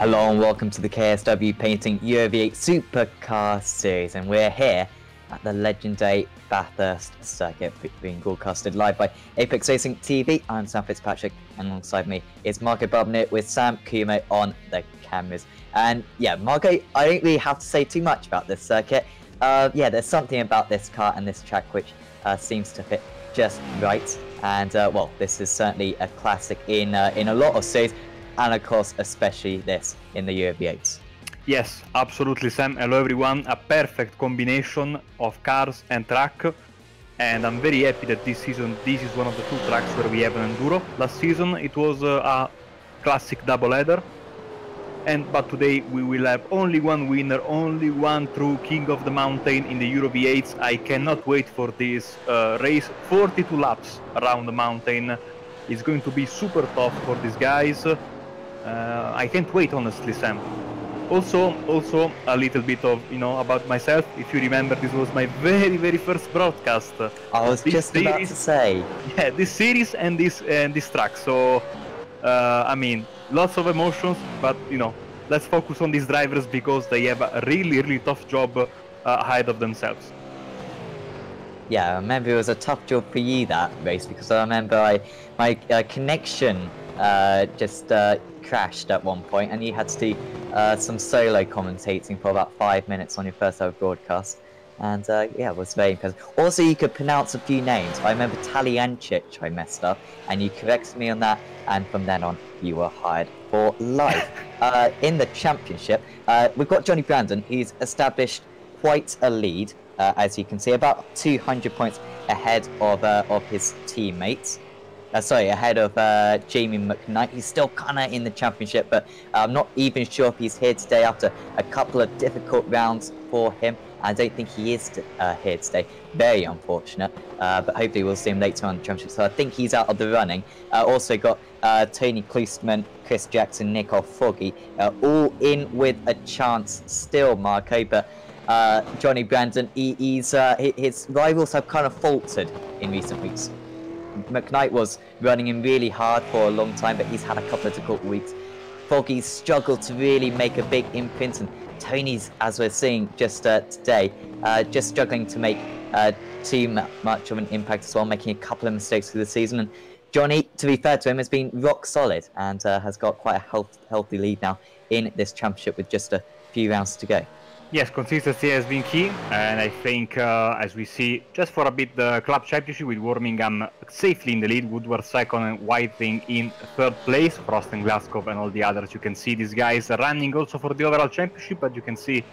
Hello and welcome to the KSW Painting UOV8 Supercar series, and we're here at the legendary Bathurst circuit being broadcasted live by Apex Racing TV. I'm Sam Fitzpatrick, and alongside me is Marco Barbonnet with Sam Kumo on the cameras. And yeah, Marco, I don't really have to say too much about this circuit. Yeah, there's something about this car and this track which seems to fit just right. And well, this is certainly a classic in a lot of series. And of course, especially this in the UOV8s. Yes, absolutely, Sam. Hello, everyone. A perfect combination of cars and track. And I'm very happy that this season, this is one of the two tracks where we have an enduro. Last season, it was a classic double header. But today, we will have only one winner, only one true king of the mountain in the UOV8s. I cannot wait for this race. 42 laps around the mountain. It's going to be super tough for these guys. I can't wait, honestly, Sam. Also a little bit of, about myself. If you remember, this was my very first broadcast. I was just about to say. Yeah, this series and this track. So, I mean, lots of emotions, but let's focus on these drivers because they have a really tough job ahead of themselves. Yeah, I remember it was a tough job for you, that race, because I remember my connection just crashed at one point, and you had to do some solo commentating for about 5 minutes on your first ever broadcast. And yeah, it was very impressive. Also, you could pronounce a few names. I remember Taliancic I messed up, and you corrected me on that, and from then on, you were hired for life. In the championship, we've got Johnny Brandon. He's established quite a lead. As you can see, about 200 points ahead of his teammates. Ahead of Jamie McKnight. He's still kind of in the championship, but I'm not even sure if he's here today after a couple of difficult rounds for him. I don't think he is here today. Very unfortunate, but hopefully we'll see him later on in the championship. So I think he's out of the running. Also got Tony Kloostman, Chris Jackson, Nico Foggy, all in with a chance still, Marco, but Johnny Brandon, his rivals have kind of faltered in recent weeks. McKnight was running him really hard for a long time, but he's had a couple of difficult weeks. Foggy's struggled to really make a big imprint, and Tony's, as we're seeing just today, just struggling to make too much of an impact as well, making a couple of mistakes through the season. And Johnny, to be fair to him, has been rock solid and has got quite a healthy lead now in this championship with just a few rounds to go. Yes, consistency has been key, and I think, as we see, just for a bit, the club championship with Birmingham safely in the lead, Woodward second and Whiting in third place, Frost and Glasgow and all the others. You can see these guys running also for the overall championship, but you can see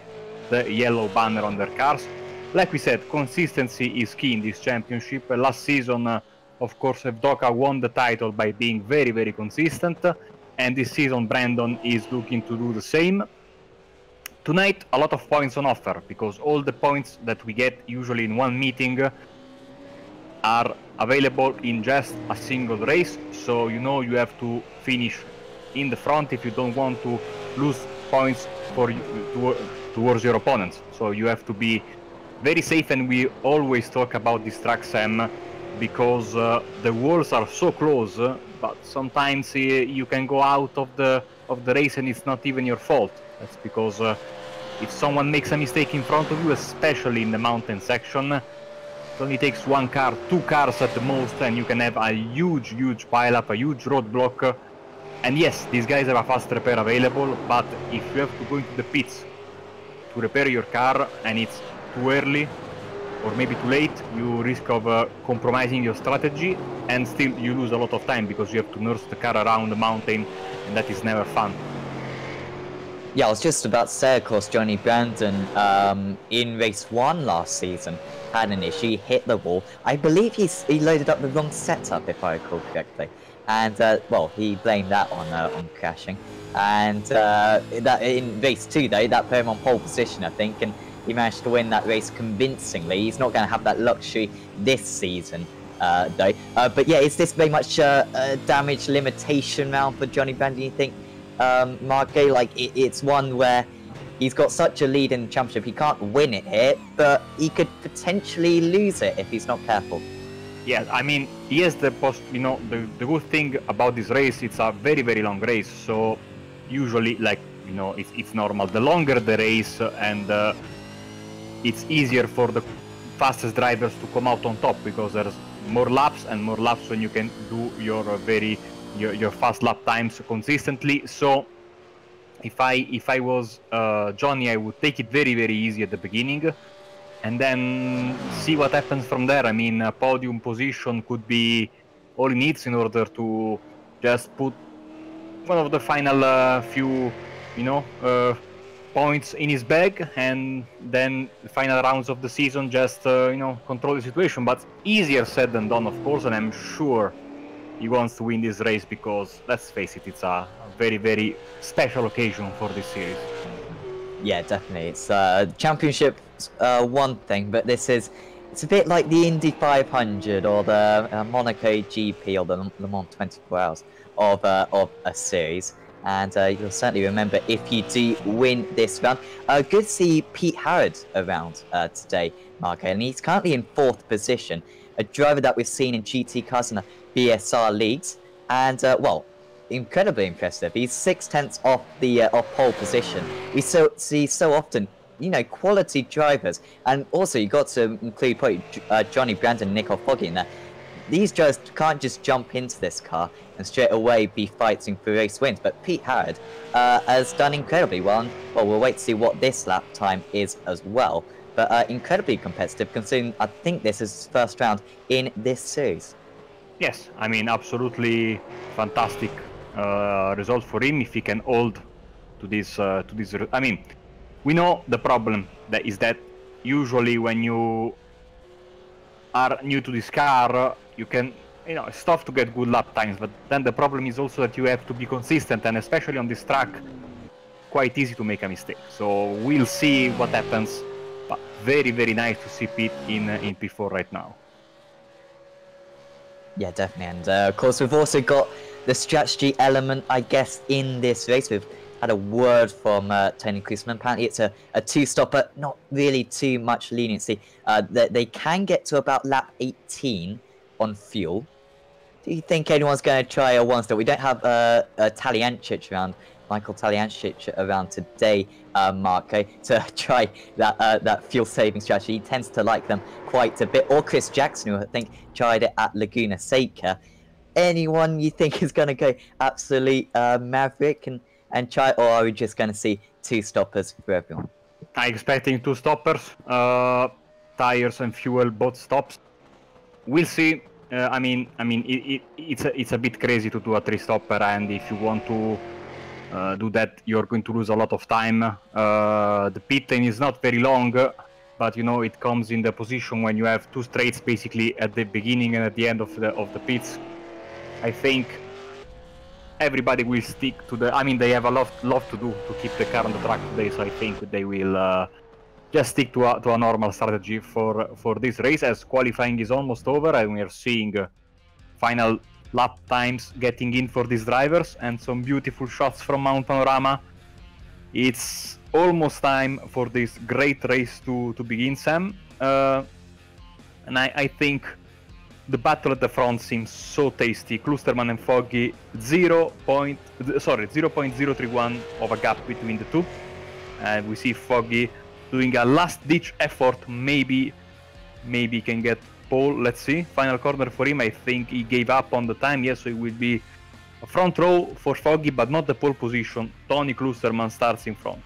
the yellow banner on their cars. Like we said, consistency is key in this championship. Last season, of course, Evdoka won the title by being very consistent, and this season Brandon is looking to do the same. Tonight, a lot of points on offer, because all the points that we get usually in one meeting are available in just a single race. So you have to finish in the front if you don't want to lose points towards your opponents. So you have to be very safe, and we always talk about this track, Sam, because the walls are so close, but sometimes you can go out of the race and it's not even your fault. That's because if someone makes a mistake in front of you, especially in the mountain section, it only takes one car, two cars at the most, and you can have a huge pile-up, a huge roadblock. And yes, these guys have a fast repair available, but if you have to go into the pits to repair your car and it's too early or maybe too late, you risk of compromising your strategy, and still you lose a lot of time because you have to nurse the car around the mountain, and that is never fun. Yeah, I was just about to say, of course, Johnny Brandon in race 1 last season had an issue. He hit the wall. I believe he loaded up the wrong setup, if I recall correctly, and well, he blamed that on crashing. And that in race 2 though, that put him on pole position, I think, and he managed to win that race convincingly. He's not going to have that luxury this season though. But yeah, is this very much a damage limitation round for Johnny Brandon, you think? Marco, like it's one where he's got such a lead in the championship, he can't win it here, but he could potentially lose it if he's not careful. Yeah, I mean, he has the the good thing about this race, it's a very long race, so usually, like You know, it's normal. The longer the race, and it's easier for the fastest drivers to come out on top because there's more laps and more laps when you can do your your fast lap times consistently. So if I was Johnny, I would take it very easy at the beginning, and then see what happens from there. I mean, a podium position could be all he needs in order to just put one of the final few, you know, points in his bag, and then the final rounds of the season just you know, control the situation. But easier said than done, of course, and I'm sure he wants to win this race because, let's face it, it's a very special occasion for this series. Yeah, definitely. It's championship one thing, but it's a bit like the Indy 500 or the Monaco GP or the Le Mans 24 Hours of a series. And you'll certainly remember if you do win this round. Good to see Pete Harrod around today, Marco, and he's currently in 4th position, a driver that we've seen in GT cars in the BSR leagues, and well, incredibly impressive. He's 6/10 off the pole position. We see so often, you know, quality drivers, and also you got to include probably Johnny Brandon, Nico Foggy in there. These drivers can't just jump into this car and straight away be fighting for race wins. But Pete Harrod has done incredibly well. And, well, we'll wait to see what this lap time is as well. But incredibly competitive, considering I think this is his first round in this series. Yes, I mean, absolutely fantastic result for him if he can hold to this. I mean, we know the problem that is that usually when you are new to this car, you can, you know, it's tough to get good lap times, but then the problem is also that you have to be consistent, and especially on this track, quite easy to make a mistake. So we'll see what happens, but very nice to see Pete in P4 right now. Yeah, definitely, and of course we've also got the strategy element, I guess, in this race. We've had a word from Tony Koosman. Apparently it's a two-stopper, not really too much leniency. They can get to about lap 18 on fuel. Do you think anyone's going to try a one-stop? We don't have Taliancic around, Michael Taliancic around today, Marco, to try that fuel-saving strategy. He tends to like them quite a bit. Or Chris Jackson, who I think tried it at Laguna Seca. Anyone you think is going to go absolute maverick and try, or are we just going to see two stoppers for everyone? I'm expecting two stoppers, tires and fuel both stops. We'll see. I mean, it's a bit crazy to do a three-stopper, and if you want to do that, you're going to lose a lot of time. The pit lane is not very long, but you know, it comes in the position when you have two straights basically at the beginning and at the end of the pits. I think everybody will stick to the. I mean, they have a lot to do to keep the car on the track today, so I think they will just stick to a normal strategy for this race, as qualifying is almost over and we are seeing final lap times getting in for these drivers and some beautiful shots from Mount Panorama. It's almost time for this great race to begin, Sam, and I think the battle at the front seems so tasty. Klusterman and Foggy, 0.031 of a gap between the two, and we see Foggy doing a last-ditch effort. Maybe can get pole. Let's see. Final corner for him. I think he gave up on the time. Yes, so it will be a front row for Foggy, but not the pole position. Tony Klusterman starts in front.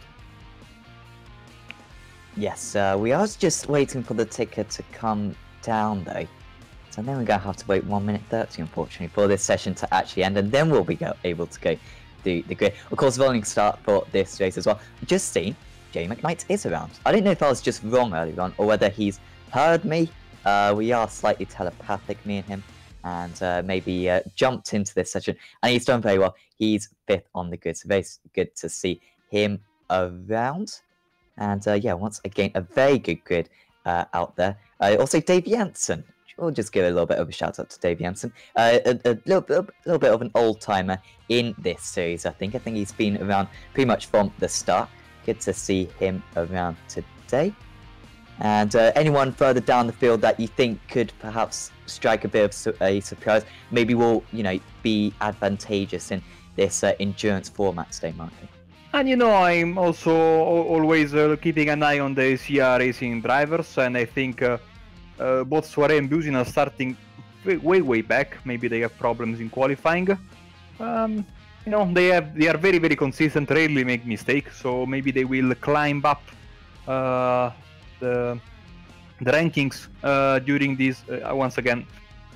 Yes, we are just waiting for the ticker to come down though. So then we're going to have to wait 1 minute 30, unfortunately, for this session to actually end, and then we'll be able to go do the grid. Of course, rolling start for this race as well. Just seen Jay McKnight is around. I don't know if I was just wrong earlier on, or whether he's heard me. We are slightly telepathic, me and him, and maybe jumped into this session, and he's done very well. He's 5th on the grid, so very good to see him around. And yeah, once again, a very good grid out there. Also, Dave Jansen. We'll just give a little bit of a shout out to Dave Jansen. A little bit of an old timer in this series, I think. I think he's been around pretty much from the start. Good to see him around today. And anyone further down the field that you think could perhaps strike a bit of a surprise, maybe will, you know, be advantageous in this endurance format today, Marco? And you know, I'm also always keeping an eye on the CR racing drivers, and I think both Soiree and Buzin are starting way back. Maybe they have problems in qualifying. You know, they are very consistent, rarely make mistakes, so maybe they will climb up the rankings during this once again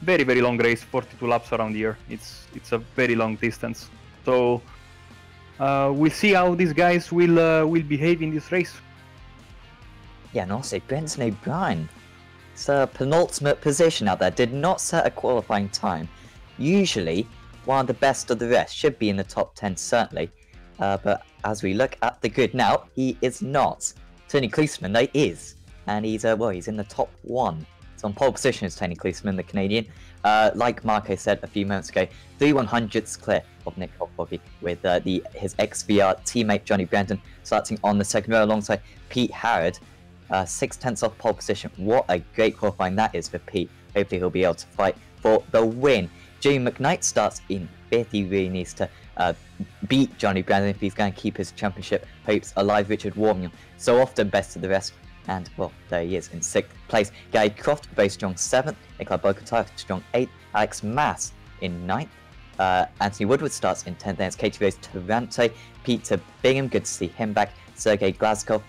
very long race, 42 laps around here. It's a very long distance, so we'll see how these guys will behave in this race. Yeah, and also Brenton O'Brien, it's a penultimate position out there, did not set a qualifying time. Usually one of the best of the rest, should be in the top 10 certainly, but as we look at the grid now, he is not. Tony Kliesman though is, and he's he's in the top 1. So on pole position is Tony Kliesman, the Canadian. Like Marco said a few moments ago, 3/100ths clear of Nick Foggy, with his XVR teammate Johnny Brandon starting on the second row alongside Pete Harrod, 6/10 off pole position. What a great qualifying that is for Pete. Hopefully he'll be able to fight for the win. Jamie McKnight starts in 5th. He really needs to beat Johnny Brandon if he's going to keep his championship hopes alive. Richard Warmion, so often best of the rest. And, well, there he is in 6th place. Gary Croft, very strong 7th. Nikolai Bogatyv, strong 8th. Alex Mass in 9th. Anthony Woodward starts in 10th. Then it's Katie Rose Taranto. Peter Bingham, good to see him back. Sergei Glasgow.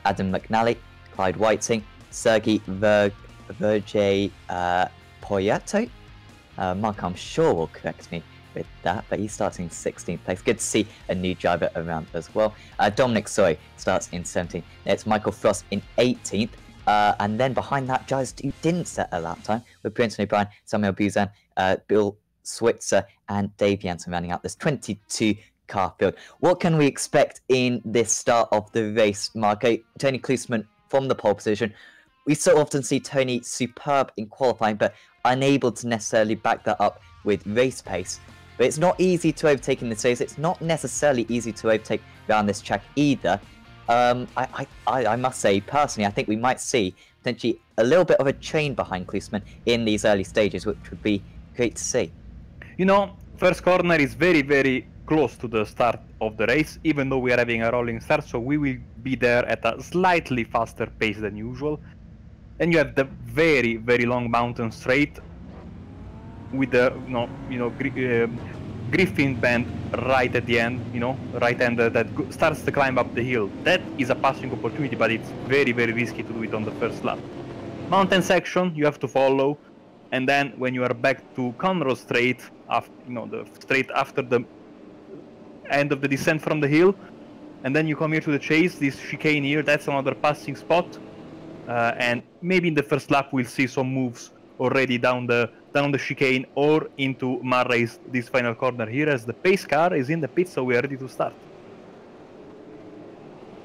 Adam McNally. Clyde Whiting. Sergei Verge Poyato. Mark, I'm sure, will correct me with that, but he's starting in 16th place. Good to see a new driver around as well. Dominic Soy starts in 17th. It's Michael Frost in 18th. And then behind that, drivers who didn't set a lap time with Brenton O'Brien, Samuel Buzan, Bill Switzer, and Dave Jansen rounding out this 22 car field. What can we expect in this start of the race, Marco? Tony Kliesman from the pole position. We so often see Tony superb in qualifying, but unable to necessarily back that up with race pace. But it's not easy to overtake in this race. It's not necessarily easy to overtake around this track either. I must say, personally, I think we might see potentially a little bit of a train behind Kliesman in these early stages, which would be great to see. You know, first corner is very close to the start of the race, even though we are having a rolling start, so we will be there at a slightly faster pace than usual. And you have the very long mountain straight with the Griffin bend right at the end, right hand that starts to climb up the hill. That is a passing opportunity, but it's very risky to do it on the first lap. Mountain section you have to follow, and then when you are back to Conroe Straight, after, the straight after the end of the descent from the hill, and then you come here to the chase, this chicane here, that's another passing spot. And maybe in the first lap we'll see some moves already down the chicane or into Murray's this final corner here, as the pace car is in the pit, so we are ready to start.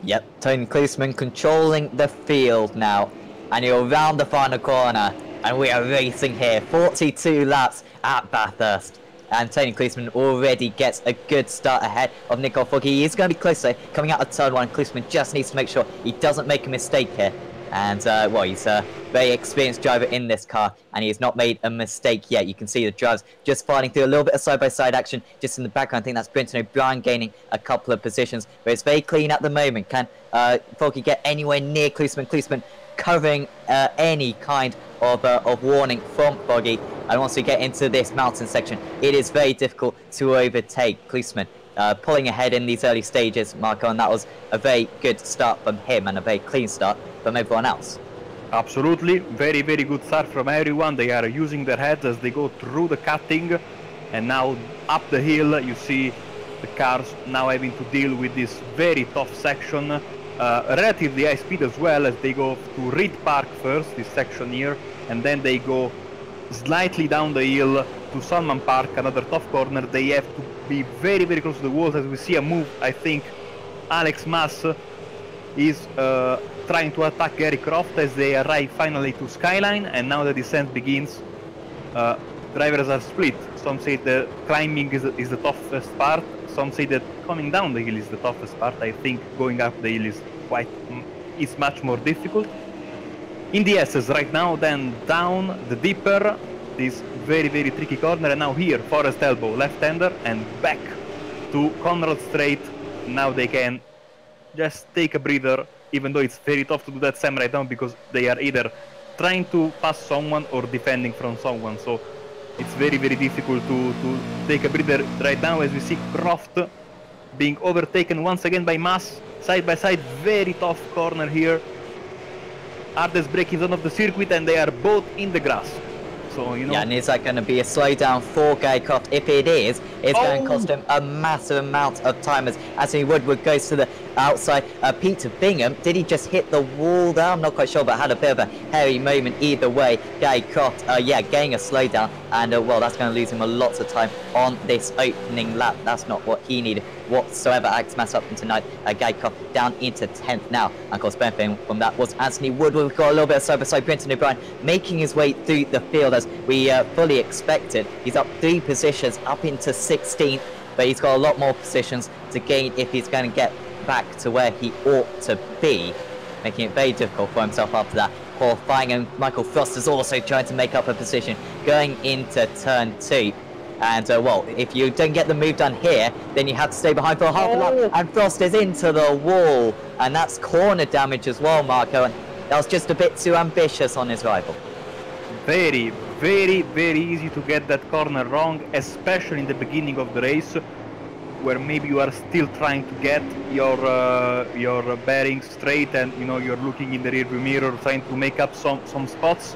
Yep, Tony Kliesman controlling the field now, and he'll round the final corner, and we are racing here. 42 laps at Bathurst, and Tony Kliesman already gets a good start ahead of Nico Foggy. He is going to be close though, coming out of turn 1. Kliesman just needs to make sure he doesn't make a mistake here. And, he's a very experienced driver in this car, and he has not made a mistake yet. You can see the drivers just fighting through a little bit of side-by-side action just in the background. I think that's Brenton O'Brien gaining a couple of positions, but it's very clean at the moment. Can Foggy get anywhere near Kliesman? Kliesman covering any kind of warning from Foggy. And once we get into this mountain section, it is very difficult to overtake Kliesman. Pulling ahead in these early stages, Marco, and that was a very good start from him and a very clean start from everyone else. Absolutely, very good start from everyone. They are using their heads as they go through the cutting, and now up the hill you see the cars now having to deal with this very tough section, relatively high speed as well, as they go to Reed Park first, this section here, and then they go slightly down the hill to Salman Park, another tough corner. They have to be very close to the walls, as we see a move. I think Alex Mass is trying to attack Gary Croft as they arrive finally to Skyline, and now the descent begins. Drivers are split. Some say the climbing is the toughest part, some say that coming down the hill is the toughest part. I think going up the hill is much more difficult. In the S's right now, then down the dipper, this very tricky corner, and now here Forest Elbow, left-hander, and back to Conrad Straight, now they can just take a breather, even though it's very tough to do that Sam right now because they are either trying to pass someone or defending from someone, so it's very difficult to take a breather right now as we see Croft being overtaken once again by Mas, side by side, very tough corner here. Hardest braking zone of the circuit and they are both in the grass. So, you know... Yeah, and is that going to be a slowdown for Gaycroft? If it is, it's going to cost him a massive amount of time as Anthony Woodward goes to the outside. Peter Bingham, did he just hit the wall there? I'm not quite sure, but had a bit of a hairy moment either way. Gaycroft, yeah, getting a slowdown, and well, that's going to lose him a lot of time on this opening lap. That's not what he needed whatsoever. Alex Mass up into 9th, Gaycroft down into 10th now. And of course, benefiting from that was Anthony Woodward. We've got a little bit of side-by-side. Brenton O'Brien making his way through the field as we fully expected. He's up 3 positions, up into 16th, but he's got a lot more positions to gain if he's going to get back to where he ought to be, making it very difficult for himself after that qualifying. And Michael Frost is also trying to make up a position going into turn 2. And well, if you don't get the move done here, then you have to stay behind for a half a lap. And Frost is into the wall, and that's corner damage as well, Marco. And that was just a bit too ambitious on his rival. Very easy to get that corner wrong, especially in the beginning of the race, where maybe you are still trying to get your bearings straight, and you know you're looking in the rearview mirror trying to make up some spots.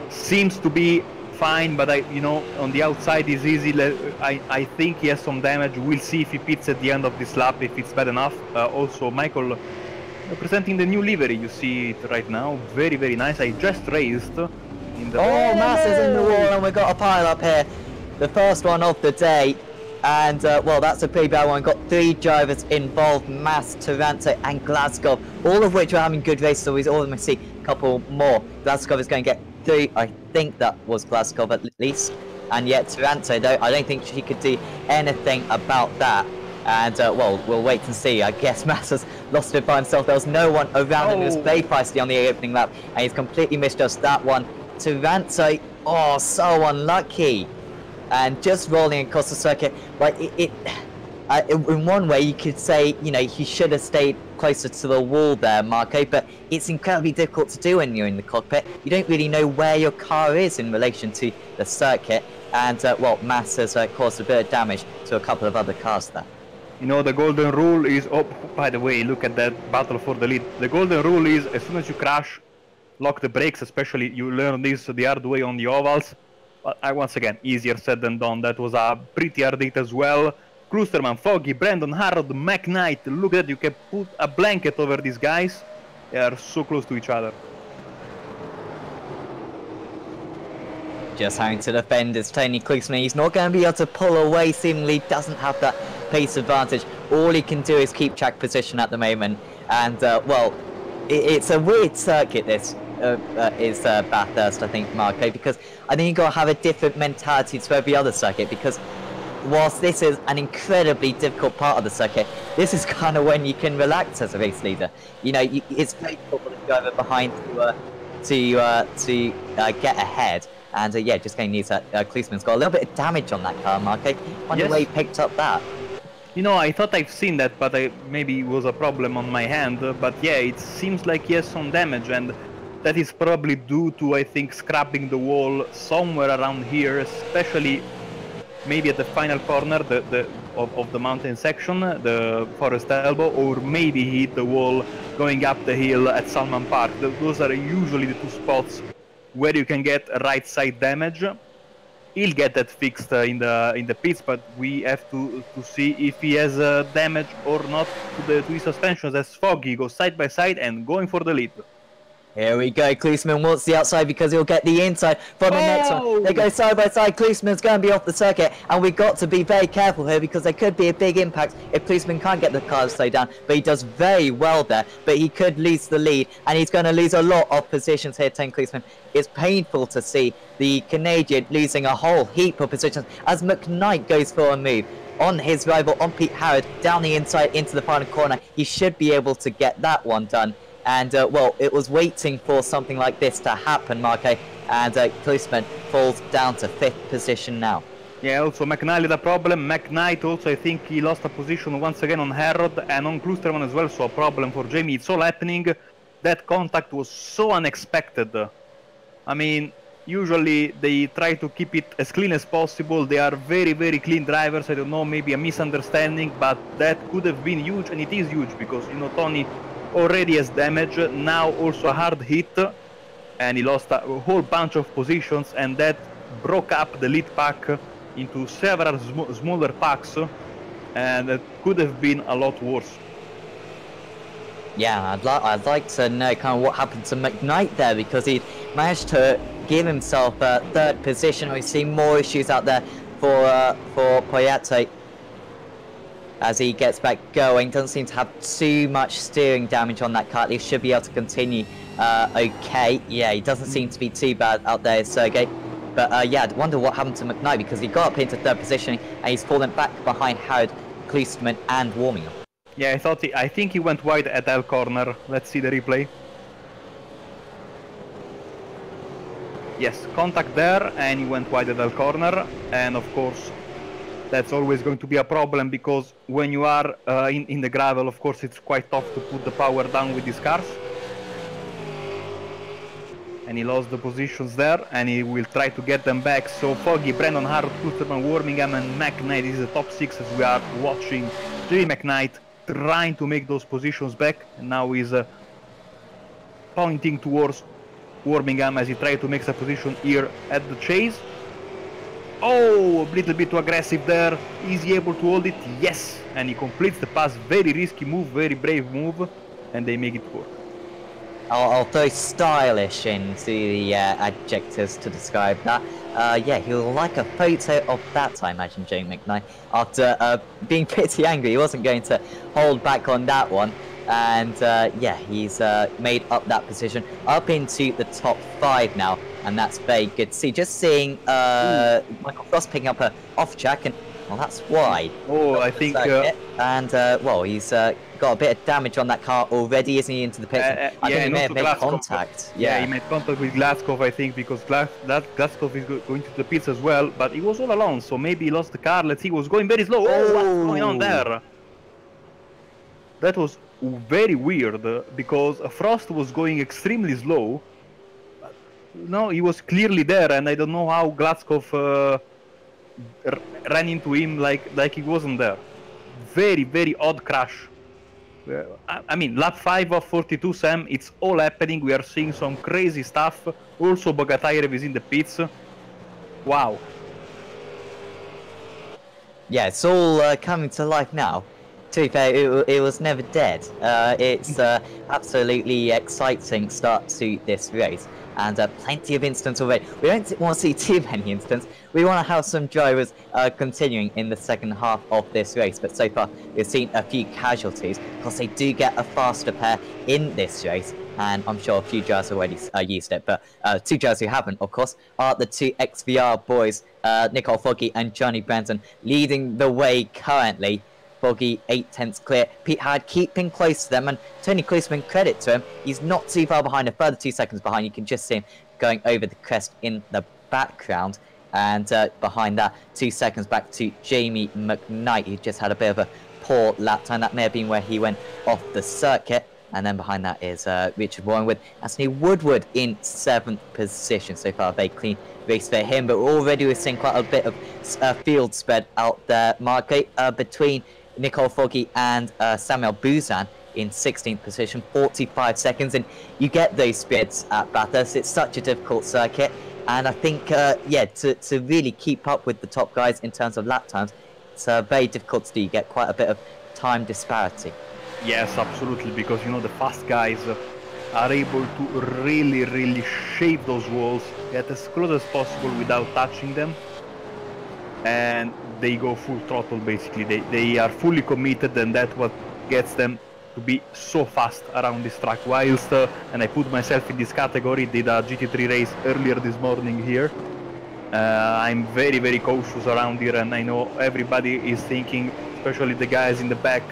Seems to be fine, but you know, on the outside is easy. I think he has some damage. We'll see if he pits at the end of this lap, if it's bad enough. Also, Michael presenting the new livery. You see it right now. Very nice. I just raised in the... Oh, Mass is in the wall, and we've got a pile up here. The first one of the day. And, well, that's a pretty bad one. Got 3 drivers involved, Mass, Toronto and Glasgow, all of which are having good races, so we all going to see a couple more. Glasgow is going to get 3, I think that was Glasgow at least. And yet Toronto, though, I don't think she could do anything about that. And, well, we'll wait and see. I guess Mass has lost it by himself. There was no one around him. It was very feisty on the opening lap, and he's completely misjudged that one. Toronto, oh, so unlucky. And just rolling across the circuit, like in one way you could say, you know, he should have stayed closer to the wall there, Marco, but it's incredibly difficult to do when you're in the cockpit. You don't really know where your car is in relation to the circuit, and well, Mass has caused a bit of damage to a couple of other cars there. You know, the golden rule is, oh, by the way, look at that battle for the lead. The golden rule is, as soon as you crash, lock the brakes, especially you learn this the hard way on the ovals. But once again, easier said than done. That was a pretty hard hit as well. Klusterman, Foggy, Brandon, Harold, McKnight. Look at that, you can put a blanket over these guys. They are so close to each other. Just having to defend is Tony Klusterman. He's not going to be able to pull away, seemingly doesn't have that pace advantage. All he can do is keep track position at the moment. And, well, it's a weird circuit, this. Is Bathurst, I think, Marco, because I think you've got to have a different mentality to every other circuit, because whilst this is an incredibly difficult part of the circuit, this is kind of when you can relax as a race leader. You know, it's very difficult for the driver behind to get ahead, and yeah, just going to use that. Klusterman's got a little bit of damage on that car, Marco. Wonder where he picked up that. You know, I thought I've seen that, but maybe it was a problem on my hand. But yeah, it seems like he has some damage, and that is probably due to, I think, scrapping the wall somewhere around here, especially maybe at the final corner of the mountain section, the forest elbow, or maybe he hit the wall going up the hill at Salman Park. Those are usually the 2 spots where you can get right side damage. He'll get that fixed in the pits, but we have to see if he has damage or not to his suspensions, as Foggy goes side by side and going for the lead. Here we go, Klusterman wants the outside because he'll get the inside from the next one. They go side by side, Klusterman's going to be off the circuit, and we've got to be very careful here because there could be a big impact if Klusterman can't get the car to slow down, but he does very well there, but he could lose the lead, and he's going to lose a lot of positions here, Tony Klusterman. It's painful to see the Canadian losing a whole heap of positions as McKnight goes for a move on his rival, on Pete Harrod, down the inside into the final corner. He should be able to get that one done. And, well, it was waiting for something like this to happen, Marco, and Klusterman falls down to 5th position now. Yeah, also McKnight had a problem. McKnight also, I think he lost a position once again on Harrod and on Klusterman as well, so a problem for Jamie. It's all happening. That contact was so unexpected. I mean, usually they try to keep it as clean as possible. They are very, very clean drivers. I don't know, maybe a misunderstanding, but that could have been huge, and it is huge because, you know, Tony already has damage, now also a hard hit, and he lost a whole bunch of positions, and that broke up the lead pack into several smaller packs, and it could have been a lot worse. Yeah, I'd like to know kind of what happened to McKnight there, because he managed to give himself a third position. We see more issues out there for Poyate as he gets back going. Doesn't seem to have too much steering damage on that car. He should be able to continue okay. Yeah, he doesn't seem to be too bad out there, Sergey. But yeah, I wonder what happened to McKnight, because he got up into third position and he's fallen back behind Howard, Klusterman and Warmingham. Yeah, I think he went wide at L corner. Let's see the replay. Yes, contact there, and he went wide at L corner, and of course that's always going to be a problem, because when you are in the gravel, of course it's quite tough to put the power down with these cars. And he lost the positions there, and he will try to get them back. So Foggy, Brandon, Harrod, Klusterman, Warmingham and McKnight is the top 6 as we are watching Jay McKnight trying to make those positions back, and now he's pointing towards Warmingham as he tries to make a position here at the chase. Oh, a little bit too aggressive there. Is he able to hold it? Yes, and he completes the pass. Very risky move, very brave move, and they make it work. I'll throw stylish into the adjectives to describe that. Yeah, he'll like a photo of that, I imagine, Jay McKnight. After being pretty angry, he wasn't going to hold back on that one. And yeah, he's made up that position up into the top 5 now, and that's very good to see. Just seeing Michael Frost picking up a off track, and well, that's wide. Oh, I think. And well, he's got a bit of damage on that car already, isn't he? Into the pits. I think he may have made contact. Yeah, he made contact with Glaskov, I think, because Glaskov is going to the pits as well. But he was all alone, so maybe he lost the car. Let's see, he was going very slow. Oh, what's going on there? That was very weird, because Frost was going extremely slow. No, he was clearly there, and I don't know how Glaskov ran into him like he wasn't there. Very, very odd crash. I mean, lap 5 of 42, Sam, it's all happening. We are seeing some crazy stuff. Also, Bogatyrev is in the pits. Wow. Yeah, it's all coming to life now. To be fair, it was never dead. It's absolutely exciting start to this race, and plenty of incidents already. We don't want to see too many incidents. We want to have some drivers continuing in the second half of this race, but so far we've seen a few casualties because they do get a faster pair in this race, and I'm sure a few drivers already used it, but 2 drivers who haven't, of course, are the 2 XVR boys, Nicole Foggy and Johnny Branson, leading the way currently. Foggy 8/10 clear. Pete Howard keeping close to them, and Tony Klusterman, credit to him, he's not too far behind, a further 2 seconds behind. You can just see him going over the crest in the background, and behind that 2 seconds back to Jamie McKnight, who just had a bit of a poor lap time. That may have been where he went off the circuit. And then behind that is Richard Warren with Anthony Woodward in 7th position. So far, a very clean race for him, but already we're seeing quite a bit of field spread out there, Marco, between Nicole Foggy and Samuel Buzan in 16th position, 45 seconds, and you get those spreads at Bathurst. It's such a difficult circuit, and I think, yeah, to really keep up with the top guys in terms of lap times, it's very difficult to do. You get quite a bit of time disparity. Yes, absolutely, because, you know, the fast guys are able to really, really shape those walls, get as close as possible without touching them, and they go full throttle basically. They are fully committed, and that's what gets them to be so fast around this track. Whilst, and I put myself in this category, did a GT3 race earlier this morning here. I'm very, very cautious around here, and I know everybody is thinking, especially the guys in the back,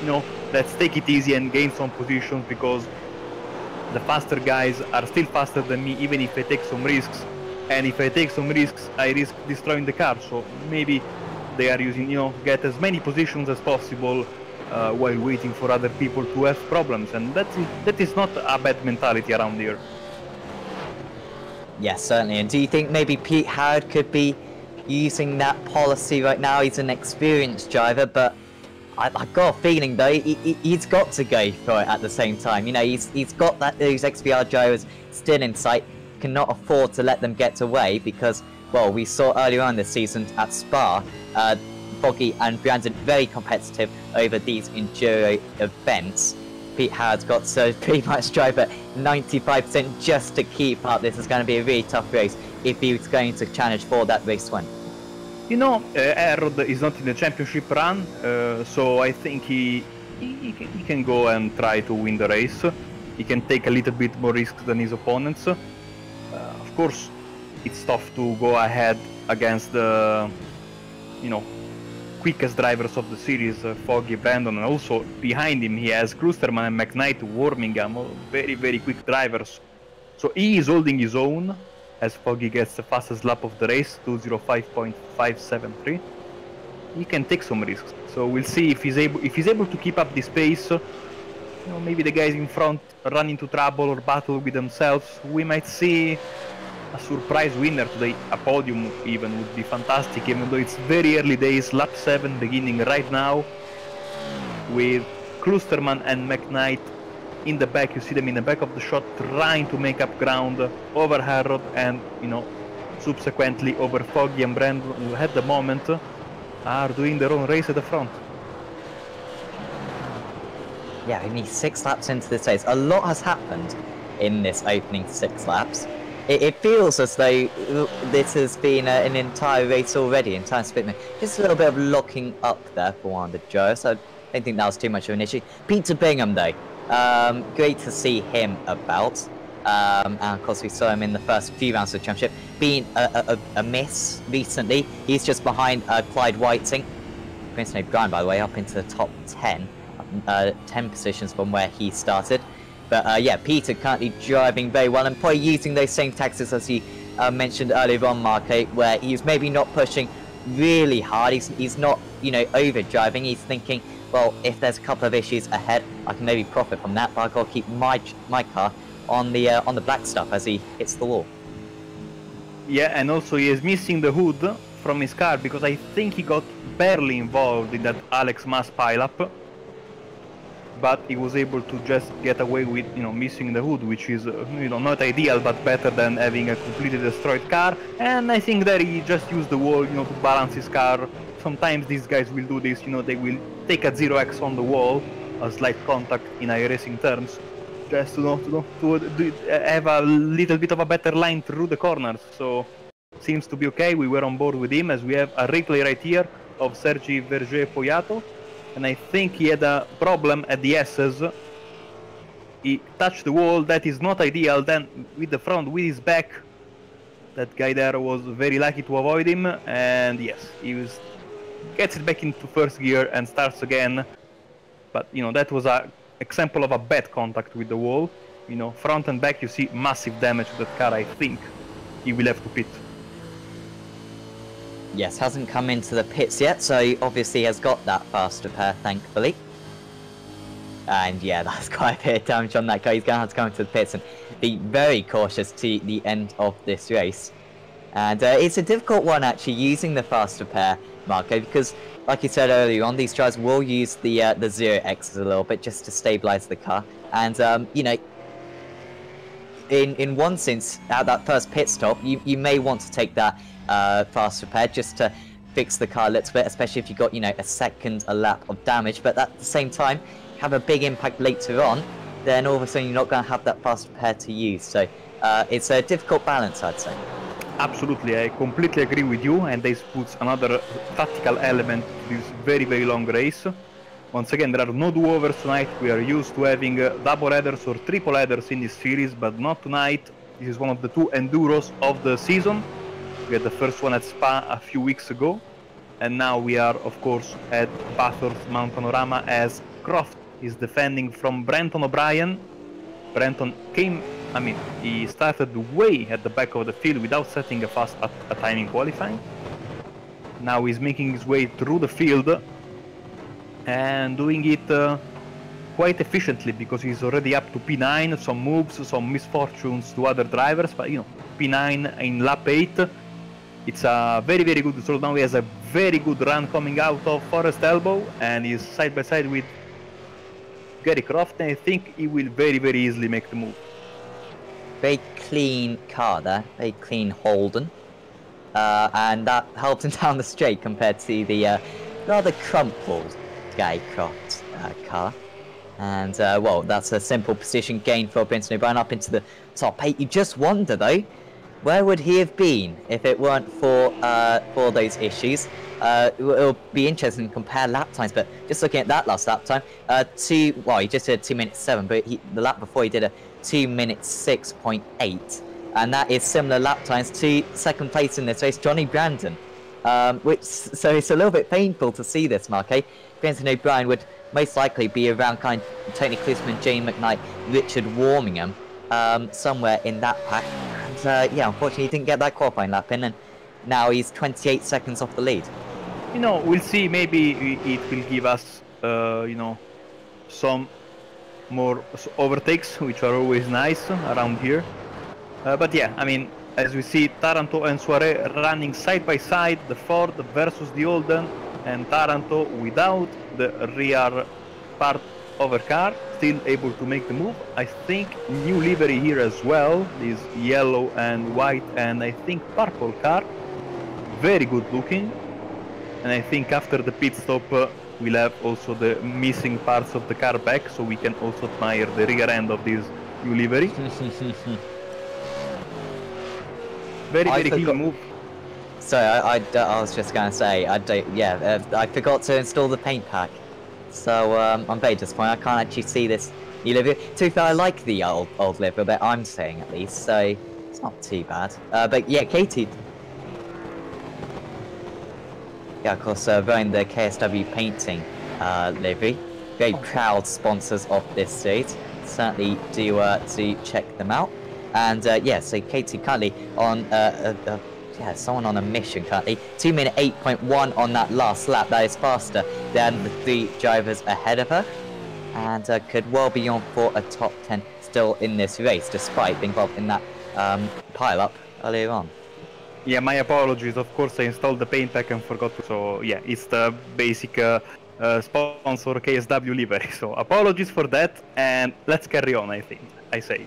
you know, let's take it easy and gain some positions, because the faster guys are still faster than me, even if I take some risks. and if I take some risks, I risk destroying the car. So maybe they are using, get as many positions as possible while waiting for other people to have problems, and that is not a bad mentality around here. Yes, certainly. And do you think maybe Pete Howard could be using that policy right now? He's an experienced driver, but I've got a feeling though he's got to go for it at the same time. He's got those XPR drivers still in sight. Cannot afford to let them get away because, well, we saw earlier on this season at Spa, Foggy and Brandon very competitive over these enduro events. Pete Howard's got to pretty much drive at 95% just to keep up. This is going to be a really tough race if he was going to challenge for that race win. Harold is not in the championship run, so I think he can go and try to win the race. He can take a little bit more risk than his opponents. Of course, it's tough to go ahead against the, quickest drivers of the series, Foggy, Brandon, and also behind him he has Klusterman and McKnight warming him, very, very quick drivers. So he is holding his own as Foggy gets the fastest lap of the race, 2:05.573. He can take some risks, so we'll see if he's able to keep up this pace. Maybe the guys in front run into trouble or battle with themselves. We might see a surprise winner today. A podium even would be fantastic, even though it's very early days. Lap 7 beginning right now with Klusterman and McKnight in the back. You see them in the back of the shot trying to make up ground over Harold and, subsequently over Foggy and Brandon, who at the moment are doing their own race at the front. Yeah, only 6 laps into this race. A lot has happened in this opening 6 laps. It feels as though this has been an entire race already, entire split. Just a little bit of locking up there for one of the drivers. I don't think that was too much of an issue. Peter Bingham, though, great to see him about. And of course, we saw him in the first few rounds of the championship, being a miss recently. He's just behind Clyde Whiting. Prince O'Brien, by the way, up into the top 10. 10 positions from where he started. But yeah, Peter currently driving very well and probably using those same tactics as he mentioned earlier on, Marco, where he's maybe not pushing really hard. He's not, over driving. He's thinking, well, if there's a couple of issues ahead, I can maybe profit from that, but I've got to keep my car on the black stuff as he hits the wall. Yeah, and also he is missing the hood from his car because I think he got barely involved in that Alex Mas pileup. But he was able to just get away with, missing the hood, which is, not ideal, but better than having a completely destroyed car. And I think that he just used the wall, to balance his car. Sometimes these guys will do this, they will take a 0x on the wall, a slight contact in iRacing terms, just to have a little bit of a better line through the corners. So seems to be okay. We were on board with him as we have a replay right here of Sergi Verger-Poyato. And I think he had a problem at the S's. He touched the wall. That is not ideal. Then with the front, with his back, that guy there was very lucky to avoid him. And yes, gets it back into first gear and starts again. But that was an example of a bad contact with the wall. Front and back, you see massive damage to that car. I think he will have to pit. Yes, hasn't come into the pits yet, so he obviously has got that fast repair, thankfully. And yeah, that's quite a bit of damage on that guy. He's going to have to come into the pits and be very cautious to the end of this race. And it's a difficult one, actually, using the fast repair, Marco, because, like you said earlier on, these drivers will use the 0Xs a little bit just to stabilize the car. And, in one sense, at that first pit stop, you may want to take that fast repair just to fix the car a little bit, especially if you've got, a lap of damage. But at the same time, have a big impact later on, then all of a sudden you're not going to have that fast repair to use. So it's a difficult balance, I'd say. Absolutely, I completely agree with you, and this puts another tactical element to this very, very long race. Once again, there are no do-overs tonight. We are used to having double headers or triple headers in this series, but not tonight. This is one of the 2 enduros of the season. We had the first one at Spa a few weeks ago, and now we are, of course, at Bathurst Mount Panorama as Croft is defending from Brenton O'Brien. Brenton came I mean, he started way at the back of the field without setting a time in qualifying. Now he's making his way through the field and doing it quite efficiently because he's already up to P9. Some moves, some misfortunes to other drivers, but you know, P9 in lap 8. It's a very good slowdown. He has a very good run coming out of Forest Elbow, and he's side by side with Gary Croft, and I think he will very easily make the move. Very clean car there, very clean Holden. And that helped him down the straight compared to the rather crumpled Gary Croft car. And, well, that's a simple position gain for Brenton O'Brien up into the top 8. You just wonder, though, where would he have been if it weren't for those issues? It'll be interesting to compare lap times, but just looking at that last lap time, he just did 2 minutes 7, but the lap before he did a 2 minutes 6.8, and that is similar lap times to second place in this race, Johnny Brandon. So it's a little bit painful to see this, Mark. Brenton O'Brien would most likely be around kind of Tony Klusman, Jane McKnight, Richard Warmingham, somewhere in that pack. And yeah, unfortunately, he didn't get that qualifying lap in, and now he's 28 seconds off the lead. You know, we'll see. Maybe it will give us, you know, some more overtakes, which are always nice around here. But yeah, I mean, as we see, Taranto and Soiree running side by side, the Ford versus the Holden, and Taranto without the rear part of her car, still able to make the move. I think new livery here as well, this yellow and white and I think purple car, very good looking. And I think after the pit stop we'll have also the missing parts of the car back, so we can also admire the rear end of this new livery. Very clean move. Sorry, I was just going to say, I forgot to install the paint pack. So I'm very disappointed. I can't actually see this new livery. To be fair, I like the old livery, but I'm saying at least, so it's not too bad. But yeah, Katie. Yeah, of course, wearing the KSW Painting livery. Very proud sponsors of this series. Certainly do check them out. And yeah, so Katie currently on someone on a mission currently. 2 minute 8.1 on that last lap. That is faster than the 3 drivers ahead of her, and could well be on for a top 10 still in this race, despite being involved in that pile-up earlier on. Yeah, my apologies. Of course, I installed the paint pack and forgot to. So yeah, it's the basic sponsor KSW livery. So apologies for that, and let's carry on. I say.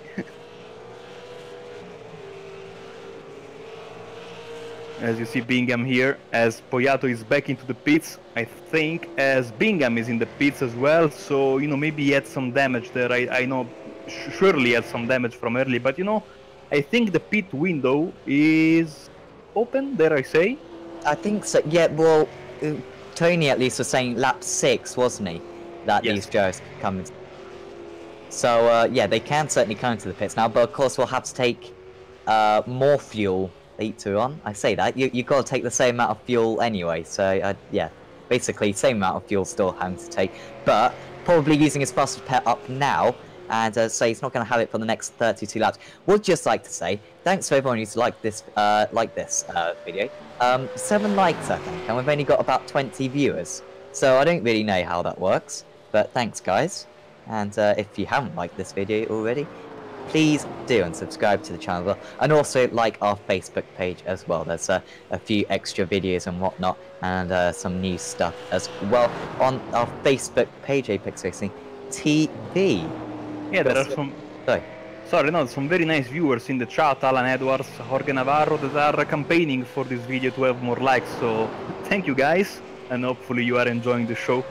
As you see Bingham here, as Poyato is back into the pits, I think as Bingham is in the pits as well, so, you know, maybe he had some damage there. I know surely he had some damage from early, but, you know, I think the pit window is open, dare I say? I think so, yeah, well, Tony at least was saying lap 6, wasn't he? That these drivers could come in. So, yeah, they can certainly come into the pits now, but of course we'll have to take more fuel later on. I say that you've got to take the same amount of fuel anyway, so yeah, basically same amount of fuel still having to take, but probably using his fastest repair up now, and so he's not going to have it for the next 32 laps. Would just like to say thanks to everyone who's liked this video. 7 likes I think, and we've only got about 20 viewers, so I don't really know how that works, but thanks guys. And if you haven't liked this video already, please do, and subscribe to the channel, and also like our Facebook page as well. There's a few extra videos and whatnot, and some new stuff as well on our Facebook page, Apex Racing TV. Yeah, there are some. Some very nice viewers in the chat. Alan Edwards, Jorge Navarro, that are campaigning for this video to have more likes. So thank you guys, and hopefully you are enjoying the show.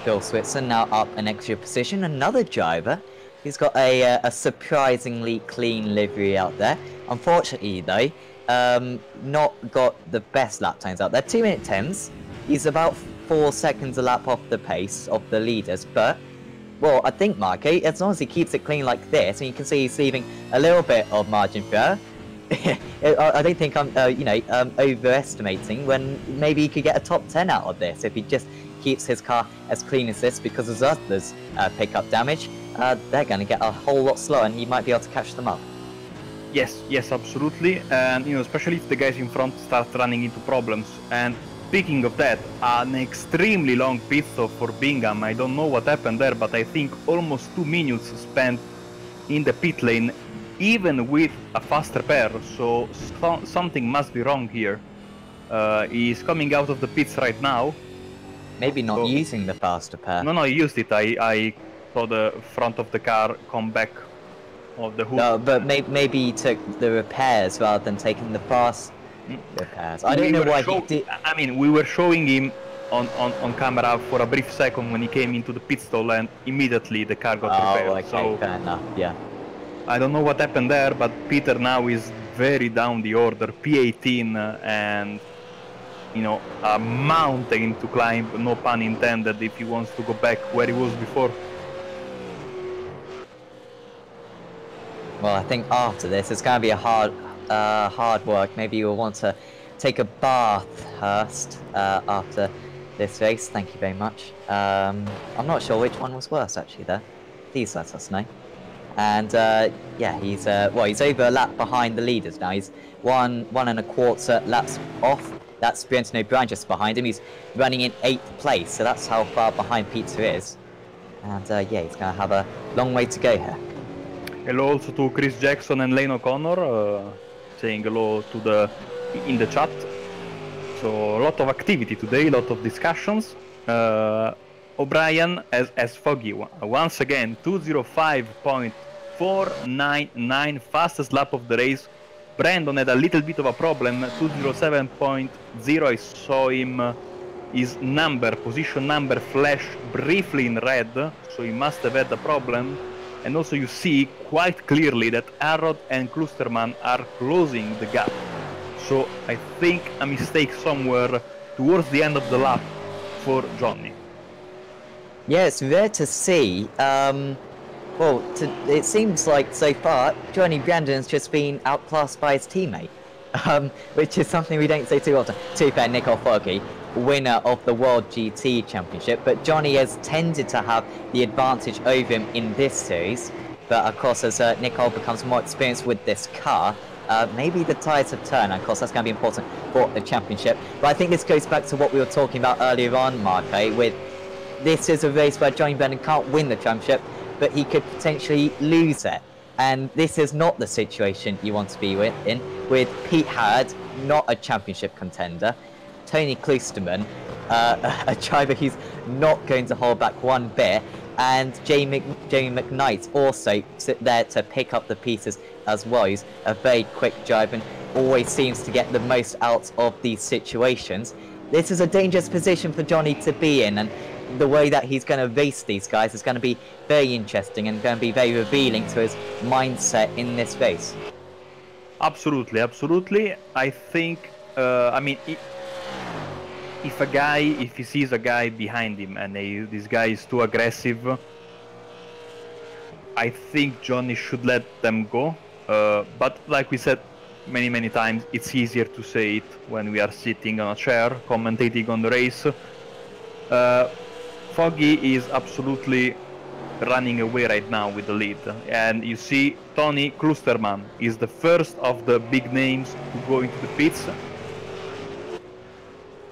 Bill Switzer now up an extra position. Another driver. He's got a surprisingly clean livery out there. Unfortunately, though, not got the best lap times out there. 2 minute 10s. He's about 4 seconds a lap off the pace of the leaders. But, well, I think, Mark, as long as he keeps it clean like this, and you can see he's leaving a little bit of margin for error. I don't think I'm, overestimating when maybe he could get a top 10 out of this if he just keeps his car as clean as this, because as others pick up damage, they're going to get a whole lot slower, and he might be able to catch them up. Yes, absolutely, and especially if the guys in front start running into problems. And speaking of that, an extremely long pit stop for Bingham. I don't know what happened there, but I think almost 2 minutes spent in the pit lane, even with a faster pair. So something must be wrong here. He's coming out of the pits right now. Maybe not using the faster pair. No, he used it. I saw the front of the car come back of the hood. No, but maybe he took the repairs rather than taking the fast repairs. I don't know why he did. I mean, we were showing him on camera for a brief second when he came into the pit stall, and immediately the car got repaired. Okay, so fair enough, yeah. I don't know what happened there, but Peter now is very down the order, P18, and a mountain to climb, no pun intended, if he wants to go back where he was before. Well, I think after this, it's going to be a hard work. Maybe you'll want to take a bath, Hurst, after this race. Thank you very much. I'm not sure which one was worse, actually, there. Please let us know. And, yeah, he's over a lap behind the leaders now. He's 1.25 laps off. That's Brenton O'Brien just behind him. He's running in 8th place, so that's how far behind Peter is. And, yeah, he's going to have a long way to go here. Hello also to Chris Jackson and Lane O'Connor, saying hello in the chat. So a lot of activity today, a lot of discussions. O'Brien as Foggy once again 205.499, fastest lap of the race. Brandon had a little bit of a problem, 207.0. I saw him his position number flash briefly in red, so he must have had a problem. And also you see quite clearly that Arrod and Klusterman are closing the gap. So I think a mistake somewhere towards the end of the lap for Johnny. Yeah, it's rare to see. Well, it seems like so far Johnny Brandon's just been outclassed by his teammate, which is something we don't say too often. To be fair, Nicole Foggy, winner of the World GT Championship, but Johnny has tended to have the advantage over him in this series. But of course, as Nicole becomes more experienced with this car, maybe the tides have turned. Of course, that's going to be important for the championship. But I think this goes back to what we were talking about earlier on, Marco, with this is a race where Johnny Brandon can't win the championship, but he could potentially lose it. And this is not the situation you want to be in, with Pete Howard, not a championship contender, Tony Klusterman, a driver who's not going to hold back one bit, and Jamie McKnight also there to pick up the pieces as well. He's a very quick driver and always seems to get the most out of these situations. This is a dangerous position for Johnny to be in, and the way that he's going to race these guys is going to be very interesting and going to be very revealing to his mindset in this race. Absolutely. I think, I mean, if he sees a guy behind him and this guy is too aggressive, I think Johnny should let them go. But like we said many times, it's easier to say it when we are sitting on a chair commentating on the race. Foggy is absolutely running away right now with the lead, and you see Tony Klusterman is the first of the big names to go into the pits.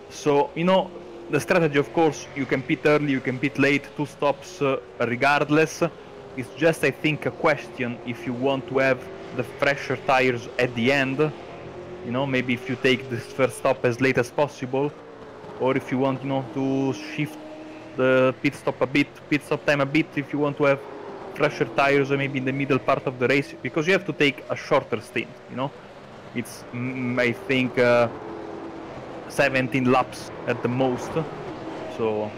So, the strategy, of course, you can pit early, you can pit late, 2 stops regardless. It's just, I think, a question if you want to have the fresher tires at the end. Maybe if you take this first stop as late as possible, or if you want, to shift the pit stop time a bit, if you want to have fresher tires or maybe in the middle part of the race, because you have to take a shorter stint. It's I think 17 laps at the most, so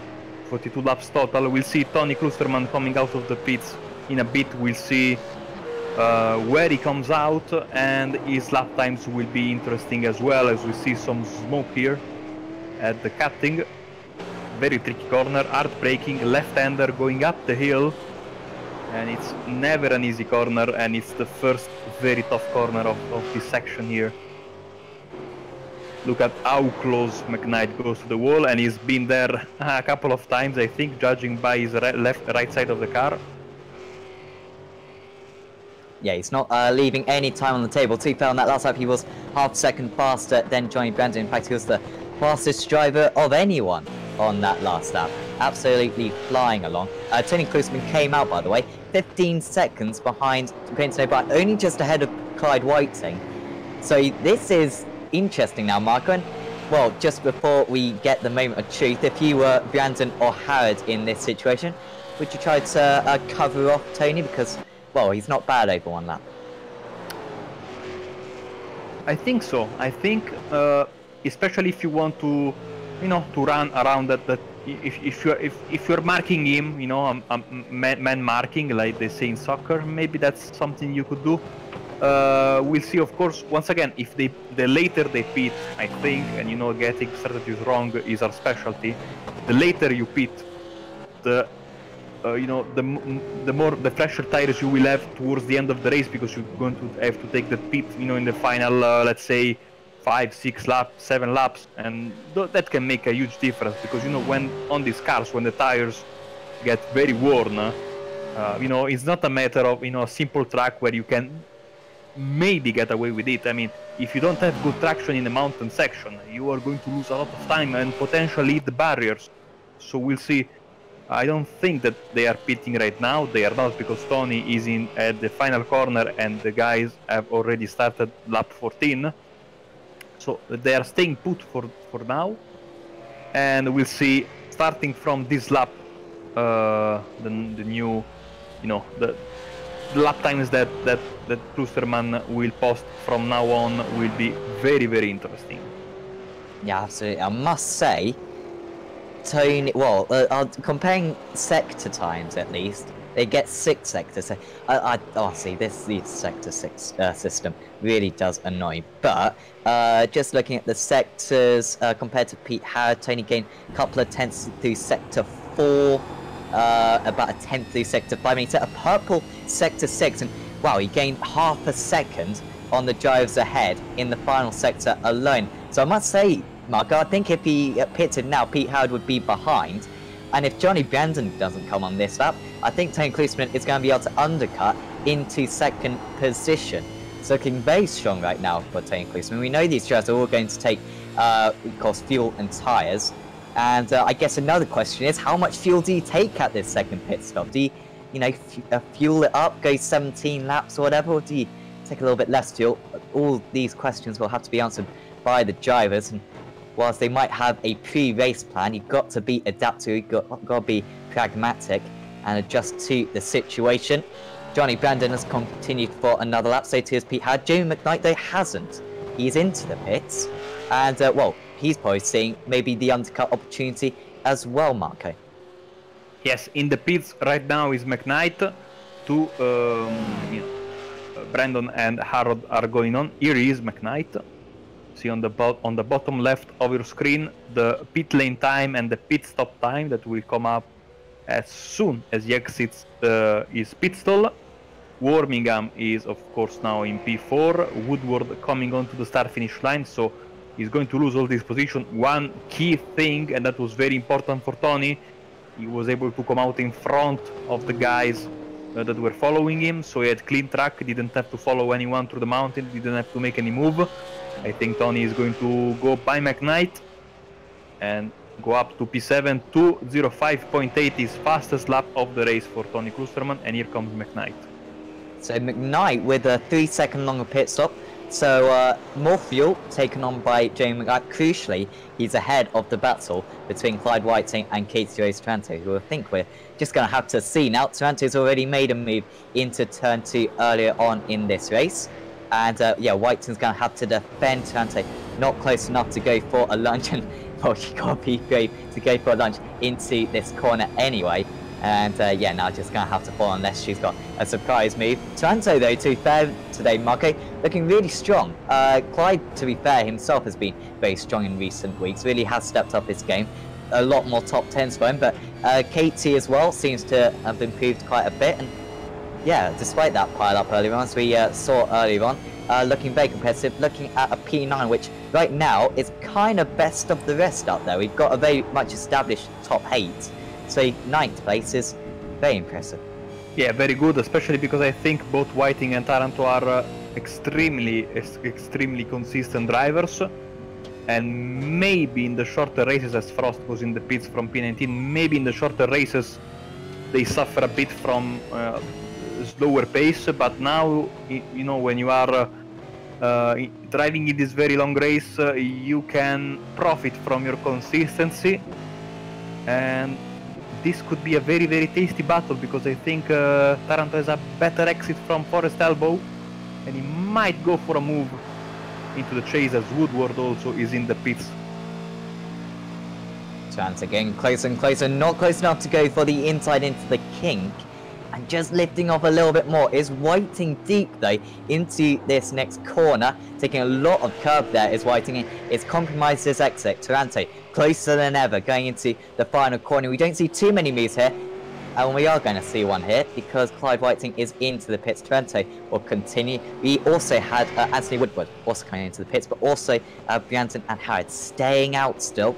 42 laps total. We'll see Tony Klusterman coming out of the pits in a bit. We'll see where he comes out, and his lap times will be interesting as well, as we see some smoke here at the cutting. Very tricky corner, hard braking, left-hander going up the hill, and it's never an easy corner, and it's the first very tough corner of this section here. Look at how close McKnight goes to the wall, and he's been there a couple of times, I think, judging by his right side of the car. Yeah, he's not leaving any time on the table. To be fair, on that last lap, he was half a second faster than Johnny Brandon. In fact, he was the fastest driver of anyone on that last lap. Absolutely flying along. Tony Klusman came out, by the way, 15 seconds behind Quintino, but only just ahead of Clyde Whiting. So this is interesting now, Marco. And, well, just before we get the moment of truth, if you were Brandon or Howard in this situation, would you try to cover off Tony? Because, well, he's not bad over one lap. I think so. I think, especially if you want to, you know, to run around that if you're marking him, you know, man marking, like they say in soccer, maybe that's something you could do. We'll see, of course. Once again, if the later they pit, I think, and you know, getting strategies wrong is our specialty. The later you pit, the you know, the fresher tires you will have towards the end of the race, because you're going to have to take the pit, you know, in the final, let's say, 5, 6 laps, 7 laps, and that can make a huge difference, because, you know, when on these cars, when the tires get very worn, you know, it's not a matter of, you know, a simple track where you can maybe get away with it. I mean, if you don't have good traction in the mountain section, you are going to lose a lot of time and potentially hit the barriers. So we'll see. I don't think that they are pitting right now. They are not, because Tony is in at the final corner and the guys have already started lap 14. So they are staying put for now. And we'll see, starting from this lap, the new, you know, the lap times that Klusterman will post from now on will be very, very interesting. Yeah, absolutely. I must say, Tony, well, comparing sector times at least, they get 6 sectors. So honestly, this sector 6 system really does annoy. But just looking at the sectors compared to Pete Howard, Tony gained a couple of tenths through sector 4, about a tenth through sector 5. And he set a purple sector 6, and wow, he gained half a second on the drives ahead in the final sector alone. So I must say, Marco, I think if he pitted now, Pete Howard would be behind. And if Johnny Brandon doesn't come on this lap, I think Tony Klusman is going to be able to undercut into second position. It's looking very strong right now for Tony Klusman. We know these drivers are all going to take, of course, fuel and tyres. And I guess another question is, how much fuel do you take at this second pit stop? Do you know, fuel it up, go 17 laps or whatever, or do you take a little bit less fuel? All these questions will have to be answered by the drivers. And whilst they might have a pre-race plan, you've got to be adaptable, you've got to be pragmatic and adjust to the situation. Johnny Brandon has continued for another lap, so too has Pete Howard. Jamie McKnight, though, hasn't. He's into the pits, and, well, he's probably seeing maybe the undercut opportunity as well, Marco. Yes, in the pits right now is McKnight. You know, Brandon and Harold are going on. Here is McKnight. See on the bottom left of your screen the pit lane time and the pit stop time that will come up as soon as he exits his pit stall. Wormingham is, of course, now in P4. Woodward coming onto the start-finish line, so he's going to lose all this position. One key thing, and that was very important for Tony, he was able to come out in front of the guys that were following him, so he had clean track, didn't have to follow anyone through the mountain, didn't have to make any move. I think Tony is going to go by McKnight and go up to P7. 2:05.8 is fastest lap of the race for Tony Klusterman, and here comes McKnight. So McKnight with a 3-second longer pit stop. So more fuel taken on by Jamie McKnight. Crucially, he's ahead of the battle between Clyde Whiting and KTO's Taranto, who I think we're just going to have to see now. Taranto's already made a move into turn 2 earlier on in this race. And yeah, Whiting's going to have to defend Taranto. Not close enough to go for a lunge, and well, she got to be brave to go for a lunge into this corner anyway. And yeah, now just going to have to fall unless she's got a surprise move. Taranto, though, to be fair today, Marco, looking really strong. Clyde, to be fair, himself has been very strong in recent weeks. Really has stepped up his game. A lot more top 10s for him. But KT as well seems to have improved quite a bit. And yeah, despite that pile up earlier on, as we saw earlier on, looking very competitive, looking at a P9, which right now is kind of best of the rest up there. We've got a very much established top 8, so 9th place is very impressive. Yeah, very good, especially because I think both Whiting and Taranto are extremely consistent drivers. And maybe in the shorter races, as Frost was in the pits from P19, maybe in the shorter races they suffer a bit from slower pace, but now, you know, when you are driving in this very long race, you can profit from your consistency, and this could be a very tasty battle, because I think Taranto has a better exit from Forest Elbow, and he might go for a move into the chase, as Woodward also is in the pits. Chance again, closer and closer, not close enough to go for the inside into the kink, and just lifting off a little bit more. Is Whiting deep though into this next corner, taking a lot of curve there. Is Whiting, it's compromised his exit. Taranto closer than ever going into the final corner. We don't see too many moves here, and we are going to see one here because Clive Whiting is into the pits. Taranto will continue. We also had Anthony Woodward also coming into the pits, but also Brandon and Howard staying out still.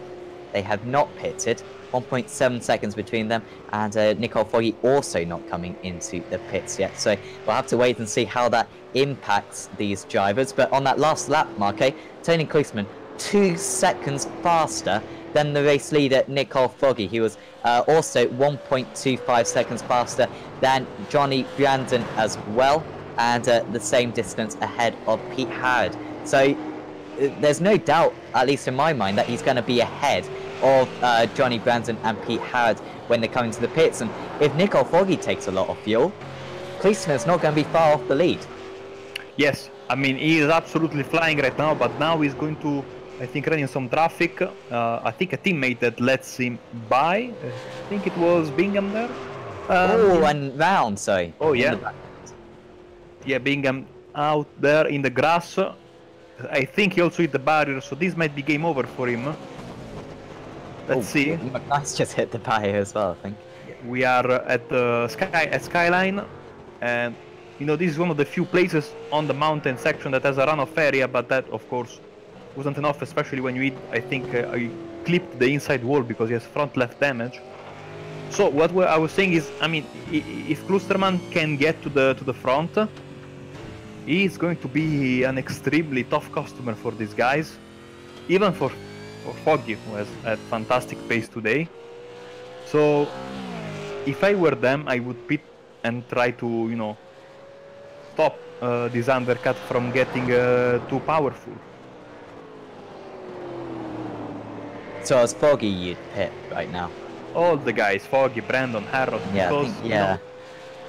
They have not pitted. 1.7 seconds between them, and Nicole Foggy also not coming into the pits yet. So we'll have to wait and see how that impacts these drivers. But on that last lap, Marco, Tony Kluisman 2 seconds faster than the race leader Nicole Foggy. He was also 1.25 seconds faster than Johnny Brandon as well, and the same distance ahead of Pete Howard. So there's no doubt, at least in my mind, that he's going to be ahead of Johnny Brandon and Pete Howard when they come into the pits. And if Nicole Foggy takes a lot of fuel, Kluisman's not going to be far off the lead. Yes, I mean, he is absolutely flying right now, but now he's going to, I think, run in some traffic. I think a teammate that lets him by. I think it was Bingham there. And round, sorry. Oh, yeah. Yeah, Bingham out there in the grass. I think he also hit the barrier, so this might be game over for him. Let's see. McNice just hit the barrier as well, I think. We are at the Skyline, and you know, this is one of the few places on the mountain section that has a runoff area, but that, of course, wasn't enough, especially when you hit, I think, I clipped the inside wall because he has front left damage. So what I was saying is, I mean, if Klusterman can get to the front, he is going to be an extremely tough customer for these guys, even for Foggy, who has had fantastic pace today. So if I were them, I would pit and try to, you know, stop this undercut from getting too powerful. So as Foggy, you'd pit right now? All the guys, Foggy, Brandon, Harrod, yeah, because, yeah. You know,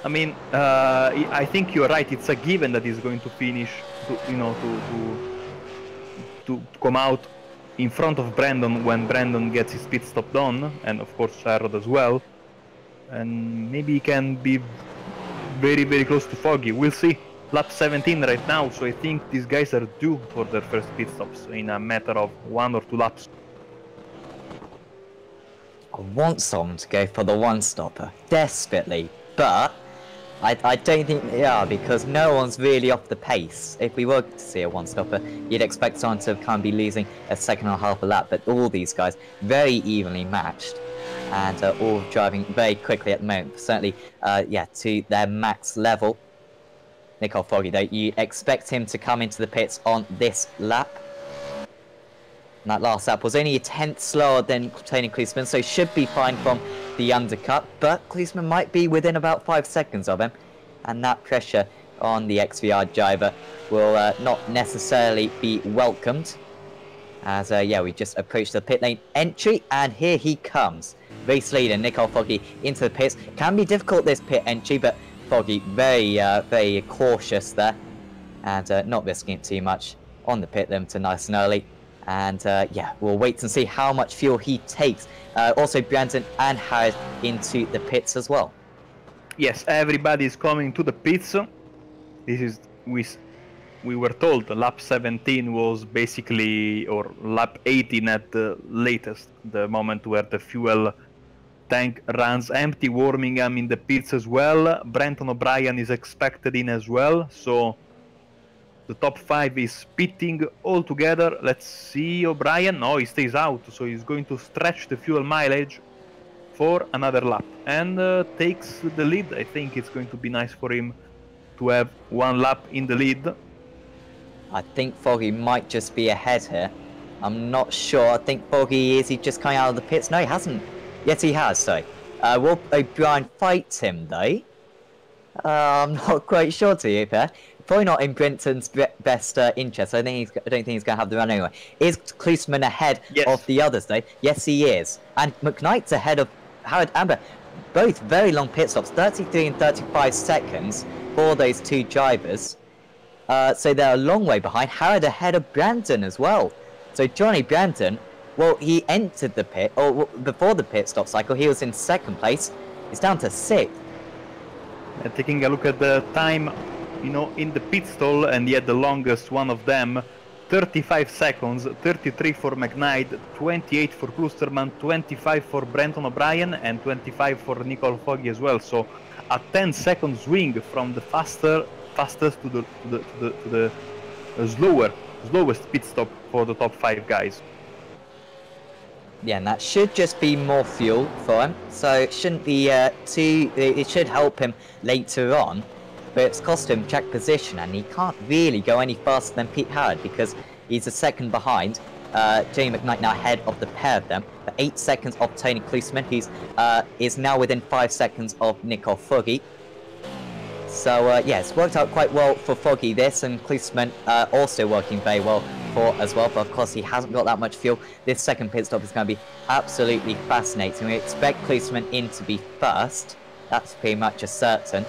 I mean, I think you're right. It's a given that he's going to finish, to come out in front of Brandon when Brandon gets his pit stop done, and of course Harrod as well. And maybe he can be very close to Foggy. We'll see. Lap 17 right now, so I think these guys are due for their first pit stops in a matter of 1 or 2 laps. I want someone to go for the one-stopper, desperately, but I don't think they are, because no one's really off the pace. If we were to see a one-stopper, you'd expect someone to kind of be losing a second or half a lap, but all these guys very evenly matched, and all driving very quickly at the moment, certainly, yeah, to their max level. Nicole Foggy, though, you expect him to come into the pits on this lap. And that last lap was only a tenth slower than Tony Kluisman, so should be fine from the undercut, but Kluisman might be within about 5 seconds of him, and that pressure on the XVR driver will not necessarily be welcomed. As, yeah, we just approached the pit lane entry, and here he comes. Race leader Nicole Foggy into the pits. Can be difficult, this pit entry, but Foggy very cautious there, and not risking it too much on the pit limiter nice and early. And yeah, we'll wait and see how much fuel he takes. Also, Brandon and Howard into the pits as well. Yes, everybody is coming to the pits. This is we were told lap 17 was basically, or lap 18 at the latest, the moment where the fuel tank runs empty. Warmingham in the pits as well. Brenton O'Brien is expected in as well. So The top 5 is pitting all together. Let's see O'Brien. No, he stays out, so he's going to stretch the fuel mileage for another lap and takes the lead. I think it's going to be nice for him to have one lap in the lead. I think Foggy might just be ahead here. I'm not sure. I think Foggy is he just coming out of the pits? No, he hasn't. Yes, he has. Sorry. Will O'Brien fight him though? I'm not quite sure to you, Pierre. Probably not in Brenton's best interest. I don't think he's going to have the run anyway. Is Klusman ahead of the others though? Yes, he is. And McKnight's ahead of Howard Amber. Both very long pit stops, 33 and 35 seconds for those two drivers. So they're a long way behind. Howard ahead of Brandon as well. So Johnny Brandon, well, he entered the pit, or before the pit stop cycle, he was in second place. He's down to 6th. Taking a look at the time, you know, in the pit stall, and he had the longest one of them, 35 seconds, 33 for McKnight, 28 for Klusterman, 25 for Brenton O'Brien, and 25 for Nicole Foggy as well. So a 10-second swing from the fastest to the slowest pit stop for the top 5 guys. Yeah, and that should just be more fuel for him, so it shouldn't be it should help him later on, but it's cost him track position, and he can't really go any faster than Pete Howard because he's a second behind. Jamie McKnight now ahead of the pair of them, for 8 seconds of Tony Klusman, who's is now within 5 seconds of Nicole Foggy. So yeah, it's worked out quite well for Foggy this, and Klusman also working very well for as well, but of course he hasn't got that much fuel. This second pit stop is going to be absolutely fascinating. We expect Klusman in to be first, that's pretty much a certain.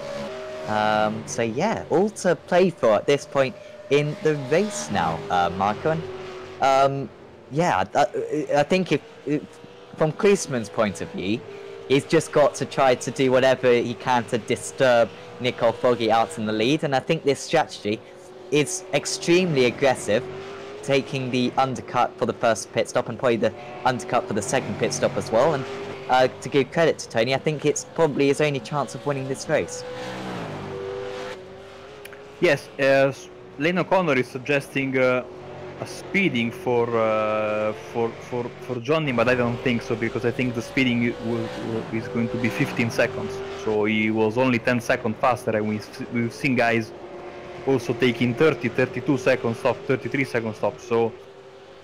So yeah, all to play for at this point in the race now, Marco. And yeah, I think if from Klusman's point of view, he's just got to try to do whatever he can to disturb Nicole Foggy out in the lead, and I think this strategy is extremely aggressive, taking the undercut for the first pit stop and probably the undercut for the second pit stop as well. And to give credit to Tony, I think it's probably his only chance of winning this race. Yes, Lane O'Connor is suggesting a speeding for Johnny, but I don't think so, because I think the speeding is going to be 15 seconds. So he was only 10 seconds faster, and we've seen guys also taking 30, 32 second stop, 33 second stop. So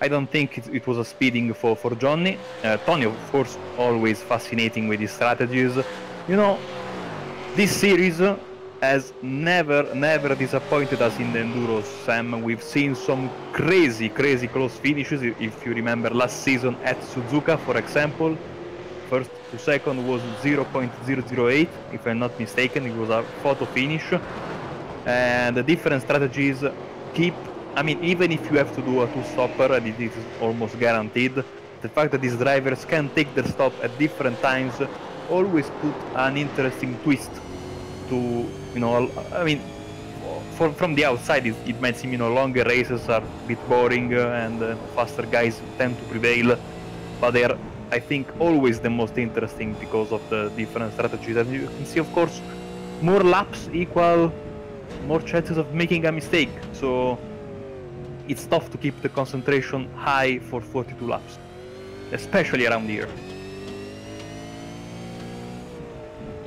I don't think it was a speeding for Johnny. Tony, of course, always fascinating with his strategies. You know, this series has never disappointed us in the Enduros, Sam. We've seen some crazy close finishes. If you remember last season at Suzuka, for example, first to second was 0.008, if I'm not mistaken. It was a photo finish. And the different strategies keep, I mean, even if you have to do a two-stopper, and it is almost guaranteed, the fact that these drivers can take their stop at different times always put an interesting twist to, you know, I mean, from the outside it might seem, you know, longer races are a bit boring and faster guys tend to prevail, but they are, I think, always the most interesting because of the different strategies. And you can see, of course, more laps equal more chances of making a mistake, so it's tough to keep the concentration high for 42 laps, especially around here.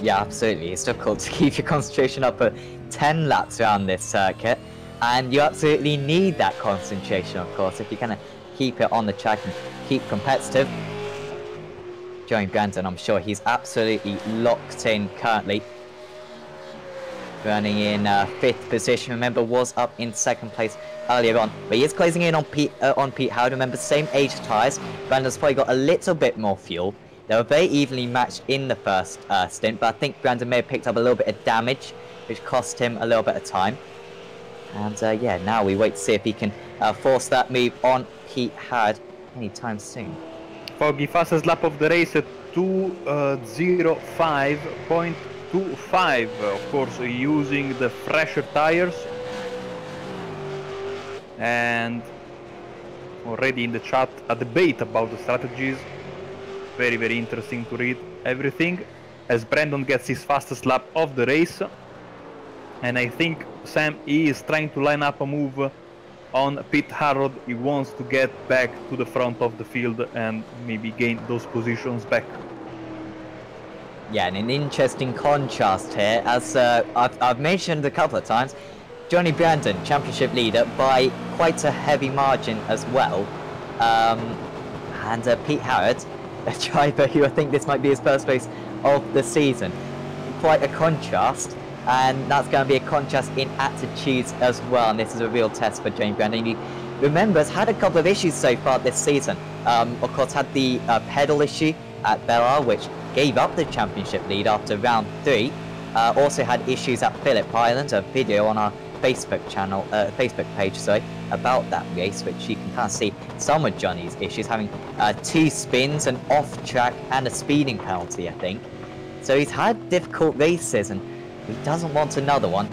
Yeah, absolutely. It's difficult to keep your concentration up for 10 laps around this circuit, and you absolutely need that concentration, of course, if you're going to keep it on the track and keep competitive. Joey Brandon, I'm sure he's absolutely locked in currently. Running in 5th position, remember, was up in 2nd place earlier on, but he is closing in on Pete Howard. Remember, same age tyres. Brandon's probably got a little bit more fuel. They were very evenly matched in the first stint, but I think Brandon may have picked up a little bit of damage, which cost him a little bit of time. And yeah, now we wait to see if he can force that move on Pete Howard anytime soon. Foggy, fastest lap of the race at 2:05.25, of course, using the fresher tires. And already in the chat a debate about the strategies. Very interesting to read everything as Brandon gets his fastest lap of the race. And I think Sam is trying to line up a move on Pete Harrod. He wants to get back to the front of the field and maybe gain those positions back. Yeah, and an interesting contrast here, as I've mentioned a couple of times, Johnny Brandon, championship leader, by quite a heavy margin as well. And Pete Harrod, a driver who I think this might be his first race of the season. Quite a contrast, and that's going to be a contrast in attitudes as well, and this is a real test for Johnny Brandon. He, remember, has had a couple of issues so far this season. Of course, had the pedal issue at Bellar, which gave up the championship lead after round 3. Also had issues at Phillip Island, a video on our Facebook channel, Facebook page, sorry, about that race, which you can kind of see some of Johnny's issues, having 2 spins, an off track, and a speeding penalty, I think. So he's had difficult races, and he doesn't want another one.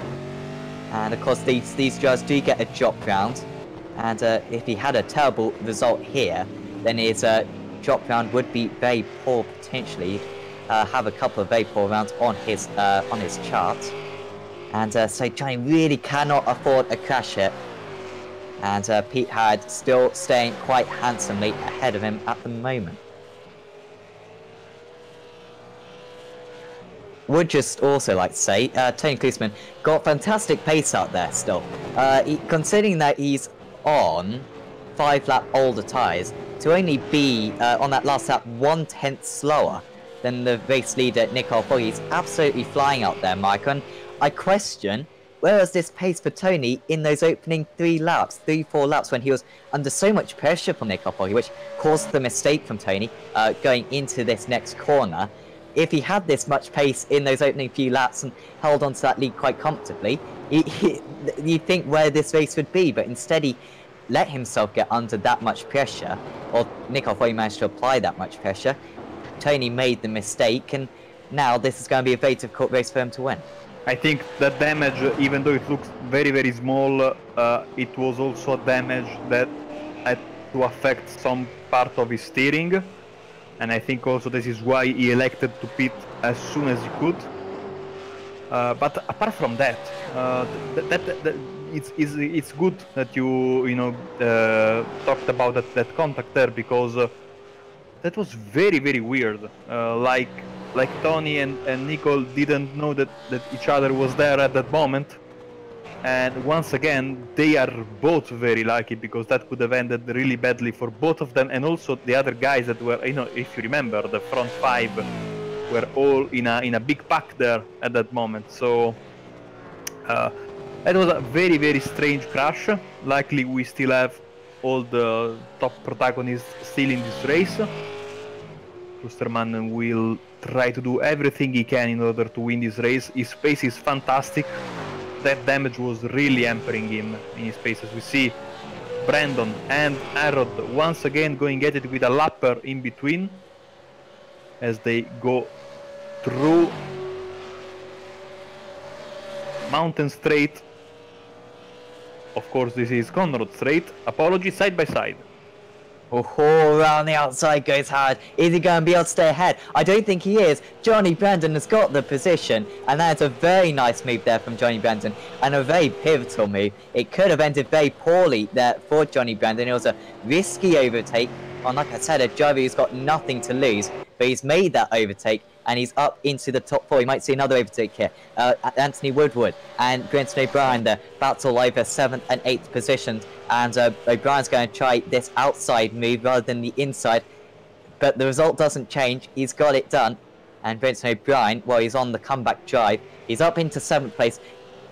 And of course, these drivers do get a drop round, and if he had a terrible result here, then his drop round would be very poor potentially. Have a couple of very poor rounds on his chart, and so Johnny really cannot afford a crash hit. And Pete Harrod still staying quite handsomely ahead of him at the moment. Would just also like to say, Tony Klusman got fantastic pace out there still. Considering that he's on 5 lap older tyres, to only be on that last lap 1/10 slower than the race leader Nicole Foggy is absolutely flying out there, Mike. And I question, where was this pace for Tony in those opening 3 laps, 3-4 laps, when he was under so much pressure from Nicole Foggy, which caused the mistake from Tony going into this next corner. If he had this much pace in those opening few laps and held on to that lead quite comfortably, you'd think where this race would be, but instead he let himself get under that much pressure, or Nicole Foggy managed to apply that much pressure. Tony made the mistake, and now this is going to be a very difficult race for him to win. I think that damage, even though it looks very, very small, it was also a damage that had to affect some part of his steering. And I think also this is why he elected to pit as soon as he could. But apart from that, it's good that you talked about that contact there, because that was very, very weird. Like Tony and Nicole didn't know that each other was there at that moment. And once again, they are both very lucky, because that could have ended really badly for both of them. And also the other guys that were, if you remember, the front 5 were all in a big pack there at that moment. So it was a very, very strange crash. Luckily, we still have all the top protagonists still in this race. Klusterman will try to do everything he can in order to win this race. His pace is fantastic. That damage was really hampering him in his pace. As we see Brandon and Harrod once again going at it with a lapper in between as they go through Mountain Straight. Of course, this is Conrad Straight. Apology, side by side. Oh, around the outside goes Harrod. Is he going to be able to stay ahead? I don't think he is. Johnny Brandon has got the position, and that's a very nice move there from Johnny Brandon, and a very pivotal move. It could have ended very poorly there for Johnny Brandon. It was a risky overtake on, like I said, a driver who's got nothing to lose, but he's made that overtake, and he's up into the top 4. You might see another overtake here. Anthony Woodward and Brenton O'Brien there battle over 7th and 8th positions, and O'Brien's going to try this outside move rather than the inside, but the result doesn't change. He's got it done, and Brenton O'Brien, well, he's on the comeback drive. He's up into 7th place.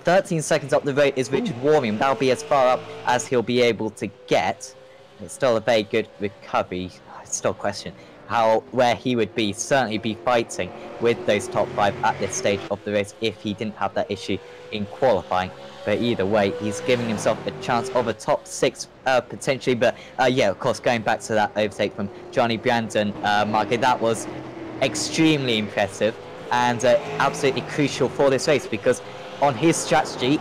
13 seconds up the road is Richard Warmium. That'll be as far up as he'll be able to get. It's still a very good recovery. I still question where he would be. Certainly be fighting with those top 5 at this stage of the race if he didn't have that issue in qualifying. But either way, he's giving himself a chance of a top 6 potentially. But yeah, of course, going back to that overtake from Johnny Brandon, Marco, that was extremely impressive and absolutely crucial for this race, because on his strategy,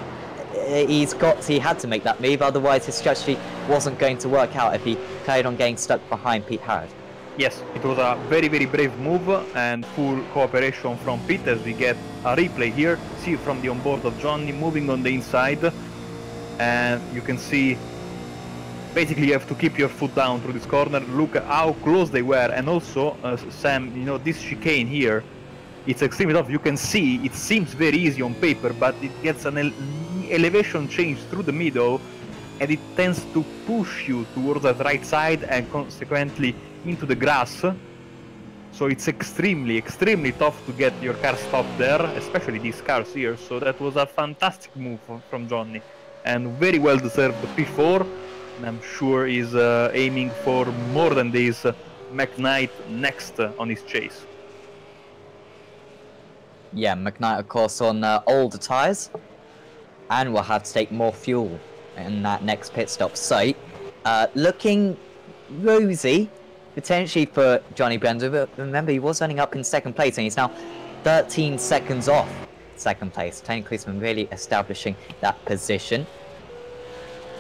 he had to make that move, otherwise his strategy wasn't going to work out if he carried on getting stuck behind Pete Harrod. Yes, it was a very, very brave move and full cooperation from Pete as we get a replay here. See from the onboard of Johnny moving on the inside, and you can see basically you have to keep your foot down through this corner. Look at how close they were, and also Sam, you know, this chicane here, it's extremely tough. You can see it seems very easy on paper, but it gets an elevation change through the middle, and it tends to push you towards the right side and consequently into the grass. So it's extremely tough to get your car stopped there, especially these cars here. So that was a fantastic move from Johnny, and very well deserved the P4. And I'm sure he's aiming for more than this McKnight next on his chase. Yeah, McKnight, of course, on older tyres, and will have to take more fuel in that next pit stop. So, looking rosy, potentially for Johnny Brendan, but remember, he was running up in second place, and he's now 13 seconds off second place. Tony Kliesman really establishing that position.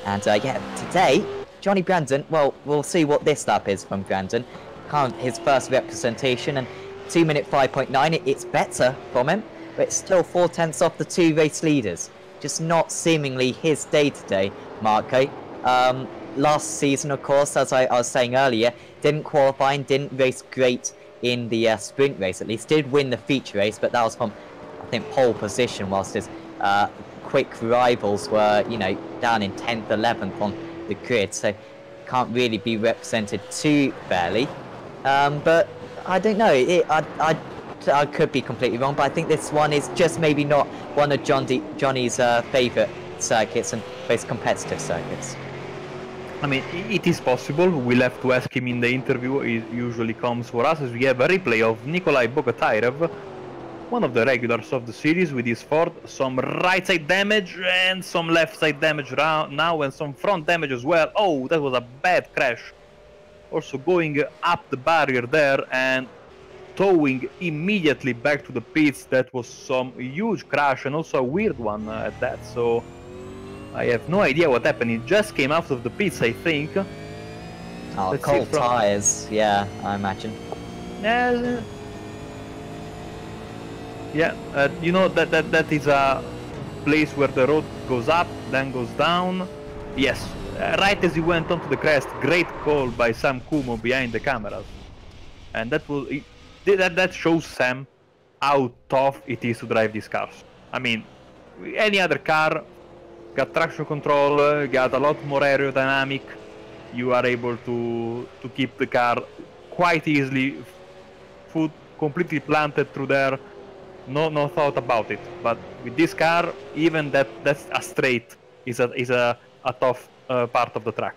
And yeah, today, Johnny Brandon, well, we'll see what this lap is from Brandon. Kind of his first representation, and 2 minute 5.9, it's better from him, but it's still 4/10 off the two race leaders. Just not seemingly his day today, Marco. Last season, of course, as I was saying earlier, didn't qualify and didn't race great in the sprint race, at least. Did win the feature race, but that was from, I think, pole position, whilst his quick rivals were, you know, down in 10th, 11th on the grid, so can't really be represented too fairly. But I don't know, I could be completely wrong, but I think this one is just maybe not one of Johnny's favourite circuits and most competitive circuits. I mean, it is possible. We'll have to ask him in the interview. It usually comes for us as we have a replay of Nikolai Bogatayrev, one of the regulars of the series with his Ford. Some right side damage and some left side damage now, and some front damage as well. Oh, that was a bad crash. Also going up the barrier there and towing immediately back to the pits. That was some huge crash, and also a weird one at that. So I have no idea what happened. It just came out of the pits, I think. Oh, cold tires, yeah, I imagine. Yeah, you know, that is a place where the road goes up, then goes down. Yes, right as he went onto the crest. Great call by Sam Kumo behind the cameras, and that shows Sam how tough it is to drive these cars. I mean, any other car got traction control, got a lot more aerodynamic. You are able to keep the car quite easily, foot completely planted through there. No thought about it. But with this car, even that's a straight is a tough part of the track.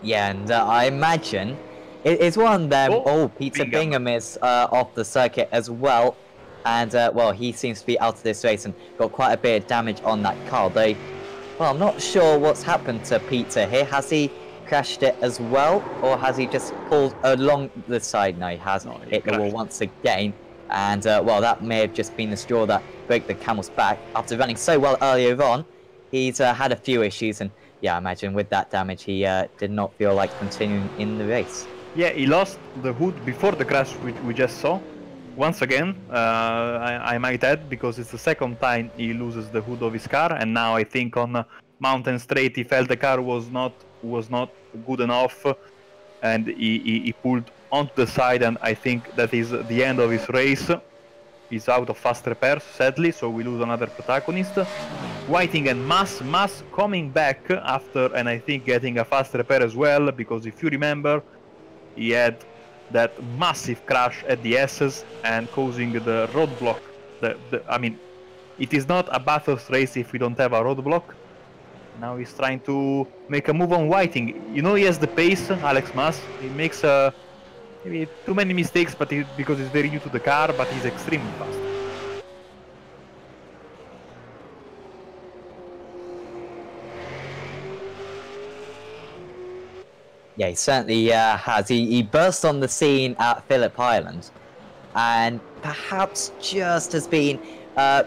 Yeah, and I imagine it's one of them. Oh, Peter Bingham is off the circuit as well, and well, he seems to be out of this race and got quite a bit of damage on that car. Though, well, I'm not sure what's happened to Peter here. Has he crashed it as well, or has he just pulled along the side? No, he has hit the wall once again, and well, that may have just been the straw that broke the camel's back. After running so well earlier on, he's had a few issues, and yeah, I imagine with that damage, he did not feel like continuing in the race. Yeah, he lost the hood before the crash we just saw. Once again, I might add, because it's the second time he loses the hood of his car, and now I think on Mountain Straight he felt the car was not good enough, and he pulled onto the side, and I think that is the end of his race. He's out of fast repairs, sadly, so we lose another protagonist. Whiting and Mas coming back after, and I think getting a fast repair as well, because if you remember, he had that massive crash at the S's and causing the roadblock. I mean, it is not a Bathurst race if we don't have a roadblock. Now he's trying to make a move on Whiting. You know, he has the pace, Alex Mas. He makes maybe too many mistakes, but because he's very new to the car, but he's extremely fast. Yeah, he certainly has. He burst on the scene at Phillip Island, and perhaps just has been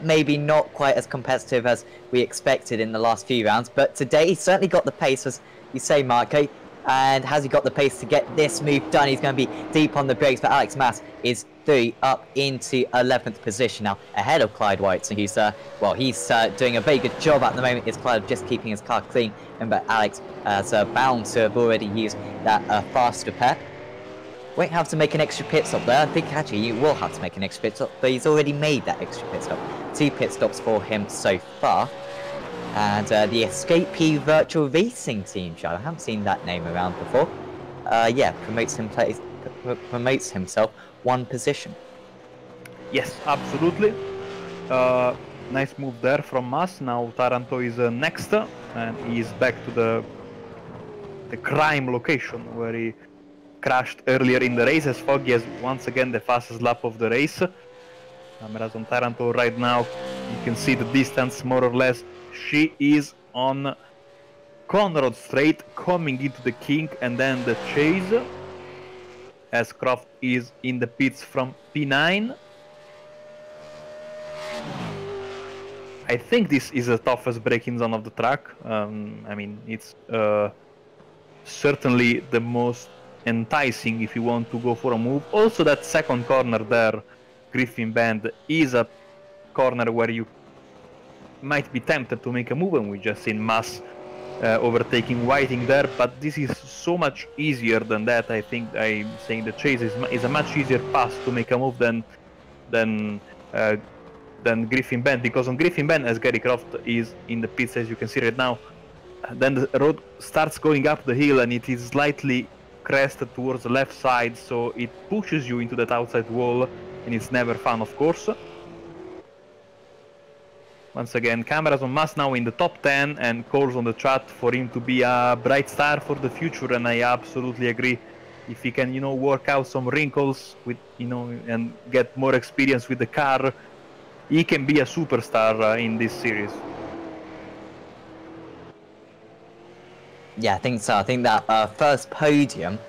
maybe not quite as competitive as we expected in the last few rounds, but today he certainly got the pace, as you say, Marco. And has he got the pace to get this move done? He's going to be deep on the brakes, but Alex Mas is 3 up into 11th position now, ahead of Clyde White. So he's, he's doing a very good job at the moment. It's Clyde just keeping his car clean. Remember, Alex has bound to have already used that fast repair. Won't have to make an extra pit stop there. I think actually you will have to make an extra pit stop, but he's already made that extra pit stop. 2 pit stops for him so far. And the Escape P Virtual Racing Team, I haven't seen that name around before. Yeah, promotes himself 1 position. Yes, absolutely. Nice move there from us. Now Taranto is next, and he is back to the crime location where he crashed earlier in the race, as Foggy has once again the fastest lap of the race. Cameras on Taranto right now. You can see the distance more or less. She is on Conrad Straight, coming into the kink and then the chase, as Croft is in the pits from P9. I think this is the toughest braking zone of the track. I mean, it's certainly the most enticing if you want to go for a move. Also, that second corner there, Griffin Bend, is a corner where you might be tempted to make a move, and we just seen Mas overtaking Whiting there, but this is so much easier than that. I think I'm saying the chase is a much easier pass to make a move than Griffin Bend, because on Griffin Bend, as Gary Croft is in the pits as you can see right now, then the road starts going up the hill and it is slightly crested towards the left side, so it pushes you into that outside wall, and it's never fun, of course. Once again, cameras on Mas now in the top 10, and calls on the chat for him to be a bright star for the future, and I absolutely agree. If he can, work out some wrinkles with, and get more experience with the car, he can be a superstar in this series. Yeah, I think so. I think that first podium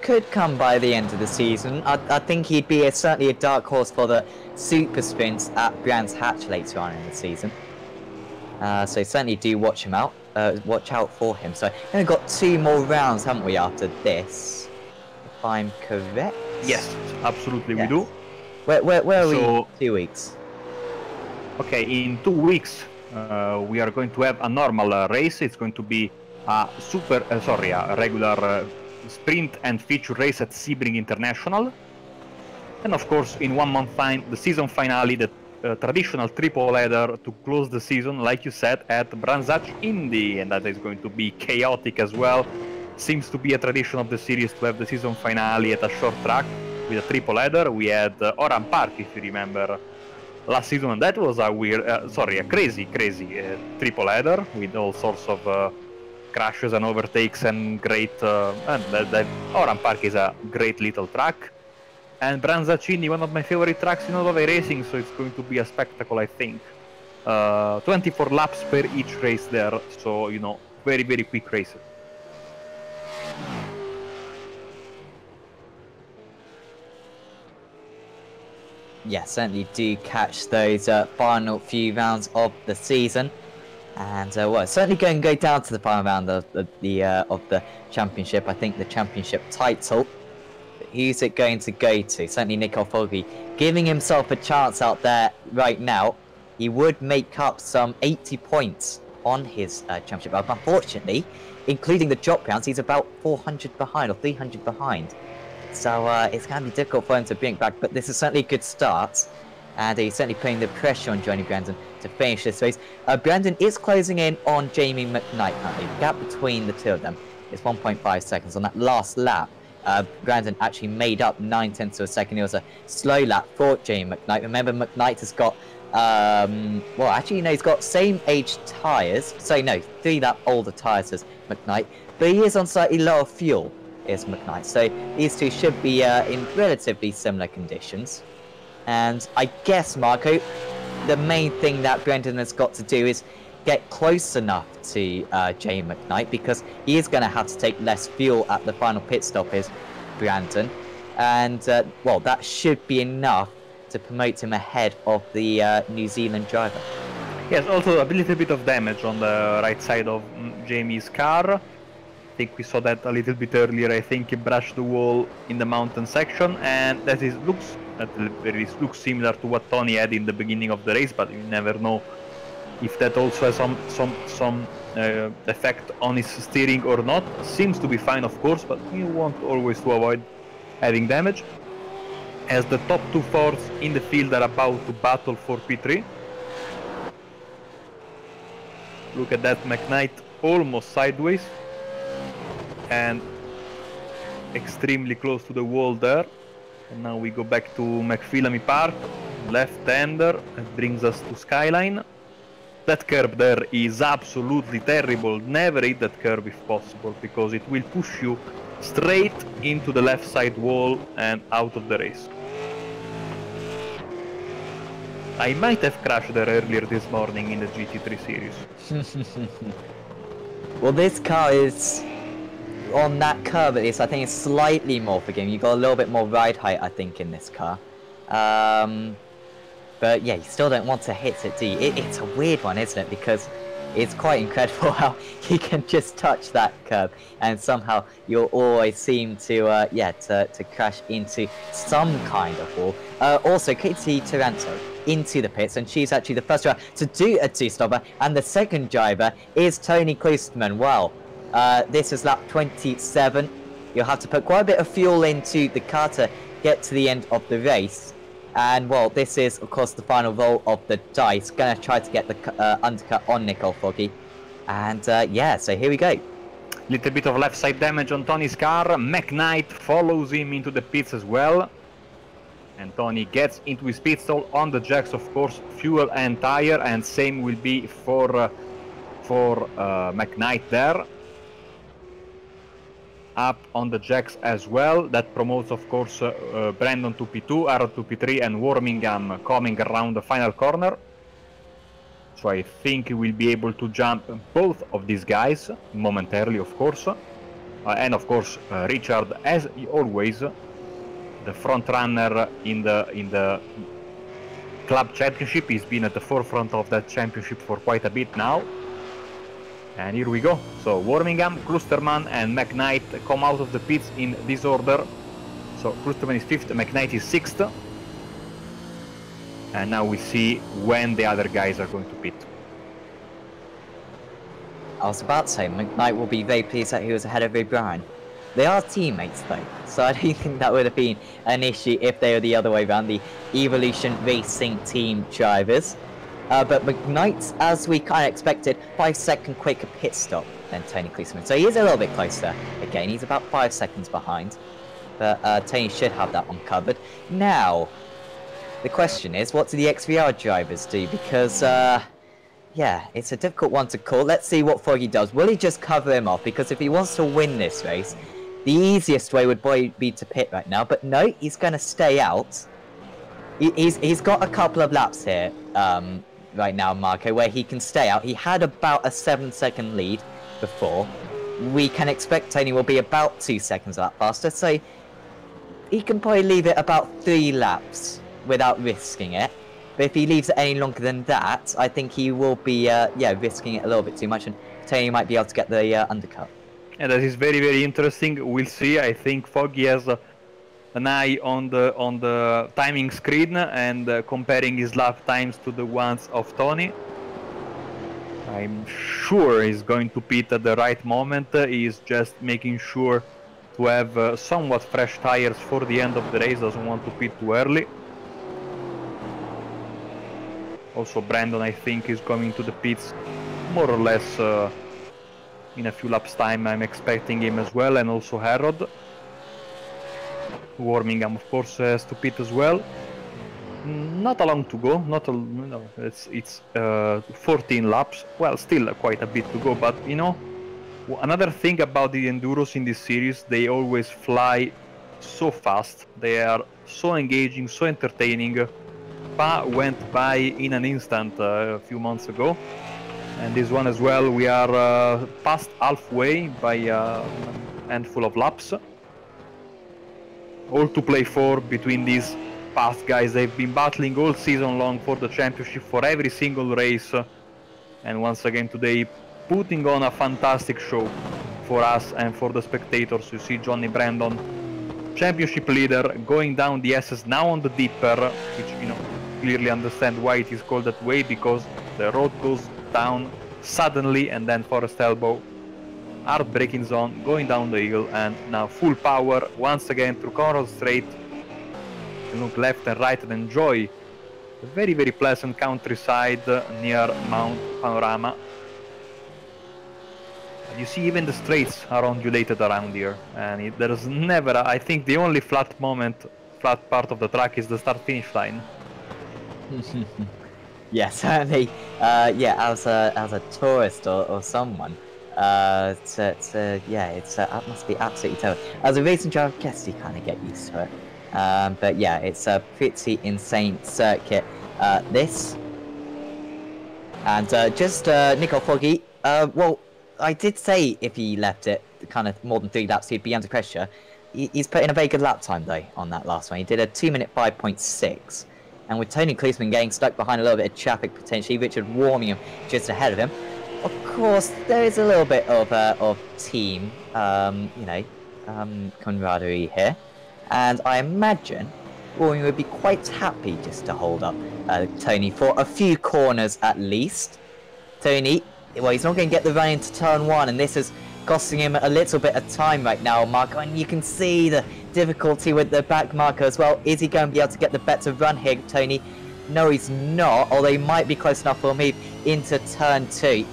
could come by the end of the season. I think he'd be certainly a dark horse for the super sprints at Brands Hatch later on in the season. So certainly do watch him out. Watch out for him. So we've got 2 more rounds, haven't we, after this? If I'm correct. Yes, absolutely, yes. We do. Where are we in 2 weeks? Okay, in 2 weeks we are going to have a normal race. It's going to be a regular sprint and feature race at Sebring International. And of course, in 1 month time, the season finale, the traditional triple header to close the season, like you said, at Brands Hatch Indy, and that is going to be chaotic as well. Seems to be a tradition of the series to have the season finale at a short track with a triple header. We had Oran Park, if you remember, last season, and that was a crazy triple header with all sorts of crashes and overtakes and great. And Oran Park is a great little track. And Brands Hatch Indy, one of my favorite tracks in all of racing, so it's going to be a spectacle, I think. 24 laps per each race there, so very quick races. Yeah, certainly do catch those final few rounds of the season, and certainly going to go down to the final round of the championship. I think the championship title. Who's it going to go to? Certainly Nico Foggy giving himself a chance out there right now. He would make up some 80 points on his championship. But unfortunately, including the drop rounds, he's about 400 behind or 300 behind. So it's going to be difficult for him to bring it back. But this is certainly a good start. And he's certainly putting the pressure on Johnny Brandon to finish this race. Brandon is closing in on Jamie McKnight currently. The gap between the two of them is 1.5 seconds on that last lap. Brandon actually made up 9/10 of a second. It was a slow lap for Jamie McKnight. Remember, McKnight has got, he's got same age tyres. So no, 3 lap older tyres as McKnight. But he is on slightly lower fuel, is McKnight. So these two should be in relatively similar conditions. And I guess, Marco, the main thing that Brandon has got to do is get close enough to Jamie McKnight, because he is going to have to take less fuel at the final pit stop, is Brandon. And, that should be enough to promote him ahead of the New Zealand driver. Yes, also a little bit of damage on the right side of Jamie's car. I think we saw that a little bit earlier. I think he brushed the wall in the mountain section, and looks similar to what Tony had in the beginning of the race, but you never know if that also has some effect on his steering or not. Seems to be fine, of course, but you want always to avoid having damage. As the top two Fords in the field are about to battle for P3. Look at that, McKnight almost sideways and extremely close to the wall there. And now we go back to McPhillamy Park, left-hander, that brings us to Skyline. That curb there is absolutely terrible. Never hit that curb if possible, because it will push you straight into the left side wall and out of the race. I might have crashed there earlier this morning in the GT3 series. Well, this car is on that curve at least. I think it's slightly more forgiving. You got a little bit more ride height, I think, in this car. But yeah, you still don't want to hit it, do you? It's a weird one, isn't it? Because it's quite incredible how he can just touch that curb and somehow you'll always seem to to crash into some kind of wall. Also, Katie Taranto into the pits, and she's actually the first driver to do a two-stopper, and the second driver is Tony Klosterman. Well, this is lap 27. You'll have to put quite a bit of fuel into the car to get to the end of the race. And, well, this is, of course, the final roll of the dice. Gonna try to get the undercut on Nicole Foggy. And, yeah, so here we go. Little bit of left side damage on Tony's car. McKnight follows him into the pits as well. And Tony gets into his pit stall on the jacks, of course, fuel and tire. And same will be for McKnight there. Up on the jacks as well. That promotes, of course, Brandon to P2, Aaron to P3, and Wormingham coming around the final corner. So I think he will be able to jump both of these guys momentarily, of course. And of course, Richard, as always, the front runner in the club championship. He's been at the forefront of that championship for quite a bit now. And here we go. So Wormingham, Klosterman and McKnight come out of the pits in this order. So Klosterman is 5th, McKnight is 6th. And now we see when the other guys are going to pit. I was about to say, McKnight will be very pleased that he was ahead of O'Brien. They are teammates though, so I don't think that would have been an issue if they were the other way around, the Evolution Racing team drivers. But McKnight, as we kind of expected, 5-second quicker pit stop than Tony Klosterman. So he is a little bit closer. Again, he's about 5 seconds behind. But Tony should have that one covered. Now, the question is, what do the XVR drivers do? Because, yeah, it's a difficult one to call. Let's see what Foggy does. Will he just cover him off? Because if he wants to win this race, the easiest way would probably be to pit right now. But no, he's going to stay out. He's got a couple of laps here. Right now, Marco, where he can stay out. He had about a 7-second lead before. We can expect Tony will be about 2 seconds a lap faster, so he can probably leave it about 3 laps without risking it. But if he leaves it any longer than that, I think he will be risking it a little bit too much, and Tony might be able to get the undercut. And that is very, very interesting. We'll see. I think Foggy has an eye on the timing screen and comparing his lap times to the ones of Tony. I'm sure he's going to pit at the right moment. He's just making sure to have somewhat fresh tires for the end of the race. Doesn't want to pit too early. Also, Brandon, I think, is coming to the pits more or less in a few laps time. I'm expecting him as well, and also Harrod. Wormingham, of course, has to pit as well. Not a long to go. It's 14 laps. Well, still quite a bit to go. But you know, another thing about the enduros in this series, they always fly so fast. They are so engaging, so entertaining. Spa went by in an instant a few months ago, and this one as well. We are past halfway by a handful of laps. All to play for between these past guys. They've been battling all season long for the championship, for every single race, and once again today putting on a fantastic show for us and for the spectators. You see Johnny Brandon, championship leader, going down the S's now on the dipper, which, you know, clearly understand why it is called that way, because the road goes down suddenly, and then Forest Elbow, hard braking zone, going down the hill, and now full power once again through Conrad Straight. You look left and right and enjoy the very, very pleasant countryside near Mount Panorama. You see even the straights are undulated around here, and there's never, I think the only flat part of the track is the start-finish line. Yeah, certainly. Yeah, as a tourist or someone, yeah, it must be absolutely terrible. As a racing driver, I guess you kind of get used to it. But yeah, it's a pretty insane circuit. This and just Nico Foggy. Well, I did say if he left it kind of more than 3 laps, he'd be under pressure. He's put in a very good lap time though on that last one. He did a 2-minute 5.6. And with Tony Klusman getting stuck behind a little bit of traffic potentially, Richard Warmingham just ahead of him. Of course, there is a little bit of team, camaraderie here. And I imagine Warmingham would be quite happy just to hold up Tony for a few corners at least. Tony, well, he's not going to get the run into turn 1, and this is costing him a little bit of time right now, Marco, and you can see the difficulty with the back marker as well. Is he going to be able to get the better run here, Tony? No, he's not, although he might be close enough for a move into turn 2.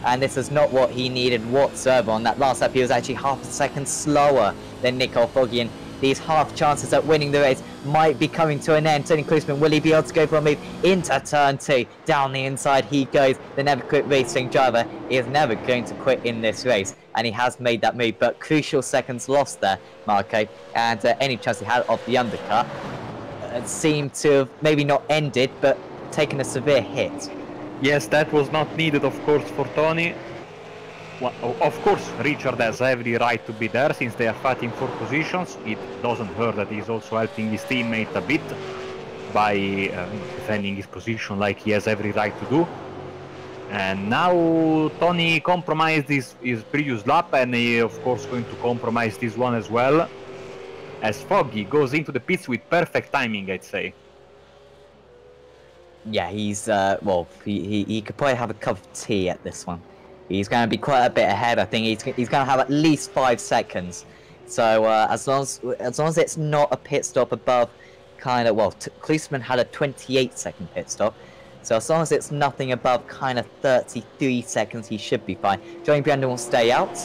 And this is not what he needed whatsoever. On that last lap, he was actually half a second slower than Nico Foggy, and these half chances at winning the race might be coming to an end. Tony Klusman, will he be able to go for a move into turn 2? Down the inside he goes. The never quit racing driver is never going to quit in this race, and he has made that move, but crucial seconds lost there, Marco, and any chance he had of the undercut seemed to have maybe not ended, but taken a severe hit. Yes, that was not needed, of course, for Tony. Well, of course, Richard has every right to be there since they are fighting for positions. It doesn't hurt that he's also helping his teammate a bit by defending his position like he has every right to do. And now Tony compromised his previous lap, and he of course going to compromise this one as well, as Foggy goes into the pits with perfect timing, I'd say. Yeah, he's well, he could probably have a cup of tea at this one. He's going to be quite a bit ahead. I think he's going to have at least 5 seconds. So as long as it's not a pit stop above kind of, well, Klusman had a 28-second pit stop. So as long as it's nothing above kind of 33 seconds, he should be fine. Johnny Brandon will stay out,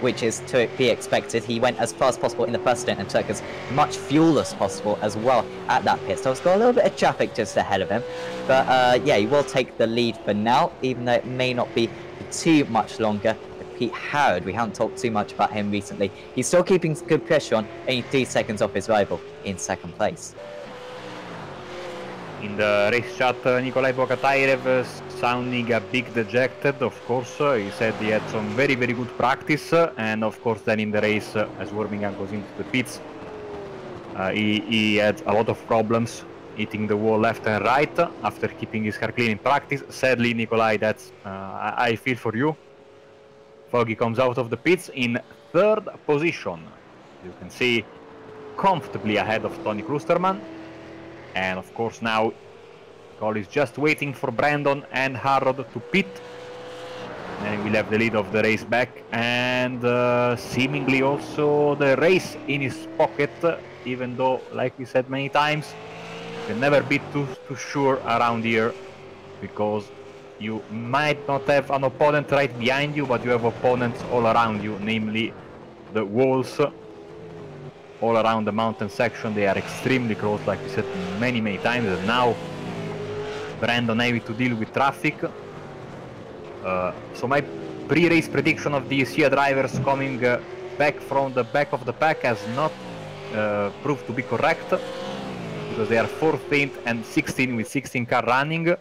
which is to be expected. He went as fast as possible in the first stint and took as much fuel as possible as well at that pit stop. He's got a little bit of traffic just ahead of him. But yeah, he will take the lead for now, even though it may not be too much longer. Pete Howard, we haven't talked too much about him recently. He's still keeping good pressure on, only 3 seconds off his rival in 2nd place. In the race chat, Nikolai Bokatairev sounding a bit dejected, of course. He said he had some very, very good practice, and of course then in the race, as Warmingham goes into the pits, he had a lot of problems hitting the wall left and right after keeping his car clean in practice. Sadly, Nikolai, that's I feel for you. Foggy comes out of the pits in 3rd position. You can see comfortably ahead of Tony Klusterman. And of course now Cole is just waiting for Brandon and Harrod to pit. And we'll have the lead of the race back, and seemingly also the race in his pocket, even though, like we said many times, you can never be too sure around here, because you might not have an opponent right behind you, but you have opponents all around you, namely the walls all around the mountain section. They are extremely close, like we said many times, and now Brandon having to deal with traffic. So my pre-race prediction of the ESEA drivers coming back from the back of the pack has not proved to be correct, because they are 14th and 16 with 16 car running.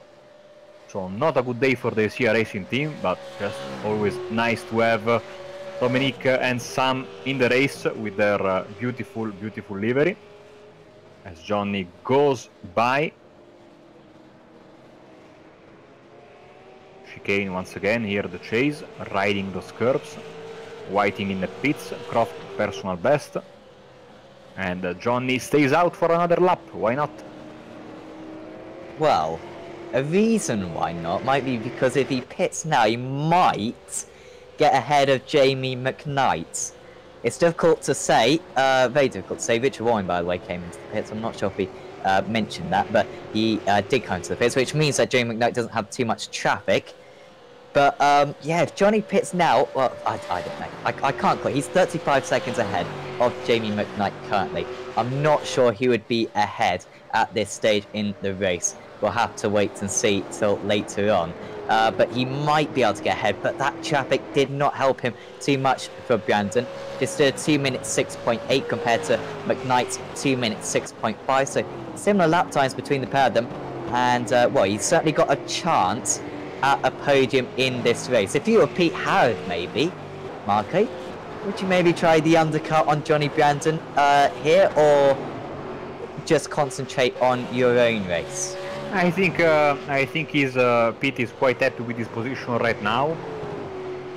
So not a good day for the ESEA racing team, but just always nice to have Dominique and Sam in the race with their beautiful livery. As Johnny goes by. Chicane once again, here the chase, riding those curves. Whiting in the pits, Croft personal best. And Johnny stays out for another lap, why not? Well, a reason why not might be because if he pits now, he might get ahead of Jamie McKnight. It's difficult to say, very difficult to say. Richard Warren, by the way, came into the pits. I'm not sure if he mentioned that, but he did come into the pits, which means that Jamie McKnight doesn't have too much traffic. But yeah, if Johnny pits now, well, I don't know. I can't quite. He's 35 seconds ahead of Jamie McKnight currently. I'm not sure he would be ahead at this stage in the race. We'll have to wait and see till later on. But he might be able to get ahead, but that traffic did not help him too much for Brandon. Just did 2 minutes 6.8 compared to McKnight's 2 minutes 6.5, so similar lap times between the pair of them. And well, he's certainly got a chance at a podium in this race. If you were Pete Howard, maybe, Marco, would you maybe try the undercut on Johnny Brandon here, or just concentrate on your own race? I think Pete is quite happy with his position right now,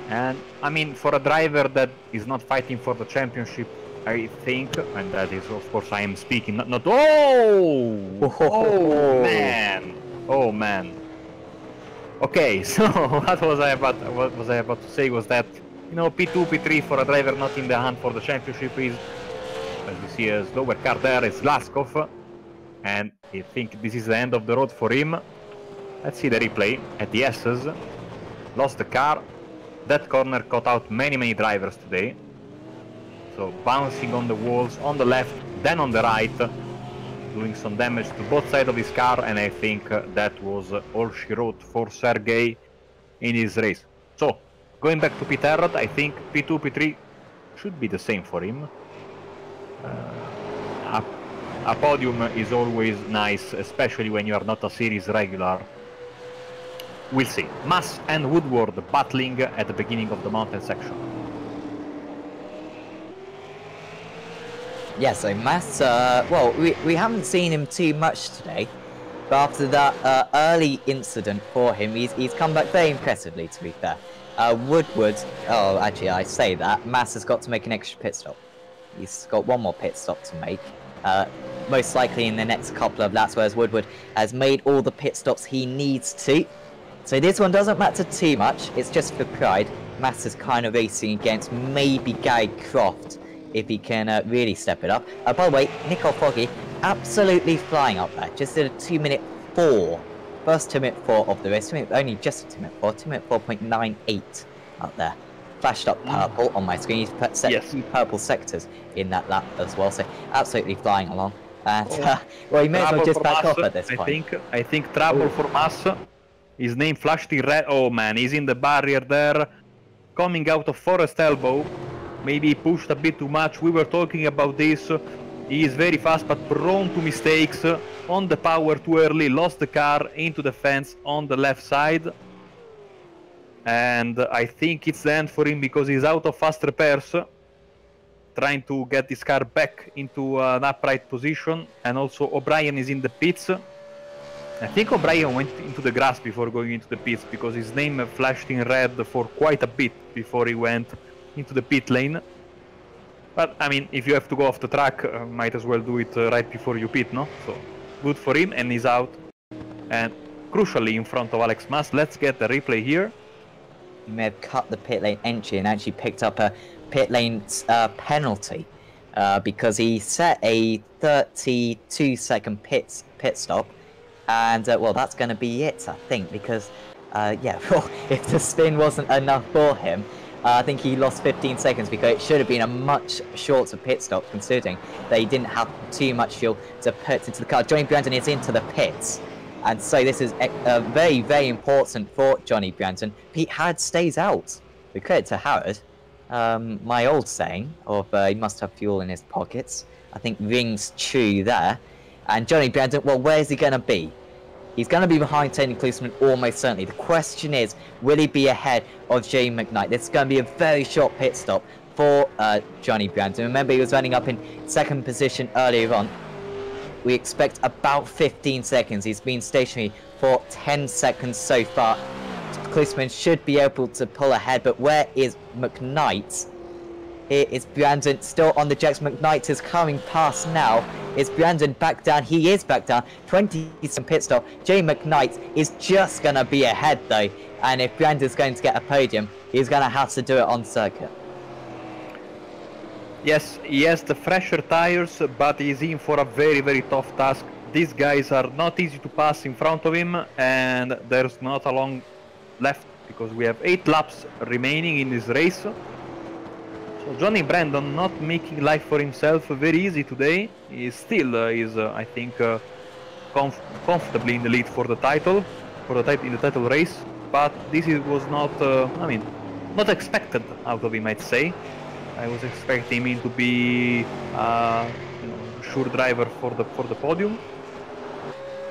and I mean, for a driver that is not fighting for the championship, I think, and that is of course I am speaking not oh man. Okay, so what was I about to say was that, you know, P2, P3 for a driver not in the hunt for the championship is, as we see a slower car there, is Glaskov. And I think this is the end of the road for him. Let's see the replay at the S's. Lost the car. That corner caught out many drivers today. So bouncing on the walls on the left, then on the right, doing some damage to both sides of his car, and I think that was all she wrote for Sergey in his race. So, going back to Pete Herrod, I think P2, P3 should be the same for him. A podium is always nice, especially when you are not a series regular. We'll see. Mass and Woodward battling at the beginning of the mountain section. Yeah, so Mass, well, we haven't seen him too much today, but after that early incident for him, he's come back very impressively, to be fair. Woodward, oh, actually, I say that, Mass has got to make an extra pit stop. He's got one more pit stop to make, most likely in the next couple of laps, whereas Woodward has made all the pit stops he needs to. So this one doesn't matter too much, it's just for pride. Mass is kind of racing against maybe Gary Croft, if he can really step it up. By the way, Nicole Foggy absolutely flying up there. Just did a 2-minute 4. First 2-minute 4 of the race. Only just a 2-minute 4. 2-minute 4.98 up there. Flashed up purple on my screen. He's set 2 purple sectors in that lap as well. So absolutely flying along. And well, he may as well just back off at this point. I think trouble for Mass. His name flashed in red. Oh man, he's in the barrier there. Coming out of Forest Elbow. Maybe he pushed a bit too much. We were talking about this. He is very fast but prone to mistakes. On the power too early, lost the car into the fence on the left side. And I think it's the end for him because he's out of fast repairs. Trying to get his car back into an upright position. And also O'Brien is in the pits. I think O'Brien went into the grass before going into the pits because his name flashed in red for quite a bit before he went into the pit lane. But I mean, if you have to go off the track, might as well do it right before you pit, no? So good for him, and he's out, and crucially in front of Alex Mas. Let's get the replay here. He may have cut the pit lane entry and actually picked up a pit lane penalty because he set a 32-second pit stop, and well, that's going to be it, I think, because yeah, well, if the spin wasn't enough for him, I think he lost 15 seconds because it should have been a much shorter pit stop, considering that he didn't have too much fuel to put into the car. Johnny Brandon is into the pits, and so this is very important for Johnny Brandon. Pete Howard stays out. We credit to Howard. My old saying of he must have fuel in his pockets, I think rings true there. And Johnny Brandon, well, where is he going to be? He's going to be behind Tony Klusman almost certainly. The question is, will he be ahead of Jamie McKnight? This is going to be a very short pit stop for Johnny Brandon. Remember, he was running up in second position earlier on. We expect about 15 seconds. He's been stationary for 10 seconds so far. Klusman should be able to pull ahead, but where is McKnight? Here is Brandon still on the jacks. McKnight is coming past now. Is Brandon back down? He is back down. 20 some pit stop. Jay McKnight is just going to be ahead though. And if Brandon's going to get a podium, he's going to have to do it on circuit. Yes, he has the fresher tires, but he's in for a very, very tough task. These guys are not easy to pass in front of him, and there's not a long left because we have 8 laps remaining in this race. So Johnny Brandon not making life for himself very easy today. He still is, I think, comfortably in the lead for the title, in the title race. But this was not, I mean, not expected out of him, I'd say. I was expecting him to be sure driver for the podium.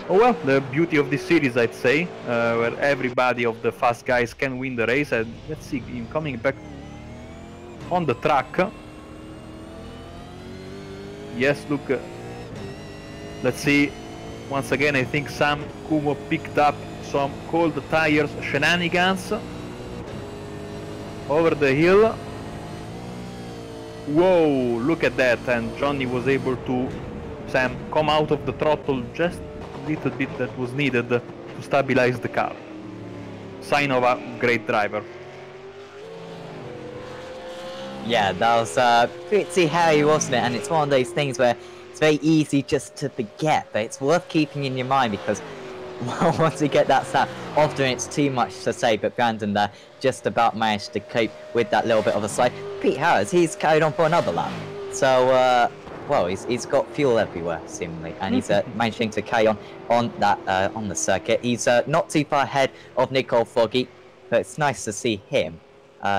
Oh well, the beauty of this series, I'd say, where everybody of the fast guys can win the race. And let's see him coming back on the track. Yes, look. Let's see. Once again, I think Sam Kumo picked up some cold tires shenanigans over the hill. Whoa, look at that, and Johnny was able to, Sam, come out of the throttle just a little bit that was needed to stabilize the car. Sign of a great driver. Yeah, that was pretty hairy, wasn't it? And it's one of those things where it's very easy just to forget, but it's worth keeping in your mind because once you get that snap, often it's too much to say, but Brandon there just about managed to cope with that little bit of a slide. Pete Harris, he's carried on for another lap. So, well, he's got fuel everywhere, seemingly, and he's managing to carry on that on the circuit. He's not too far ahead of Nicole Foggy, but it's nice to see him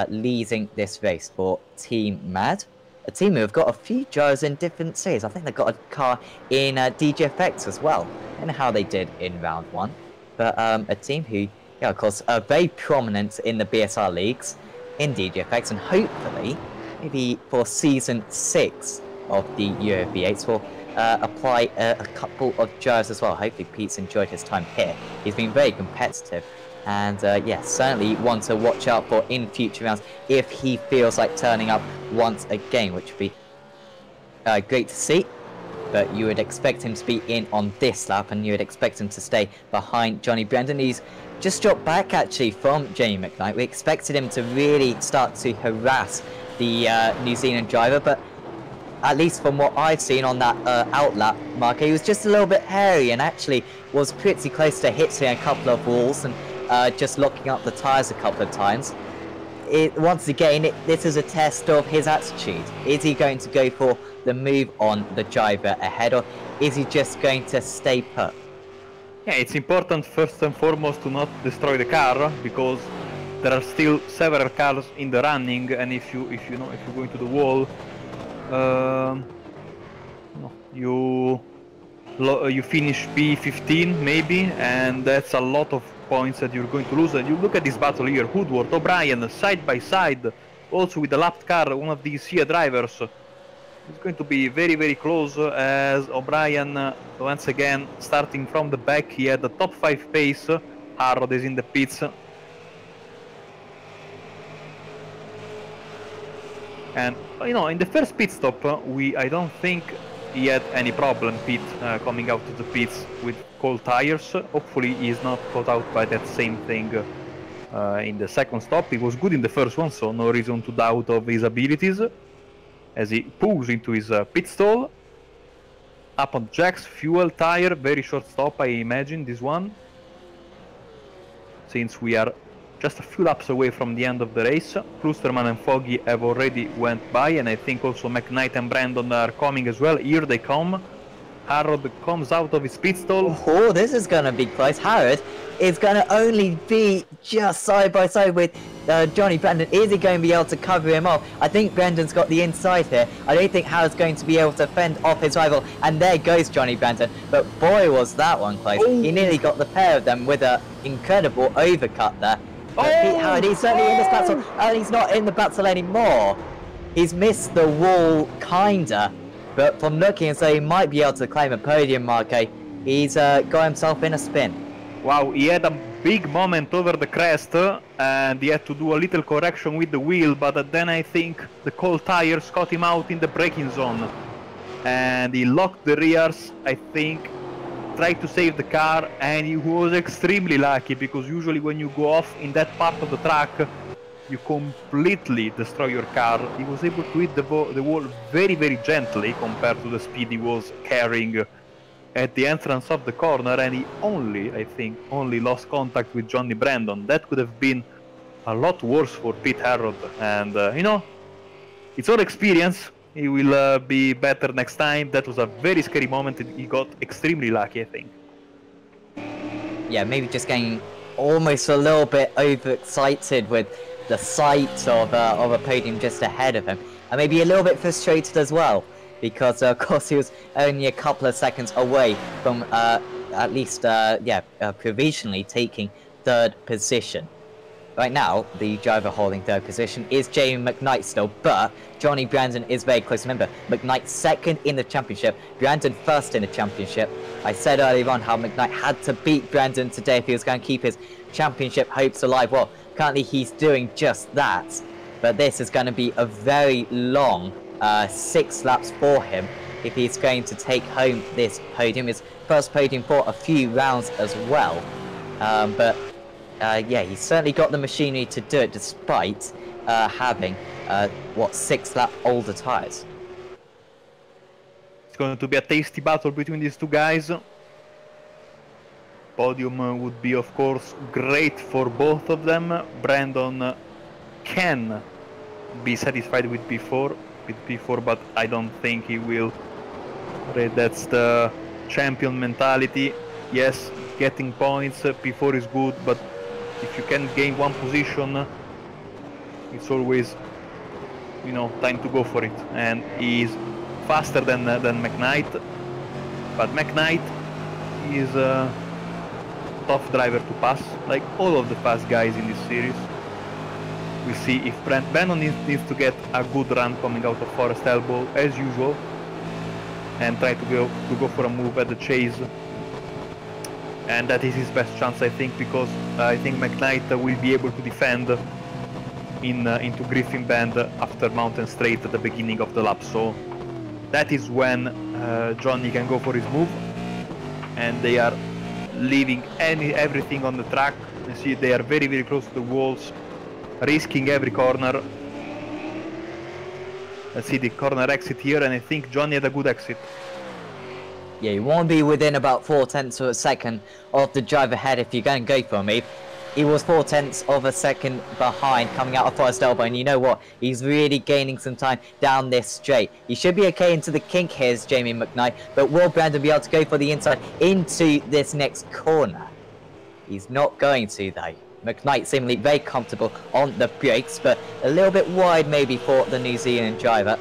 leading this race for Team Mad. A team who have got a few drivers in different series. I think they've got a car in DGFX as well. I don't know how they did in round 1. But a team who, yeah, of course, are very prominent in the BSR leagues in DGFX. And hopefully, maybe for Season 6 of the Euro V8s, will apply a couple of drivers as well. Hopefully, Pete's enjoyed his time here. He's been very competitive. And yeah, certainly one to watch out for in future rounds if he feels like turning up once again, which would be great to see. But you would expect him to be in on this lap, and you would expect him to stay behind Johnny Brandon. He's just dropped back actually from Jamie McKnight. We expected him to really start to harass the New Zealand driver, but at least from what I've seen on that outlap marker, he was just a little bit hairy and actually was pretty close to hitting a couple of walls and just locking up the tyres a couple of times. Once again, this is a test of his attitude. Is he going to go for the move on the driver ahead, or is he just going to stay put? Yeah, it's important first and foremost to not destroy the car, because there are still several cars in the running, and if you go into the wall, you finish P15 maybe, and that's a lot of points that you're going to lose. And you look at this battle here, Woodward, O'Brien, side by side, also with the lapped car, one of these SIA drivers. It's going to be very, very close, as O'Brien, once again, starting from the back, he had the top 5 pace. Harrod is in the pits. And, you know, in the first pit stop, I don't think he had any problem, Pete, coming out of the pits with cold tires. Hopefully he's not caught out by that same thing in the second stop. He was good in the first one, so no reason to doubt of his abilities. As he pulls into his pit stall. Up on the jacks, fuel, tire, very short stop, I imagine, this one. Since we are just a few laps away from the end of the race. Klusterman and Foggy have already went by, and I think also McKnight and Brandon are coming as well. Here they come. Harrod comes out of his pit stall. Oh, this is going to be close. Harrod is going to only be just side by side with Johnny Brandon. Is he going to be able to cover him off? I think Brandon's got the inside here. I don't think Harrod's going to be able to fend off his rival. And there goes Johnny Brandon. But boy, was that one close. Oh. He nearly got the pair of them with an incredible overcut there. But Pete Harrod, he's certainly in this battle, and he's not in the battle anymore. He's missed the wall, kinda, but from looking and so he might be able to claim a podium mark, he's got himself in a spin. Wow, he had a big moment over the crest and he had to do a little correction with the wheel, but then I think the cold tires caught him out in the braking zone and he locked the rears, I think, tried to save the car, and he was extremely lucky because usually when you go off in that part of the track you completely destroy your car. He was able to hit the wall very, very gently compared to the speed he was carrying at the entrance of the corner, and he I think, only lost contact with Johnny Brandon. That could have been a lot worse for Pete Harrod, and you know, it's all experience. He will be better next time. That was a very scary moment. He got extremely lucky, I think. Yeah, maybe just getting almost a little bit overexcited with the sight of a podium just ahead of him, and maybe a little bit frustrated as well, because of course he was only a couple of seconds away from at least provisionally taking third position. Right now, the driver holding third position is Jamie McKnight still, but Johnny Brandon is very close. Remember, McKnight second in the championship, Brandon first in the championship. I said earlier on how McKnight had to beat Brandon today if he was going to keep his championship hopes alive. Well, currently he's doing just that, but this is going to be a very long 6 laps for him if he's going to take home this podium, his first podium for a few rounds as well. Yeah, he's certainly got the machinery to do it despite having 6 lap older tyres. It's going to be a tasty battle between these two guys. Podium would be, of course, great for both of them. Brandon can be satisfied with P4, but I don't think he will. That's the champion mentality. Yes, getting points, P4 is good, but if you can gain one position, it's always, you know, time to go for it. And he's faster than McKnight, but McKnight is a tough driver to pass, like all of the fast guys in this series. We see if Brandon needs to get a good run coming out of Forest Elbow as usual, and try to go for a move at the chase. And that is his best chance, I think, because I think McKnight will be able to defend into Griffin Bend after Mountain Straight at the beginning of the lap. So that is when Johnny can go for his move, and they are leaving everything on the track. You see they are very, very close to the walls, risking every corner. Let's see the corner exit here, and I think Johnny had a good exit. Yeah, you want to be within about 0.4 of a second of the driver ahead if you're going to go for me. He was 0.4 of a second behind coming out of Forest Elbow, and you know what? He's really gaining some time down this straight. He should be okay into the kink here, is Jamie McKnight, but will Brandon be able to go for the inside into this next corner? He's not going to, though. McKnight seemingly very comfortable on the brakes, but a little bit wide maybe for the New Zealand driver.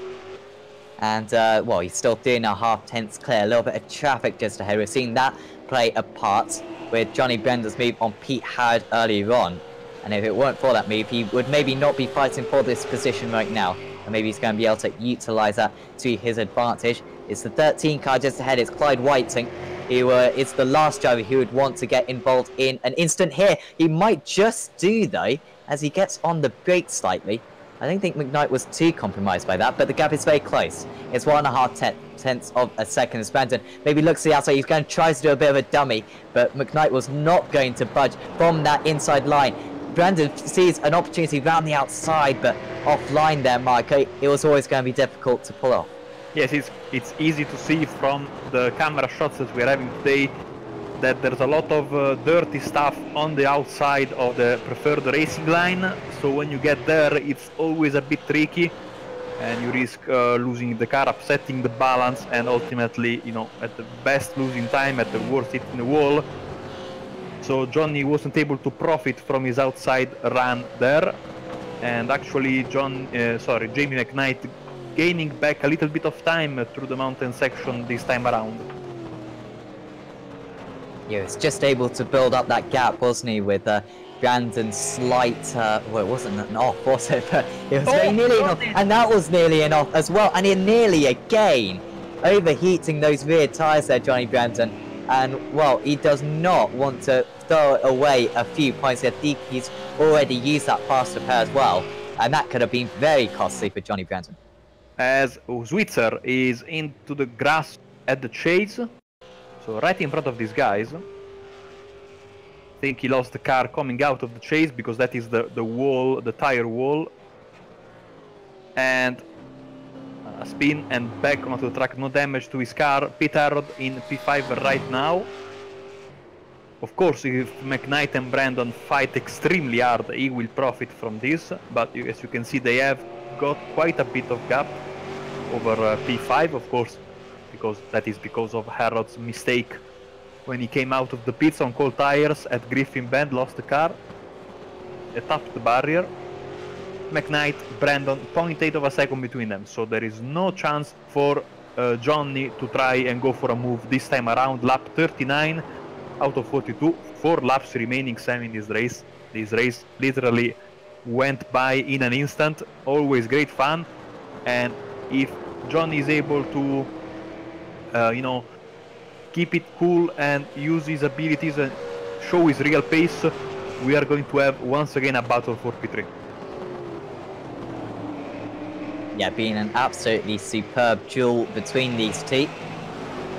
And, well, he's still 3.5 tenths clear. A little bit of traffic just ahead. We've seen that play a part with Johnny Brandon's move on Pete Harrod earlier on. And if it weren't for that move, he would maybe not be fighting for this position right now. And maybe he's going to be able to utilise that to his advantage. It's the 13 car just ahead. It's Clyde Whiting, who is the last driver who would want to get involved in an instant here. He might just do, though, as he gets on the brakes slightly. I don't think McKnight was too compromised by that, but the gap is very close. It's 1.5 tenths of a second as Brandon maybe looks to the outside. He's going to try to do a bit of a dummy, but McKnight was not going to budge from that inside line. Brandon sees an opportunity round the outside, but offline there, Mark. It was always going to be difficult to pull off. Yes, it's easy to see from the camera shots that we're having today that there's a lot of dirty stuff on the outside of the preferred racing line. So when you get there, it's always a bit tricky, and you risk losing the car, upsetting the balance, and ultimately, you know, at the best losing time, at the worst hitting the wall. So Johnny wasn't able to profit from his outside run there, and actually Jamie McKnight gaining back a little bit of time through the mountain section this time around. He was just able to build up that gap, wasn't he, with Brandon's slight, well, it wasn't an off, was it? But it was very nearly an off, and that was nearly an off as well, and it nearly again overheating those rear tyres there, Johnny Brandon. And, well, he does not want to throw away a few points. I think he's already used that fast repair as well. And that could have been very costly for Johnny Brandon. As Switzer is into the grass at the chase, so right in front of these guys. I think he lost the car coming out of the chase because that is the wall, the tire wall. And a spin and back onto the track, no damage to his car. Pit Arrod in P5 right now. Of course, if McKnight and Brandon fight extremely hard, he will profit from this. But as you can see, they have got quite a bit of gap over P5, of course, because that is because of Harrod's mistake when he came out of the pits on cold tires at Griffin Bend, lost the car, tapped the barrier. McKnight, Brandon, 0.8 of a second between them, so there is no chance for Johnny to try and go for a move this time around. Lap 39 out of 42, 4 laps remaining, Sam, in this race. This race literally went by in an instant, always great fun, and if Johnny is able to, you know, keep it cool and use his abilities and show his real pace, we are going to have once again a battle for P3. Yeah, being an absolutely superb duel between these two.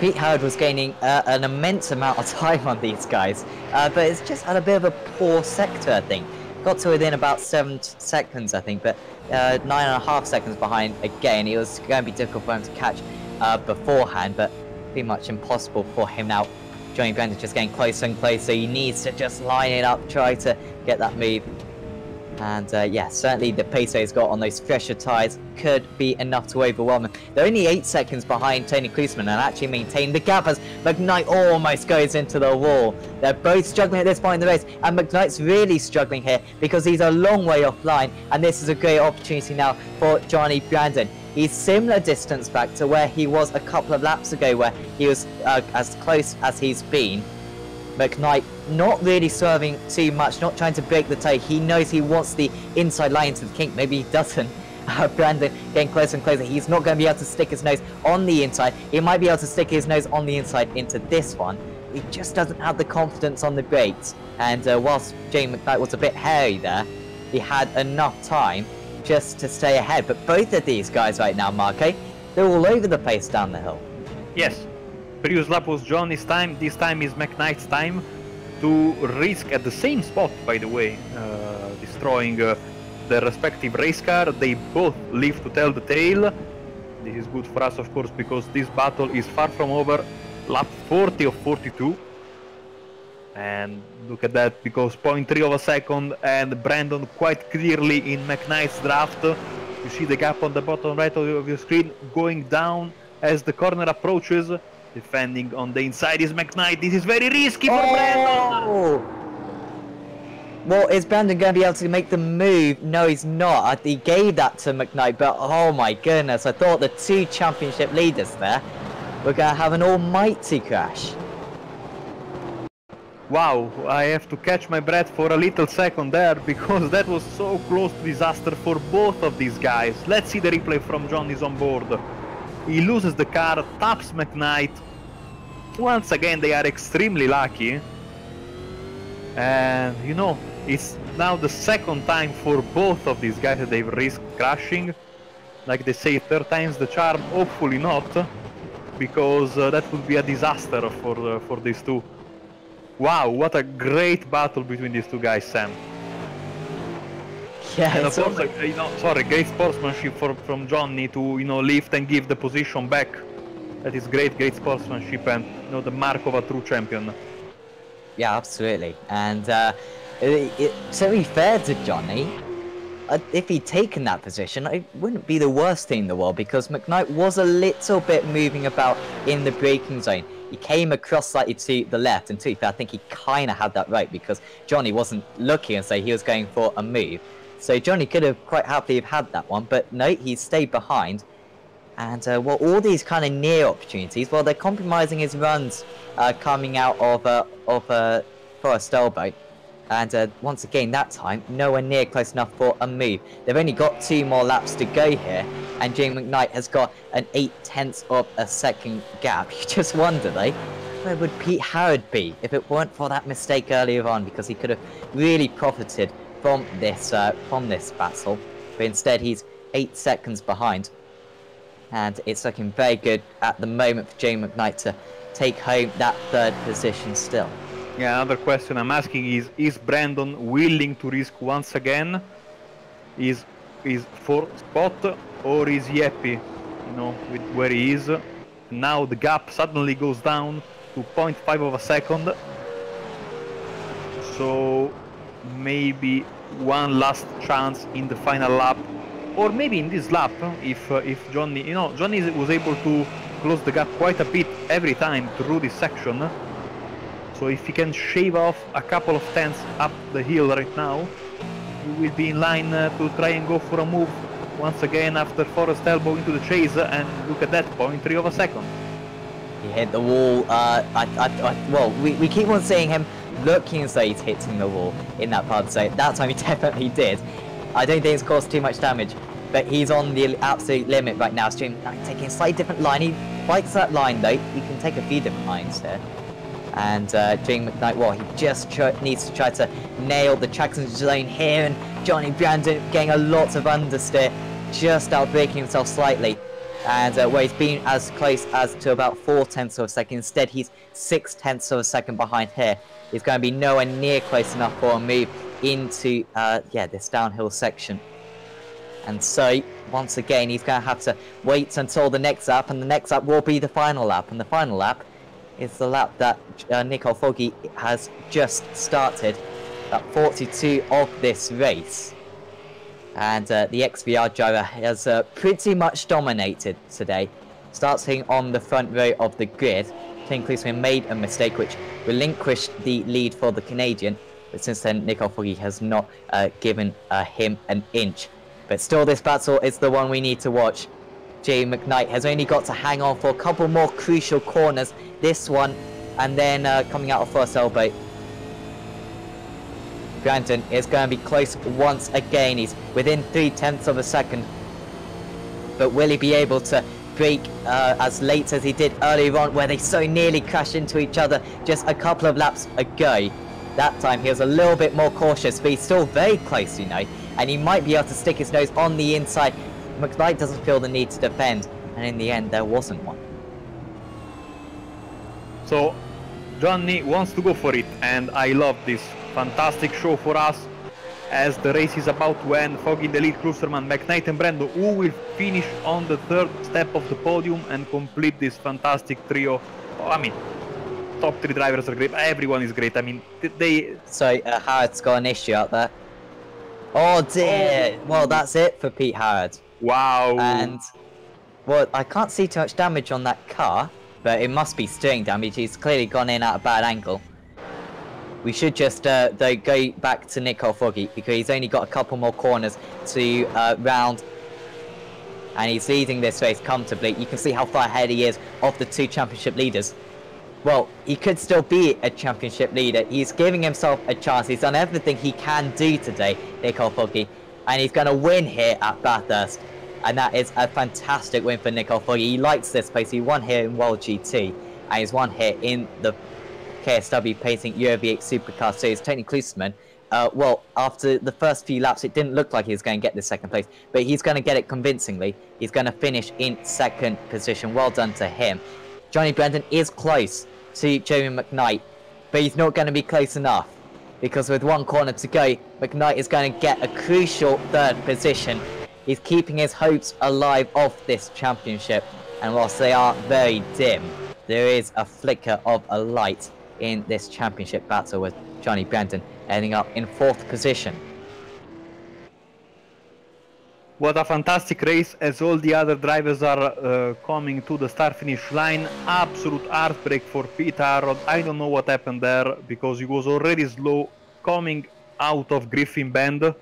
Pete Howard was gaining an immense amount of time on these guys, but it's just had a bit of a poor sector, I think. Got to within about 7 seconds, I think, but 9.5 seconds behind again. It was going to be difficult for him to catch beforehand, but pretty much impossible for him now. Johnny Brandon just getting closer and closer. He needs to just line it up, try to get that move. And yeah, certainly the pace he's got on those fresher tyres could be enough to overwhelm him. They're only 8 seconds behind Tony Klusman and actually maintain the gap as McKnight almost goes into the wall. They're both struggling at this point in the race, and McKnight's really struggling here because he's a long way offline, and this is a great opportunity now for Johnny Brandon. He's similar distance back to where he was a couple of laps ago, where he was as close as he's been. McKnight not really swerving too much, not trying to break the toe. He knows he wants the inside line into the kink. Maybe he doesn't. Brandon getting closer and closer. He's not going to be able to stick his nose on the inside. He might be able to stick his nose on the inside into this one. He just doesn't have the confidence on the brakes. And whilst Jamie McKnight was a bit hairy there, he had enough time just to stay ahead. But both of these guys right now, Marco, they're all over the place down the hill. Yes. Previous lap was Johnny's time, this time is McKnight's time to risk at the same spot, by the way, destroying their respective race car. They both live to tell the tale. This is good for us, of course, because this battle is far from over. Lap 40 of 42. And look at that, because 0.3 of a second, and Brandon quite clearly in McKnight's draft. You see the gap on the bottom right of your screen going down as the corner approaches. Defending on the inside is McKnight. This is very risky for Brandon. Well, is Brandon going to be able to make the move? No, he's not. He gave that to McKnight, but oh my goodness, I thought the two championship leaders there were going to have an almighty crash. Wow, I have to catch my breath for a little second there, because that was so close to disaster for both of these guys. Let's see the replay from Johnny's on board. He loses the car, taps McKnight. Once again, they are extremely lucky. And, you know, it's now the second time for both of these guys that they've risked crashing. Like they say, third time's the charm. Hopefully not, because that would be a disaster for these two. Wow, what a great battle between these two guys, Sam. Yeah, and of course, you know, sorry, great sportsmanship from Johnny to, you know, lift and give the position back. That is great sportsmanship, and, you know, the mark of a true champion. Yeah, absolutely. And to be fair to Johnny, if he'd taken that position, it wouldn't be the worst thing in the world, because McKnight was a little bit moving about in the braking zone. He came across slightly to the left, and to be fair, I think he kind of had that right, because Johnny wasn't looking, and so he was going for a move. So Johnny could have quite happily have had that one, but no, he stayed behind. And well, all these kind of near opportunities, well, they're compromising his runs coming out of Forest Elbow. And once again, that time, nowhere near close enough for a move. They've only got 2 more laps to go here, and Jamie McKnight has got an 0.8 of a second gap. You just wonder, though, where would Pete Howard be if it weren't for that mistake earlier on? Because he could have really profited from this battle, but instead he's 8 seconds behind, and it's looking very good at the moment for Jamie McKnight to take home that 3rd position still. Yeah, another question I'm asking is Brandon willing to risk once again his 4th spot, or is he happy, you know, with where he is? Now the gap suddenly goes down to 0.5 of a second, so maybe one last chance in the final lap, or maybe in this lap, if Johnny, you know, Johnny was able to close the gap quite a bit every time through this section, so if he can shave off a couple of tenths up the hill right now, he will be in line to try and go for a move once again after Forrest elbow into the chase, and look at that, 0.3 of a second. He hit the wall. Well, we keep on seeing him looking as though he's hitting the wall in that part, so that time he definitely did. I don't think it's caused too much damage, but he's on the absolute limit right now. Stream taking a slightly different line. He likes that line though. He can take a few different lines here. And Jamie McKnight, well, he just needs to try to nail the traction zone here, and Johnny Brandon getting a lot of understeer, just outbraking himself slightly. And where he's been as close as to about 0.4 of a second, instead he's 0.6 of a second behind here. He's going to be nowhere near close enough for a move into this downhill section. And so once again he's going to have to wait until the next lap, and the next lap will be the final lap, and the final lap is the lap that Nicole Foggy has just started, lap 42 of this race. And the XVR driver has pretty much dominated today, starting on the front row of the grid. King Klusman made a mistake which relinquished the lead for the Canadian, but since then Nicole Foggy has not given him an inch. But still, this battle is the one we need to watch. Jamie McKnight has only got to hang on for a couple more crucial corners, this one, and then coming out of first elbow. Brandon is going to be close once again. He's within 0.3 of a second. But will he be able to break as late as he did earlier on, where they so nearly crashed into each other just a couple of laps ago? That time he was a little bit more cautious, but he's still very close, you know, and he might be able to stick his nose on the inside. McKnight doesn't feel the need to defend, and in the end there wasn't one. So Johnny wants to go for it, and I love this fantastic show for us as the race is about to end. Foggy in the lead, Klusterman, McKnight and Brando, who will finish on the 3rd step of the podium and complete this fantastic trio. Oh, I mean, top 3 drivers are great, everyone is great. I mean, they... So Howard's got an issue out there. Oh dear! Well, that's it for Pete Howard. Wow! And, well, I can't see too much damage on that car, but it must be steering damage. He's clearly gone in at a bad angle. We should just though go back to Nicole Foggy, because he's only got a couple more corners to round, and he's leading this race comfortably. You can see how far ahead he is of the 2 championship leaders. Well, he could still be a championship leader. He's giving himself a chance. He's done everything he can do today, Nicole Foggy, and he's going to win here at Bathurst. And that is a fantastic win for Nicole Foggy. He likes this place. He won here in World GT, and he's won here in the KSW Painting Euro V8 Supercar Series. Tony Klusman, well, after the first few laps, it didn't look like he was going to get the 2nd place, but he's going to get it convincingly. He's going to finish in 2nd position. Well done to him. Johnny Brandon is close to Jamie McKnight, but he's not going to be close enough, because with 1 corner to go, McKnight is going to get a crucial 3rd position. He's keeping his hopes alive of this championship, and whilst they are very dim, there is a flicker of a light in this championship battle, with Johnny Brandon ending up in 4th position. What a fantastic race, as all the other drivers are coming to the start-finish line. Absolute heartbreak for Pete Harrod. I don't know what happened there, because he was already slow coming out of Griffin Bend,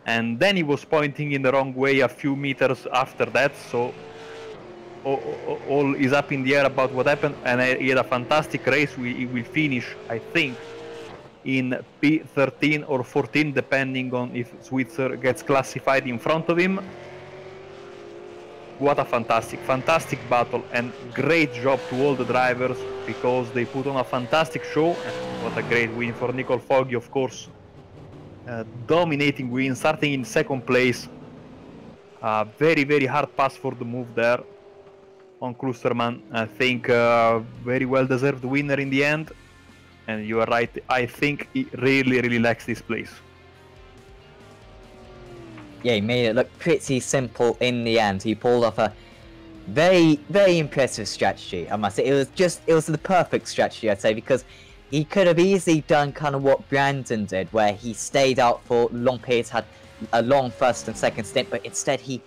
and then he was pointing in the wrong way a few meters after that, so all is up in the air about what happened. And he had a fantastic race. He will finish, I think, in P13 or 14, depending on if Switzer gets classified in front of him. what a fantastic battle, and great job to all the drivers, because they put on a fantastic show. What a great win for Nicole Foggy, of course. Dominating win, starting in second place. Very hard pass for the move there on Klusterman. I think very well deserved winner in the end. And you are right, I think he really lacks this place. Yeah, he made it look pretty simple in the end. He pulled off a very impressive strategy, I must say. It was the perfect strategy, I'd say, because he could have easily done kind of what Brandon did, where he stayed out for long periods, had a long first and second stint, but instead he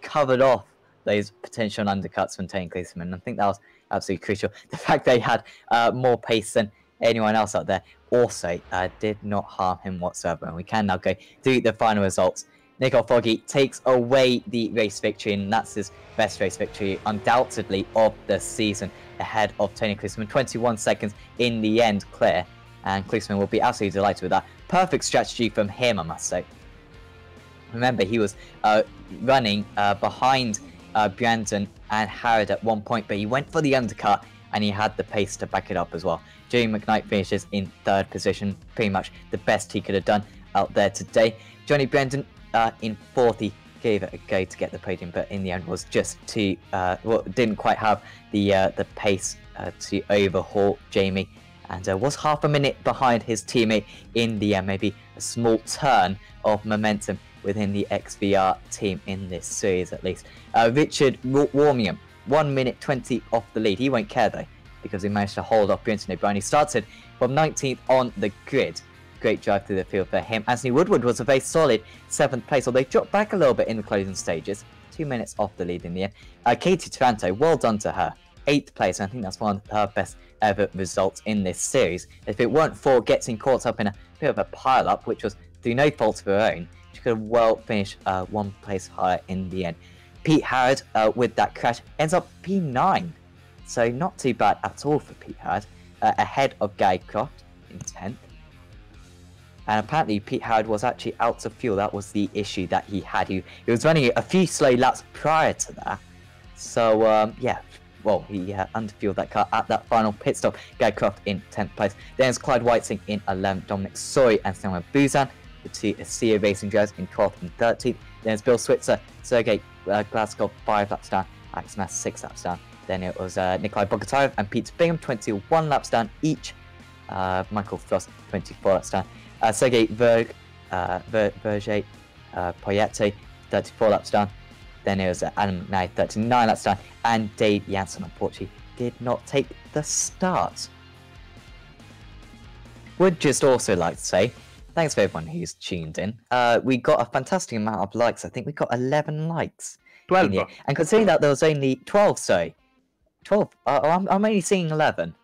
covered off those potential undercuts from Tony Klinsmann. I think that was absolutely crucial. The fact they had more pace than anyone else out there also did not harm him whatsoever. And we can now go through the final results. Nicole Foggy takes away the race victory, and that's his best race victory undoubtedly of the season, ahead of Tony Klinsmann. 21 seconds in the end clear, and Klinsmann will be absolutely delighted with that. Perfect strategy from him, I must say. Remember, he was running behind Brandon and Harrod at one point, but he went for the undercut and he had the pace to back it up as well. Jamie McKnight finishes in third position, pretty much the best he could have done out there today. Johnny Brandon in fourth, he gave it a go to get the podium, but in the end was just too didn't quite have the pace to overhaul Jamie, and was half a minute behind his teammate in the end. Maybe a small turn of momentum within the XVR team in this series, at least. Richard Warmium, 1 minute 20 off the lead. He won't care though, because he managed to hold off Brenton O'Brien. He started from 19th on the grid. Great drive through the field for him. Anthony Woodward was a very solid 7th place, although they dropped back a little bit in the closing stages. 2 minutes off the lead in the end. Katie Taranto, well done to her. 8th place, and I think that's one of her best ever results in this series. If it weren't for getting caught up in a bit of a pile-up, which was through no fault of her own, she could have well finished 1 place higher in the end. Pete Harrod, with that crash, ends up P9. So not too bad at all for Pete Harrod, ahead of Guy Croft in 10th. And apparently Pete Harrod was actually out of fuel. That was the issue that he had. He was running a few slow laps prior to that. So, yeah, well, he underfueled that car at that final pit stop. Guy Croft in 10th place. Then it's Clyde Whiting in 11th. Dominic Sori and Samuel Buzan, the two ASEA Racing drivers, in 12th and 13th. Then it's Bill Switzer, Sergei Glasgow 5 laps down, Alex Mass 6 laps down. Then it was Nikolai Bogotayev and Peter Bingham, 21 laps down each. Michael Frost, 24 laps down. Sergei Verge Poyete, 34 laps down. Then it was Adam McKnight, 39 laps down. And Dave Janssen, unfortunately, did not take the start. Would just also like to say, thanks for everyone who's tuned in. We got a fantastic amount of likes. I think we got 11 likes. 12. And considering that there was only 12, sorry. 12. I'm only seeing 11.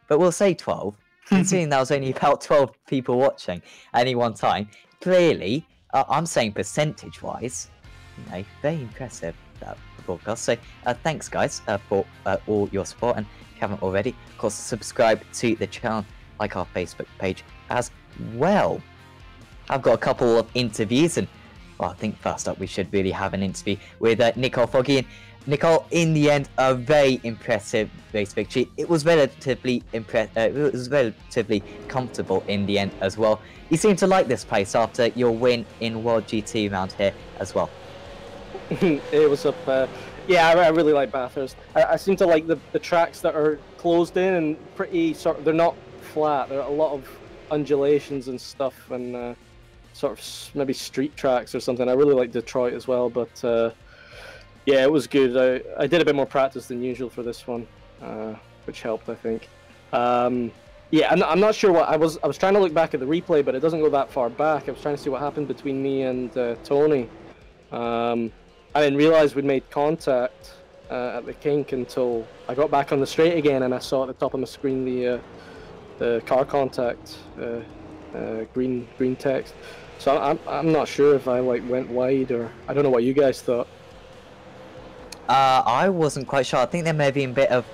But we'll say 12. Considering there was only about 12 people watching at any one time, clearly, I'm saying percentage-wise, very impressive, that broadcast. So thanks, guys, for all your support. And if you haven't already, of course, subscribe to the channel, like our Facebook page as well. I've got a couple of interviews, and well, I think first up we should really have an interview with Nicole Foggy. And Nicole, in the end, a very impressive race victory. It was relatively comfortable in the end as well. You seem to like this place after your win in World GT round here as well. It was up. Yeah, I really like Bathurst. I seem to like the tracks that are closed in and pretty they're not flat. There are a lot of undulations and stuff, and sort of maybe street tracks or something. I really like Detroit as well, but yeah, it was good. I did a bit more practice than usual for this one, which helped, I think. Yeah, I'm not sure what I was trying to look back at the replay, but it doesn't go that far back. I was trying to see what happened between me and Tony. I didn't realize we'd made contact at the kink until I got back on the straight again, and I saw at the top of my screen the car contact green text. So I'm not sure if I went wide, or I don't know what you guys thought. I wasn't quite sure. I think there may be a bit of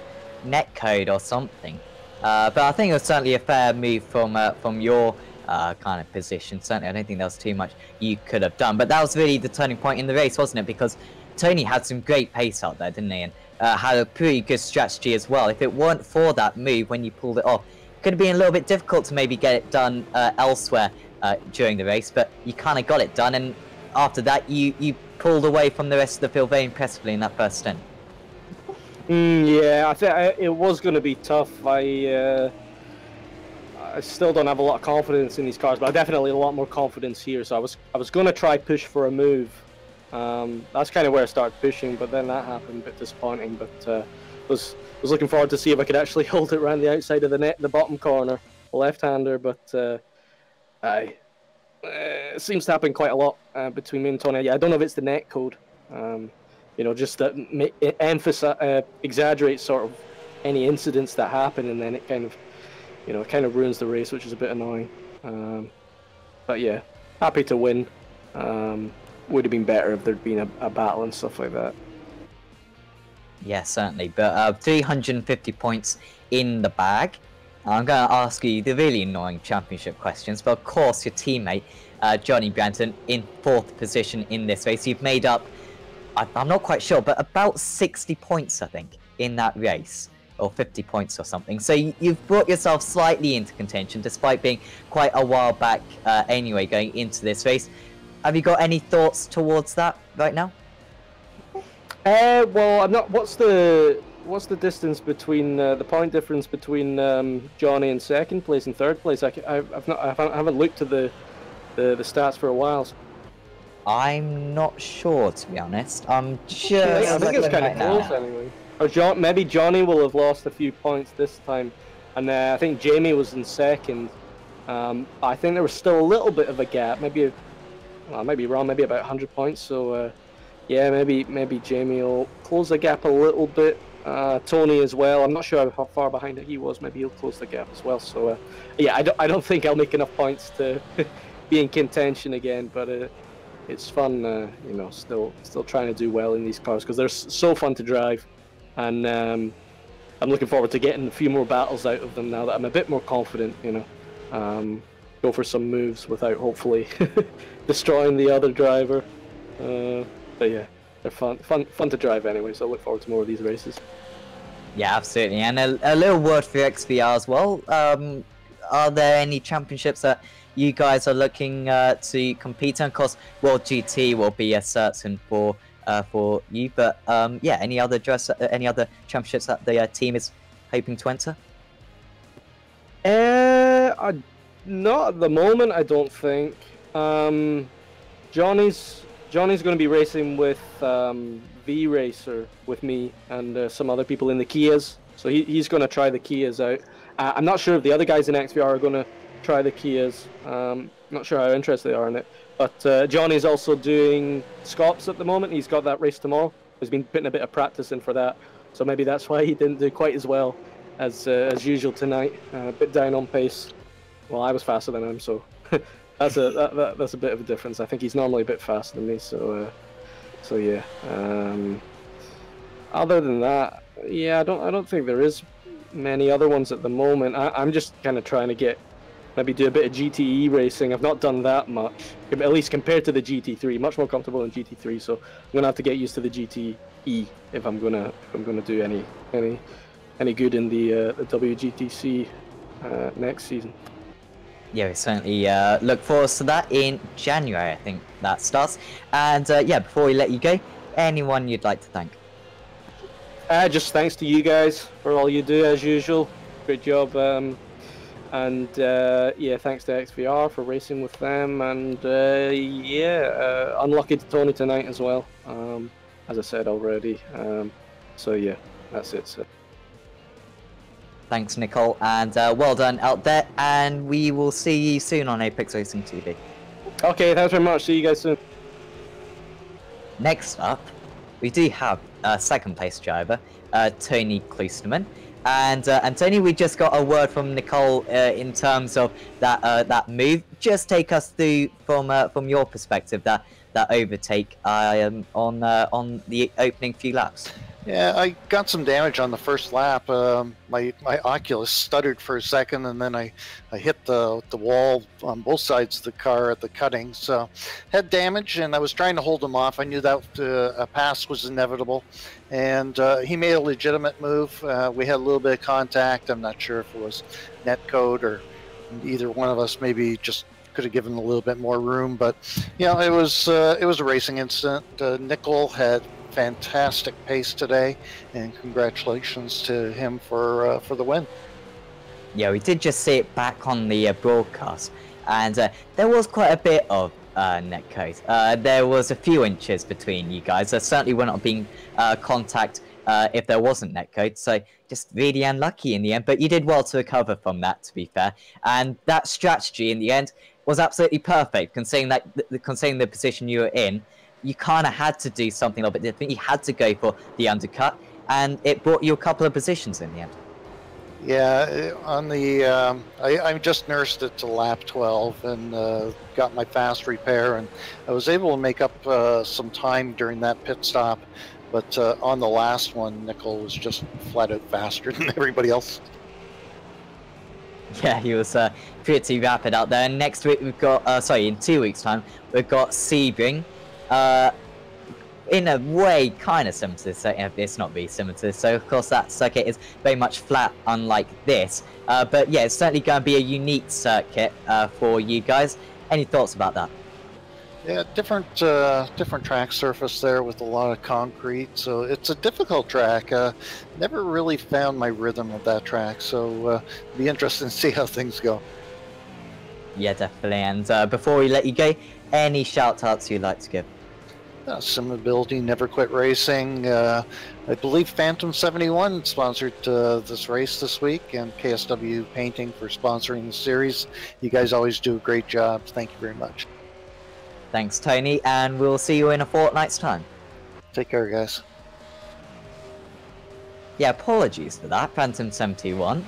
netcode or something. But I think it was certainly a fair move from your kind of position. Certainly, I don't think there was too much you could have done. But that was really the turning point in the race, wasn't it? Because Tony had some great pace out there, didn't he? And had a pretty good strategy as well. If it weren't for that move when you pulled it off, it could have been a little bit difficult to maybe get it done elsewhere during the race, but you kind of got it done, and after that you pulled away from the rest of the field very impressively in that first stint. Yeah, I think it was going to be tough. I still don't have a lot of confidence in these cars, but I definitely a lot more confidence here. So I was going to try push for a move. That's kind of where I started pushing, but then that happened, a bit disappointing. But was looking forward to see if I could actually hold it around the outside of the net, the bottom corner, left-hander. But it seems to happen quite a lot between me and Tony. Yeah, I don't know if it's the net code. You know, just that it exaggerates sort of any incidents that happen, and then it kind of, you know, it kind of ruins the race, which is a bit annoying. But yeah, happy to win. Would have been better if there'd been a battle and stuff like that. Yeah, certainly. But 350 points in the bag. I'm going to ask you the really annoying championship questions, but of course your teammate, Johnny Branton, in 4th position in this race. You've made up, I'm not quite sure, but about 60 points, I think, in that race, or 50 points or something. So you've brought yourself slightly into contention, despite being quite a while back anyway, going into this race. Have you got any thoughts towards that right now? Well, I'm not. What's the distance between the point difference between Johnny in 2nd place and 3rd place? I haven't looked at the stats for a while. I'm not sure, to be honest. I'm just. I think it's kind of close anyway. Or maybe Johnny will have lost a few points this time, and I think Jamie was in 2nd. I think there was still a little bit of a gap. Maybe, well, I might be wrong. Maybe about 100 points. So yeah, maybe Jamie will close the gap a little bit. Tony as well. I'm not sure how far behind he was. Maybe he'll close the gap as well. So yeah, I don't think I'll make enough points to be in contention again. But it's fun, you know, still trying to do well in these cars because they're so fun to drive, and I'm looking forward to getting a few more battles out of them now that I'm a bit more confident. You know, go for some moves without hopefully destroying the other driver. But yeah, they're fun to drive anyway. So I look forward to more of these races. Yeah, absolutely. And a little word for XVR as well. Are there any championships that you guys are looking to compete in? Of course, World GT will be certain for you, but yeah, any other championships that the team is hoping to enter? Not at the moment, I don't think. Johnny's going to be racing with V Racer with me and some other people in the Kias, so he's going to try the Kias out. I'm not sure if the other guys in XVR are going to try the Kias. Not sure how interested they are in it. But Johnny's also doing Scops at the moment. He's got that race tomorrow. He's been putting a bit of practice in for that. So maybe that's why he didn't do quite as well as usual tonight. A bit down on pace. Well, I was faster than him, so that's a bit of a difference. I think he's normally a bit faster than me. So yeah. Other than that, yeah, I don't think there is many other ones at the moment. I'm just kind of trying to maybe do a bit of GTE racing. I've not done that much, at least compared to the GT3. Much more comfortable in GT3, so I'm gonna have to get used to the GTE if I'm gonna do any good in the WGTC next season. Yeah, we certainly look forward to that in January. I think that starts. And yeah, before we let you go, anyone you'd like to thank? Just thanks to you guys for all you do as usual. Great job. And yeah, thanks to XVR for racing with them, and yeah, unlucky to Tony tonight as well, as I said already. So yeah, that's it. So. Thanks, Nicole, and well done out there, and we will see you soon on Apex Racing TV. Okay, thanks very much. See you guys soon. Next up, we do have second place driver, Tony Kloosterman. And Tony, we just got a word from Nicole in terms of that move. Just take us through from your perspective that overtake on the opening few laps. Yeah, I got some damage on the first lap. My Oculus stuttered for a second, and then I hit the wall on both sides of the car at the cutting. So had damage, and I was trying to hold him off. I knew that a pass was inevitable, and he made a legitimate move. We had a little bit of contact. I'm not sure if it was net code or either one of us maybe just could have given a little bit more room, but you know, it was a racing incident. Nickel had fantastic pace today, and congratulations to him for the win. Yeah, we did just see it back on the broadcast, and there was quite a bit of netcode. There was a few inches between you guys. There certainly would not have been contact if there wasn't netcode, so just really unlucky in the end, but you did well to recover from that, to be fair, and that strategy in the end was absolutely perfect, considering that considering the position you were in. You kind of had to do something a little bit different. You had to go for the undercut, and it brought you a couple of positions in the end. Yeah, on the I just nursed it to lap 12 and got my fast repair, and I was able to make up some time during that pit stop. But on the last one, Nickel was just flat out faster than everybody else. Yeah, he was pretty rapid out there. And next week we've got, sorry, in 2 weeks' time, we've got Sebring. In a way, kind of similar to this circuit. It's not really similar to this, so of course that circuit is very much flat, unlike this. But yeah, it's certainly going to be a unique circuit for you guys. Any thoughts about that? Yeah, different track surface there with a lot of concrete, so it's a difficult track. Never really found my rhythm of that track, so be interesting to see how things go. Yeah, definitely. And before we let you go, any shout-outs you'd like to give? Simability, Never Quit Racing. I believe Phantom 71 sponsored this race this week, and KSW Painting for sponsoring the series. You guys always do a great job. Thank you very much. Thanks, Tony, and we'll see you in a fortnight's time. Take care, guys. Yeah, apologies for that, Phantom 71.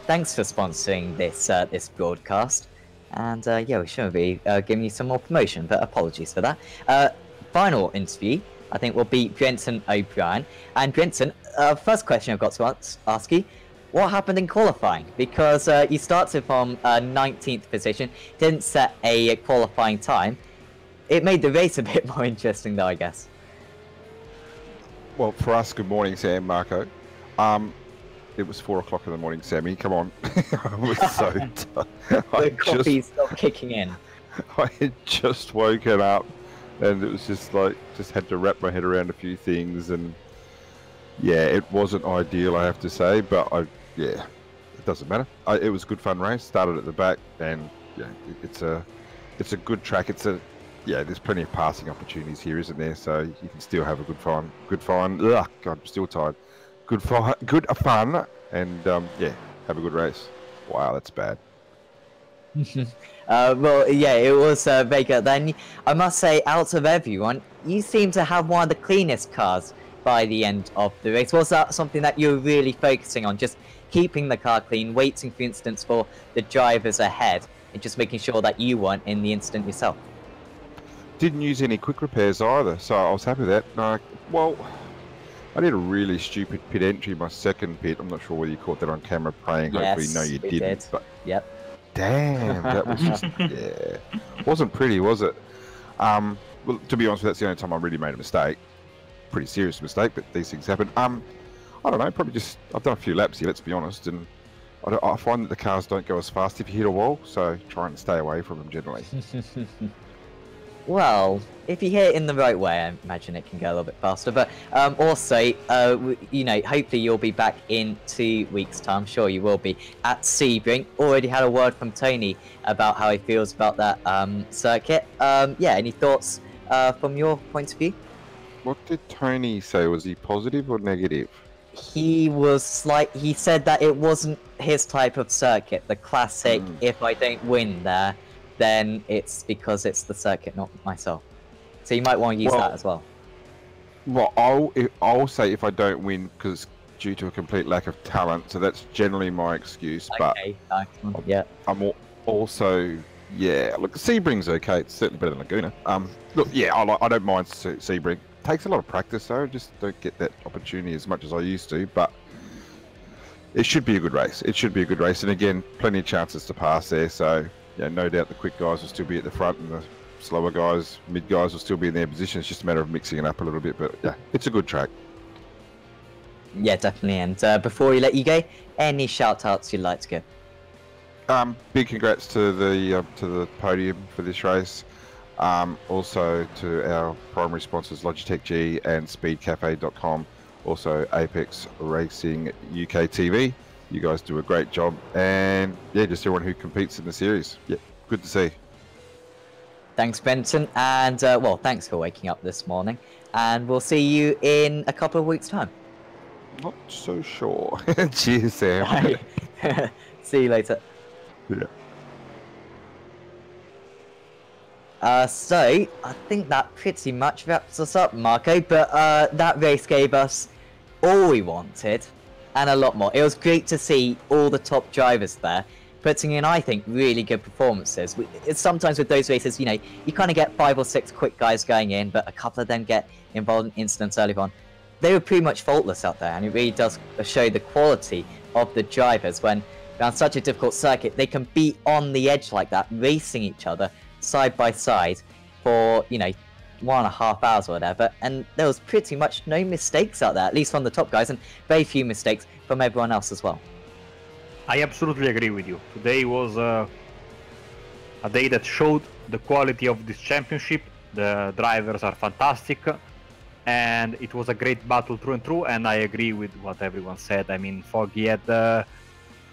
Thanks for sponsoring this this broadcast. And yeah, we should be giving you some more promotion, but apologies for that. Final interview, I think, will be Jensen O'Brien. And Jensen, first question I've got to ask you, what happened in qualifying? Because you started from 19th position, didn't set a qualifying time. It made the race a bit more interesting, though, I guess. Well, for us, good morning, Sam, Marco. It was 4 o'clock in the morning, Sammy. Come on. I was so tired. The coffee's still kicking in. I had just woken up, and it was just like, just had to wrap my head around a few things, and yeah, it wasn't ideal, I have to say, but yeah, it doesn't matter. It was a good fun race. Started at the back, and yeah, it's a good track. Yeah, there's plenty of passing opportunities here, isn't there? So you can still have a good fun. Ugh, God, I'm still tired. Good fun, and yeah, have a good race. Wow, that's bad. Well, yeah, it was very good. Then I must say, out of everyone, you seem to have one of the cleanest cars by the end of the race. Was that something that you were really focusing on, just keeping the car clean, waiting, for instance, for the drivers ahead, and just making sure that you weren't in the incident yourself? Didn't use any quick repairs either, so I was happy with that. Well, I did a really stupid pit entry, my second pit. I'm not sure whether you caught that on camera playing. Yes, hopefully, no, you we didn't. did. But yep. Damn, that was just, yeah. Wasn't pretty, was it? Well, to be honest, that's the only time I really made a mistake. Pretty serious mistake, but these things happen. I don't know, probably just, I've done a few laps here, let's be honest, and I find that the cars don't go as fast if you hit a wall, so try and stay away from them generally. Well, if you hit it in the right way, I imagine it can go a little bit faster. But also, you know, hopefully you'll be back in 2 weeks' time. Sure, you will be at Sebring. Already had a word from Tony about how he feels about that circuit. Yeah, any thoughts from your point of view? What did Tony say? Was he positive or negative? He was he said that it wasn't his type of circuit, the classic, if I don't win there, then it's because it's the circuit, not myself. So you might want to use that as well. Well, I'll say if I don't win because it's due to a complete lack of talent, so that's generally my excuse. Okay, but yeah. I'm also, yeah, look, Sebring's okay. It's certainly better than Laguna. Look, yeah, I don't mind Sebring. takes a lot of practice, though. I just don't get that opportunity as much as I used to, but it should be a good race. It should be a good race, and again, plenty of chances to pass there, so yeah, no doubt the quick guys will still be at the front, and the slower guys, mid guys will still be in their position. It's just a matter of mixing it up a little bit, but yeah, it's a good track. Yeah, definitely. And before we let you go, any shout-outs you'd like to give? Big congrats to the podium for this race. Also to our primary sponsors Logitech G and SpeedCafe.com. Also Apex Racing UK TV. You guys do a great job, and yeah, just everyone who competes in the series. Yeah, good to see. Thanks, Benton, and well, thanks for waking up this morning, and we'll see you in a couple of weeks' time. Not so sure. Cheers, Sam. Bye. See you later. Yeah. So, I think that pretty much wraps us up, Marco, but that race gave us all we wanted, and a lot more. It was great to see all the top drivers there, putting in, I think, really good performances. It's sometimes with those races, you know, you kind of get 5 or 6 quick guys going in, but a couple of them get involved in incidents early on. They were pretty much faultless out there, and it really does show the quality of the drivers when, on such a difficult circuit, they can be on the edge like that, racing each other side by side for, you know, 1.5 hours or whatever, and there was pretty much no mistakes out there, at least from the top guys, and very few mistakes from everyone else as well. I absolutely agree with you. Today was a day that showed the quality of this championship. The drivers are fantastic, and it was a great battle through and through, and I agree with what everyone said. I mean, Foggy had the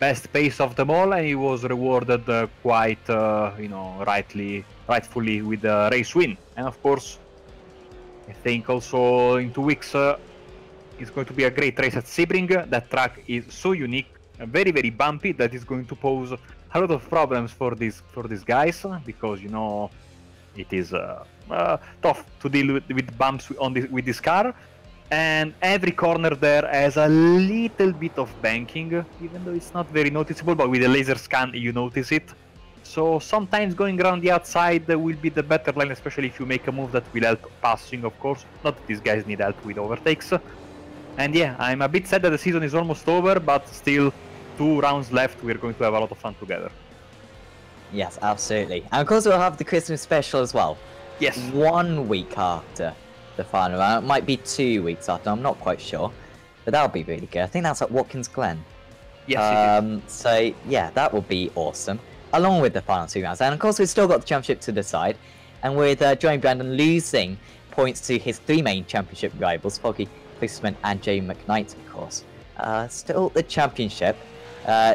best pace of them all, and he was rewarded quite, you know, rightfully with the race win. And of course, I think also in 2 weeks it's going to be a great race at Sebring. That track is so unique, very, very bumpy, that is going to pose a lot of problems for these guys, because, you know, it is tough to deal with bumps with this car. And every corner there has a little bit of banking, even though it's not very noticeable, but with a laser scan you notice it. So sometimes going around the outside will be the better line, especially if you make a move that will help passing, of course. Not that these guys need help with overtakes. And yeah, I'm a bit sad that the season is almost over, but still 2 rounds left. We're going to have a lot of fun together. Yes, absolutely. And of course we'll have the Christmas special as well. Yes. 1 week after the final round. It might be 2 weeks after, I'm not quite sure. But that'll be really good. I think that's at Watkins Glen. Yes, it is. So yeah, that will be awesome. Along with the final 2 rounds. And of course we've still got the championship to decide. And with Joey Brandon losing points to his 3 main championship rivals, Foggy, Fisherman and Jay McKnight, of course. Still the championship.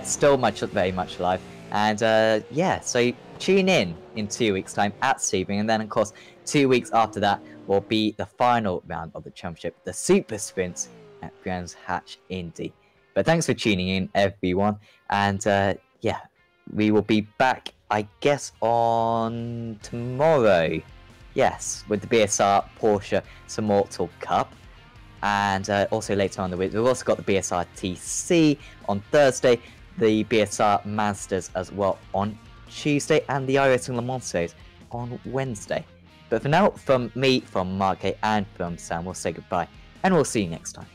Still very much alive. And yeah, so tune in 2 weeks' time at Sebring, and then of course 2 weeks after that will be the final round of the championship, the Super Sprint at Brands Hatch Indy. But thanks for tuning in, everyone, and yeah, we will be back, I guess, on tomorrow. Yes, with the BSR Porsche Immortal Cup. And also later on in the week, we've also got the BSR TC on Thursday, the BSR Masters as well on Tuesday, and the iRacing Le Mans Series on Wednesday. But for now, from me, from Mark, and from Sam, we'll say goodbye, and we'll see you next time.